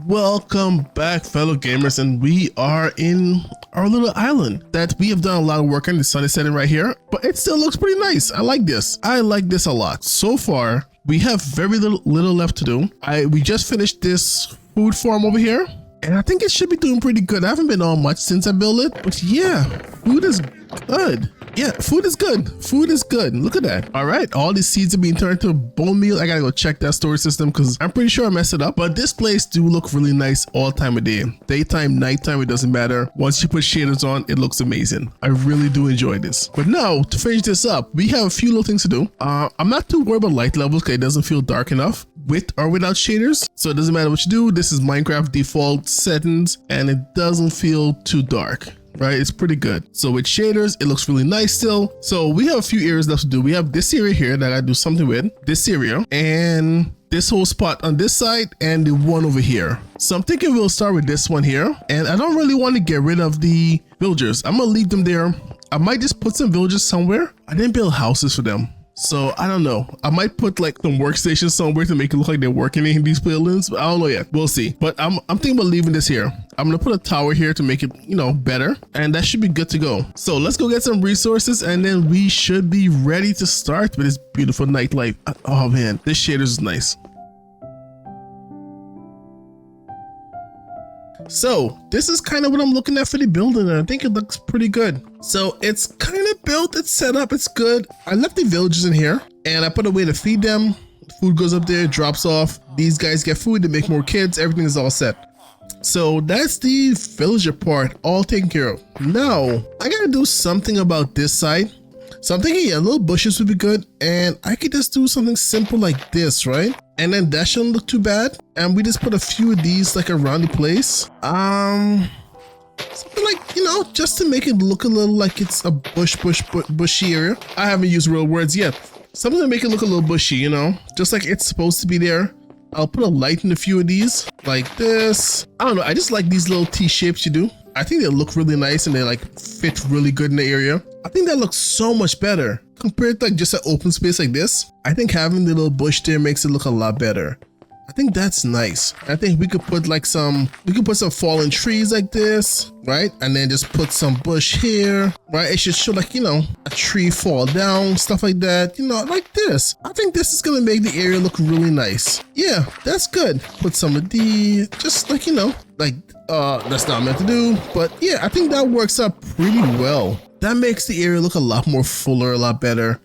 Welcome back, fellow gamers, and we are in our little island that we have done a lot of work on. The sun is setting right here, but it still looks pretty nice. I like this. I like this a lot. So far, we have very little left to do. We just finished this food farm over here, and I think it should be doing pretty good. I haven't been on much since I built it, but yeah, food is good. Yeah, food is good. Food is good. Look at that. All right, all these seeds are being turned to bone meal. I gotta go check that storage system because I'm pretty sure I messed it up. But this place do look really nice all time of day. Daytime, nighttime, it doesn't matter. Once you put shaders on, it looks amazing. I really do enjoy this. But now, to finish this up, we have a few little things to do. I'm not too worried about light levels because it doesn't feel dark enough with or without shaders. So it doesn't matter what you do. This is Minecraft default settings and it doesn't feel too dark. Right, it's pretty good. So with shaders, it looks really nice still. So we have a few areas left to do. We have this area here that I gotta do something with, this area, and this whole spot on this side, and the one over here. So I'm thinking we'll start with this one here. And I don't really want to get rid of the villagers. I'm gonna leave them there. I might just put some villagers somewhere. I didn't build houses for them, so I don't know. I might put like some workstations somewhere to make it look like they're working in these buildings, but I don't know yet. We'll see. But I'm thinking about leaving this here. I'm gonna put a tower here to make it, you know, better, and that should be good to go. So let's go get some resources, and then we should be ready to start with this beautiful nightlife. Oh man, this shaders is nice. So this is kind of what I'm looking at for the building, and I think it looks pretty good. So it's kind of built, it's set up, it's good. I left the villagers in here, and I put a way to feed them. Food goes up there, drops off. These guys get food, they make more kids, everything is all set. So that's the villager part all taken care of. Now I gotta do something about this side. So I'm thinking, yeah, little bushes would be good, and I could just do something simple like this, right? And then that shouldn't look too bad. And we just put a few of these like around the place. Something like, you know, just to make it look a little like it's a bushy area. I haven't used real words yet. Something to make it look a little bushy, you know, just like it's supposed to be there. I'll put a light in a few of these like this. I don't know. I just like these little T shapes you do. I think they look really nice and they like fit really good in the area. I think that looks so much better compared to like just an open space like this. I think having the little bush there makes it look a lot better. I think that's nice. I think we could put like some fallen trees like this, right? And then just put some bush here, right? It should show like, you know, a tree fall down, stuff like that, you know, like this. I think this is gonna make the area look really nice. Yeah, that's good. Put some of these, just like, you know, like, that's not meant to do, but yeah, I think that works out pretty well. That makes the area look a lot more fuller, a lot better.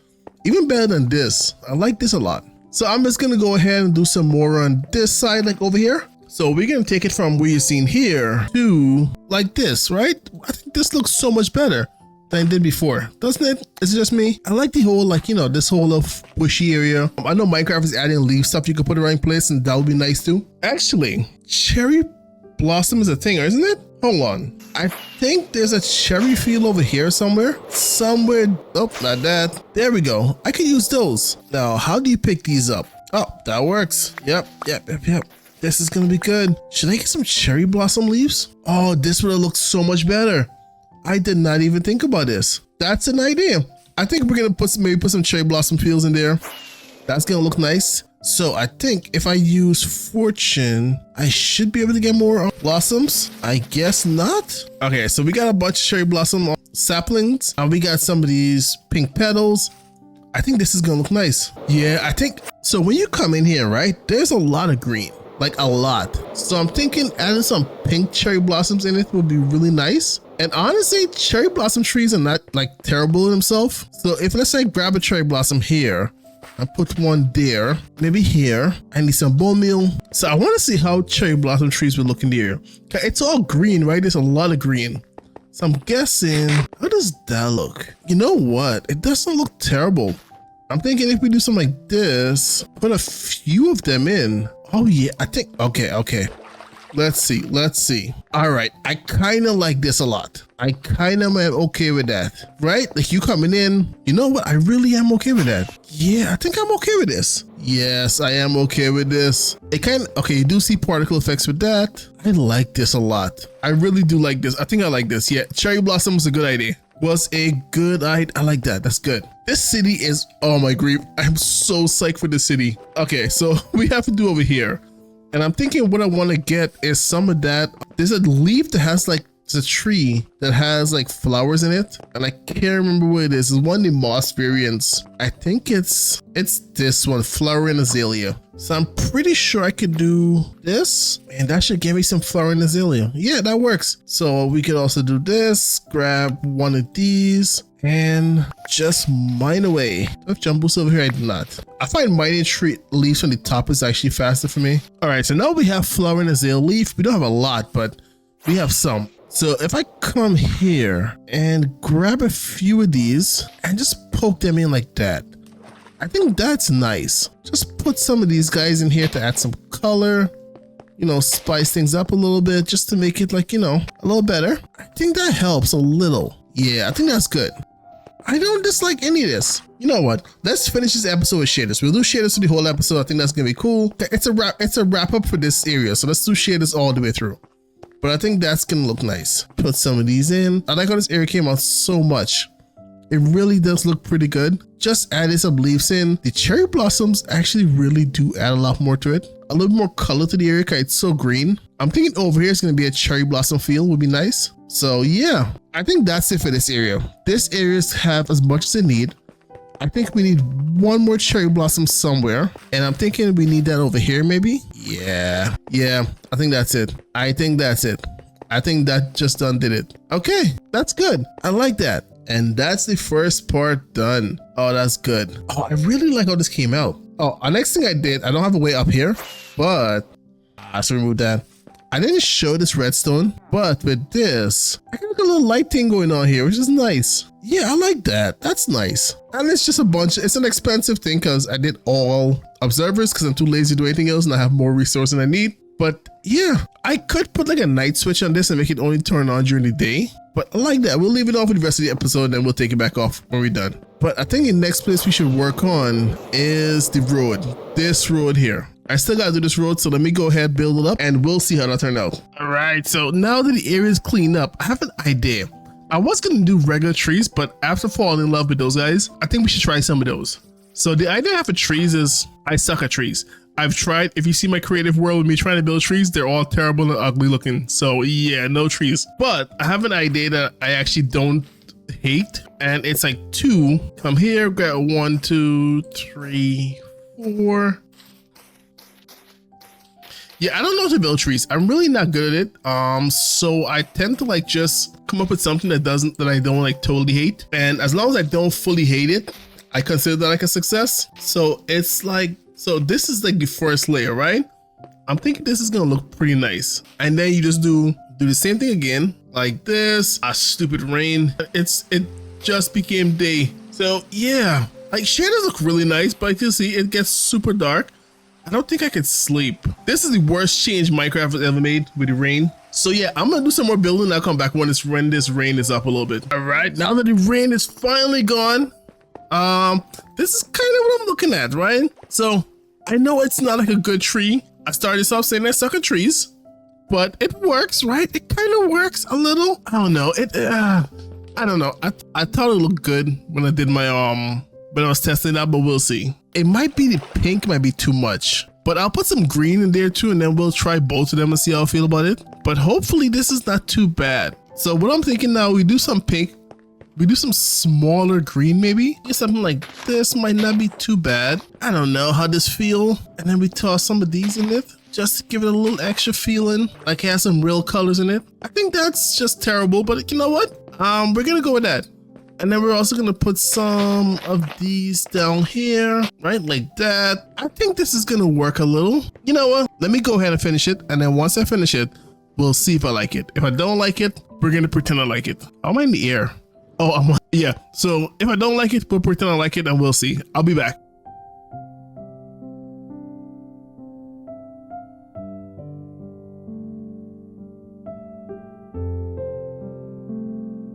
Even better than this. I like this a lot. So I'm just gonna go ahead and do some more on this side, like over here. So we're gonna take it from where you're seeing here to like this, right? I think this looks so much better than it did before, doesn't it? Is it just me? I like the whole, like, you know, this whole little bushy area. I know Minecraft is adding leaf stuff you can put in the right place, and that would be nice too. Actually, cherry blossom is a thing, isn't it? Hold on. I think there's a cherry field over here somewhere. Oh, not that. There we go. I can use those. Now, how do you pick these up? Oh, that works. Yep. This is gonna be good. Should I get some cherry blossom leaves? Oh, this would have looked so much better. I did not even think about this. That's an idea. I think we're gonna put some cherry blossom fields in there. That's gonna look nice. So I think if I use fortune, I should be able to get more blossoms. I guess not. Okay, so we got a bunch of cherry blossom saplings. We got some of these pink petals. I think this is gonna look nice. Yeah, I think so. When you come in here, right, there's a lot of green. like a lot. So I'm thinking adding some pink cherry blossoms in it would be really nice. And honestly, cherry blossom trees are not like terrible in themselves. So if let's say grab a cherry blossom here and put one there, maybe here. I need some bone meal. So I want to see how cherry blossom trees would look in the area. It's all green, right? There's a lot of green. So I'm guessing, how does that look? You know what? It doesn't look terrible. I'm thinking if we do something like this, put a few of them in. Oh yeah, I think, okay. Let's see. All right, I kind of like this a lot. I kind of am okay with that, right? Like you coming in, you know what? I really am okay with that. Yeah, I think I'm okay with this. Yes, I am okay with this. It kind of, okay, you do see particle effects with that. I like this a lot. I really do like this. I think I like this. Yeah, cherry blossom was a good idea. Was a good idea. I like that. That's good. This city is, oh my grief. I'm so psyched for the city. Okay, so we have to do over here. And I'm thinking what I want to get is some of that. There's a leaf that has like, it's a tree that has like flowers in it. And I can't remember what it is. It's one of the moss variants. I think it's this one, flowering azalea. So I'm pretty sure I could do this. And that should give me some flowering azalea. Yeah, that works. So we could also do this, grab one of these and just mine away. Do I have jump boost over here? I do not. I find mining tree leaves on the top is actually faster for me. All right, so now we have flowering azalea leaf. We don't have a lot, but we have some. So if I come here and grab a few of these and just poke them in like that, I think that's nice. Just put some of these guys in here to add some color, you know, spice things up a little bit just to make it like, you know, a little better. I think that helps a little. Yeah, I think that's good. I don't dislike any of this. You know what? Let's finish this episode with shaders. We'll do shaders for the whole episode. I think that's gonna be cool. It's a wrap up for this area. So let's do shaders all the way through. But I think that's gonna look nice. Put some of these in. I like how this area came out so much. It really does look pretty good. Just added some leaves in. The cherry blossoms actually really do add a lot more to it. A little more color to the area because it's so green. I'm thinking over here is going to be a cherry blossom field would be nice. So yeah, I think that's it for this area. This areas have as much as they need. I think we need one more cherry blossom somewhere. And I'm thinking we need that over here maybe. Yeah, I think that's it. I think that just done did it. Okay, that's good. I like that. And that's the first part done. Oh, that's good. Oh, I really like how this came out. Oh, the next thing I did, I don't have a way up here, but I should remove that. I didn't show this redstone, but with this, I got a little light thing going on here, which is nice. Yeah, I like that. That's nice. And it's just a bunch, it's an expensive thing because I did all observers because I'm too lazy to do anything else and I have more resources than I need. But yeah, I could put like a night switch on this and make it only turn on during the day. But I like that. We'll leave it off for the rest of the episode and then we'll take it back off when we're done. But I think the next place we should work on is the road. This road here. I still gotta do this road, so let me go ahead, build it up, and we'll see how that turned out. All right, so now that the area is cleaned up, I have an idea. I was gonna do regular trees, but after falling in love with those guys, I think we should try some of those. So the idea I have for trees is I suck at trees. I've tried, if you see my creative world with me trying to build trees, they're all terrible and ugly looking. So yeah, no trees. But I have an idea that I actually don't hate. And it's like 2. Come here, got 1, 2, 3, 4. Yeah, I don't know how to build trees. I'm really not good at it. So I tend to like just come up with something that I don't like totally hate. And as long as I don't fully hate it, I consider that like a success. So it's like, so this is like the first layer, right? I'm thinking this is gonna look pretty nice. And then you just do the same thing again, like this. A stupid rain. It just became day. So yeah, like shaders look really nice, but you can see it gets super dark. I don't think I could sleep. This is the worst change Minecraft has ever made with the rain. So yeah, I'm gonna do some more building. I'll come back when this rain is up a little bit. All right, now that the rain is finally gone, this is kind of what I'm looking at, right? So I know it's not like a good tree. I started this off saying I suck at trees, but it works, right? It kind of works a little. I don't know. I don't know. I thought it looked good when I did my when I was testing it out, but we'll see. It might be the pink might be too much, but I'll put some green in there too, and then we'll try both of them and see how I feel about it. But hopefully this is not too bad. So what I'm thinking now, we do some pink. We do some smaller green maybe. Something like this might not be too bad. I don't know how this feel. And then we toss some of these in it. just to give it a little extra feeling, like it has some real colors in it. I think that's just terrible, but you know what? We're gonna go with that. And then we're also gonna put some of these down here, right? Like that. I think this is gonna work a little. You know what? Let me go ahead and finish it. And then once I finish it, we'll see if I like it. If I don't like it, we're gonna pretend I like it. I'm in the air. Oh, yeah. So if I don't like it, we'll pretend I like it and we'll see. I'll be back.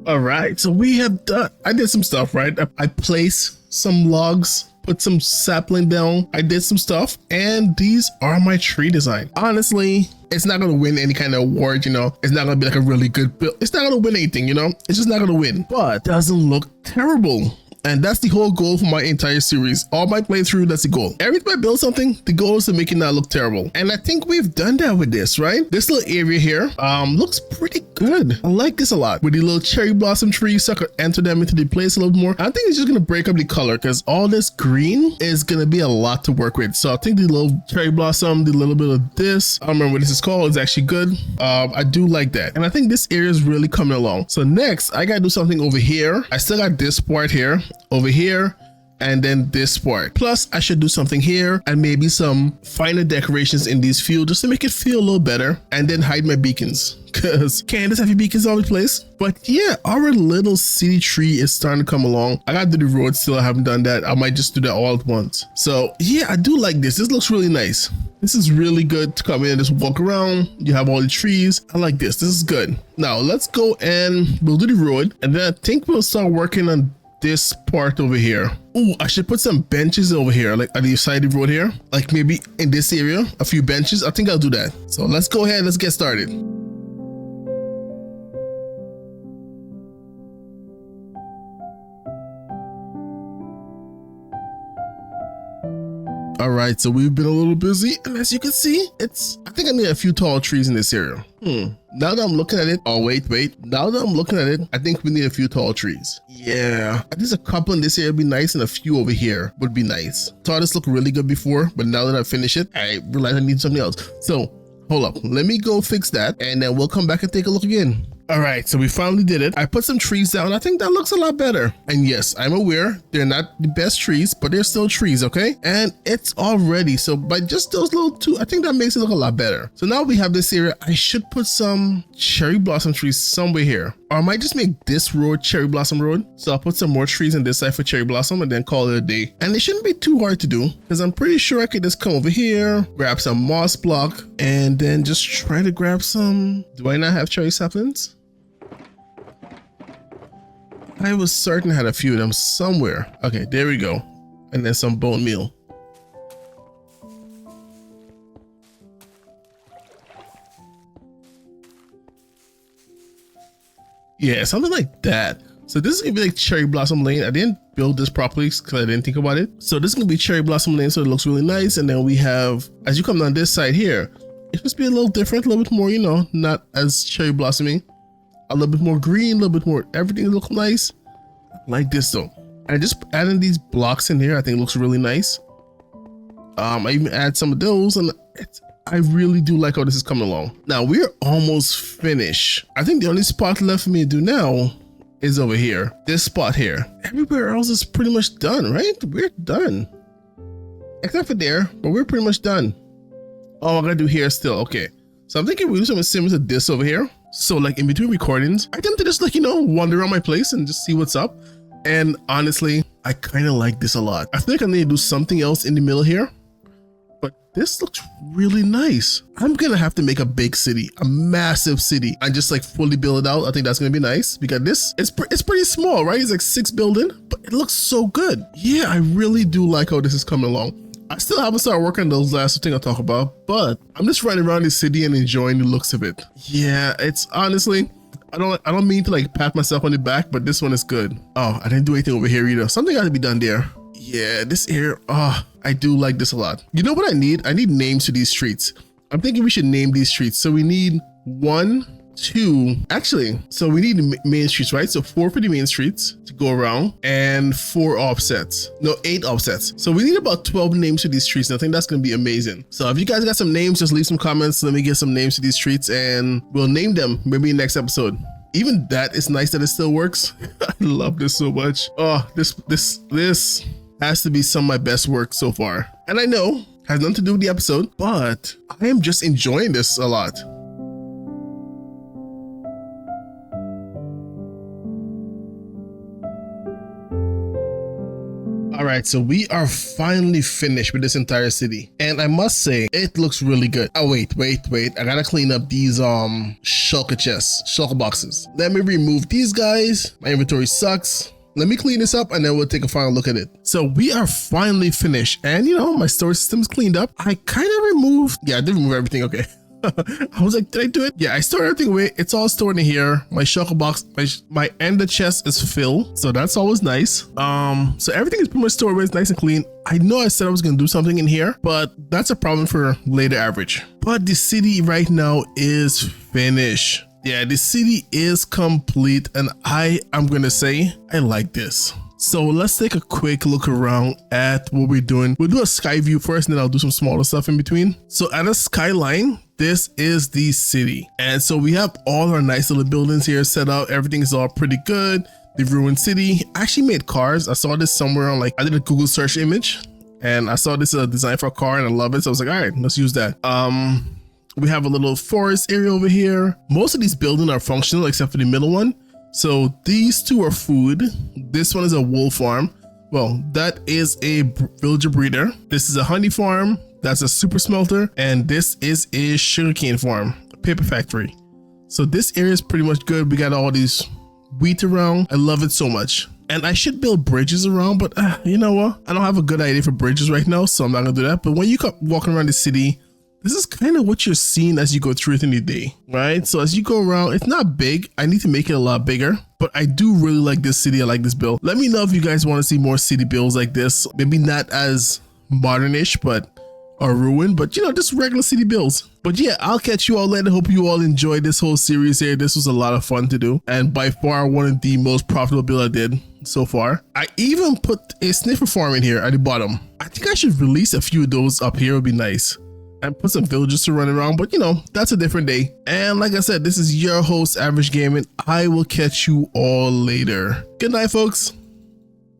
All right, so we have done, I did some stuff, right? I placed some logs, put some sapling down. I did some stuff, and these are my tree design. Honestly, it's not gonna win any kind of award, you know? It's not gonna be like a really good build. It's not gonna win anything, you know? It's just not gonna win, but it doesn't look terrible. And that's the whole goal for my entire series. All my playthrough, that's the goal. Every time I build something, the goal is to make it not look terrible. And I think we've done that with this, right? This little area here looks pretty good. I like this a lot. With the little cherry blossom trees, so I could enter them into the place a little more. I think it's just gonna break up the color because all this green is gonna be a lot to work with. So I think the little cherry blossom, the little bit of this, I don't remember what this is called, is actually good. I do like that. And I think this area is really coming along. So next, I gotta do something over here. I still got this part here, over here, and then this part. Plus, I should do something here and maybe some finer decorations in these fields just to make it feel a little better, and then hide my beacons because can't just have your beacons all over the place. But yeah, our little city tree is starting to come along. I gotta do the road still. I haven't done that. I might just do that all at once. So yeah, I do like this. This looks really nice. This is really good to come in and just walk around. You have all the trees. I like this. This is good. Now let's go and we'll do the road, and then I think we'll start working on this part over here. Oh, I should put some benches over here, like on the side of the road here, like maybe in this area, a few benches. I think I'll do that. So let's go ahead, let's get started. All right, so we've been a little busy, and as you can see, I think I need a few tall trees in this area. Now that I'm looking at it, oh wait. Now that I'm looking at it, I think we need a few tall trees. Yeah, at least a couple in this area would be nice, and a few over here would be nice. Thought this looked really good before, but now that I finish it, I realize I need something else. So hold up, let me go fix that, and then we'll come back and take a look again. All right, so we finally did it. I put some trees down. I think that looks a lot better. And yes, I'm aware they're not the best trees, but they're still trees, okay? And it's all ready. So by just those little two, I think that makes it look a lot better. So now we have this area. I should put some cherry blossom trees somewhere here. Or I might just make this road cherry blossom road. So I'll put some more trees on this side for cherry blossom and then call it a day. And it shouldn't be too hard to do because I'm pretty sure I could just come over here, grab some moss block, and then just try to grab some. Do I not have cherry saplings? I was certain I had a few of them somewhere. Okay, there we go. And then some bone meal. Yeah, something like that. So this is gonna be like Cherry Blossom Lane. I didn't build this properly because I didn't think about it. So this is gonna be Cherry Blossom Lane, so it looks really nice. And then we have, as you come down this side here, it's supposed to be a little different, a little bit more, you know, not as cherry blossoming. A little bit more green, a little bit more, everything looks nice. Like this though. And just adding these blocks in here, I think looks really nice. I even add some of those, and I really do like how this is coming along. Now we're almost finished. I think the only spot left for me to do now is over here. This spot here. Everywhere else is pretty much done, right? We're done. Except for there, but we're pretty much done. Oh, I gotta do here still. Okay. So I'm thinking we do something similar to this over here. So like in between recordings, I tend to just like, you know, wander around my place and just see what's up. And honestly, I kind of like this a lot. I think I need to do something else in the middle here, but this looks really nice. I'm gonna have to make a big city, a massive city, and just like fully build it out. I think that's gonna be nice because this it's pretty small, right? It's like 6 buildings, but it looks so good. Yeah, I really do like how this is coming along. I still haven't started working on those last things I talk about, but I'm just running around the city and enjoying the looks of it. Yeah, it's honestly, I don't mean to like pat myself on the back, but this one is good. Oh, I didn't do anything over here either. Something got to be done there. Yeah, this area, I do like this a lot. You know what I need? I need names to these streets. I'm thinking we should name these streets. So we need 1, 2, actually, so we need main streets, right? So 4 for the main streets to go around and 4 offsets. No, 8 offsets. So we need about 12 names for these streets, and I think that's going to be amazing. So if you guys got some names, just leave some comments. Let me get some names for these streets and we'll name them maybe next episode. Even that is nice that it still works. I love this so much. Oh, this has to be some of my best work so far. And I know has nothing to do with the episode, but I am just enjoying this a lot. All right, so we are finally finished with this entire city. And I must say, it looks really good. Oh, wait. I gotta clean up these shulker chests, shulker boxes. Let me remove these guys. My inventory sucks. Let me clean this up and then we'll take a final look at it. So we are finally finished. And you know, my storage system is cleaned up. I kind of removed, yeah, I did remove everything, okay. I was like, did I do it? Yeah, I stored everything away. It's all stored in here. My shulker box, my ender chest is filled. So that's always nice. So everything is pretty much stored away. It's nice and clean. I know I said I was going to do something in here, but that's a problem for later average. But the city right now is finished. Yeah, the city is complete and I am going to say I like this. So let's take a quick look around at what we're doing. We'll do a sky view first and then I'll do some smaller stuff in between. So at a skyline, this is the city. And so we have all our nice little buildings here set up. Everything is all pretty good. The ruined city. I actually made cars. I saw this somewhere on I did a Google search image and I saw this design for a car and I love it. So I was like, all right, let's use that. We have a little forest area over here. Most of these buildings are functional except for the middle one. So these 2 are food. This one is a wool farm. Well, that is a villager breeder. This is a honey farm. That's a super smelter. And this is a sugarcane farm, a paper factory. So this area is pretty much good. We got all these wheat around. I love it so much. And I should build bridges around, but you know what? I don't have a good idea for bridges right now, so I'm not gonna do that. But when you come walking around the city, this is kind of what you're seeing as you go through it in the day, right? So as you go around, it's not big. I need to make it a lot bigger, but I do really like this city. I like this build. Let me know if you guys want to see more city builds like this. Maybe not as modernish, but or ruined, but you know, just regular city builds. But yeah, I'll catch you all later. Hope you all enjoyed this whole series here. This was a lot of fun to do. And by far one of the most profitable builds I did so far. I even put a sniffer farm in here at the bottom. I think I should release a few of those up here. It would be nice. And put some villagers to run around, but you know, that's a different day. And like I said, this is your host, Average Gaming. I will catch you all later. Good night, folks.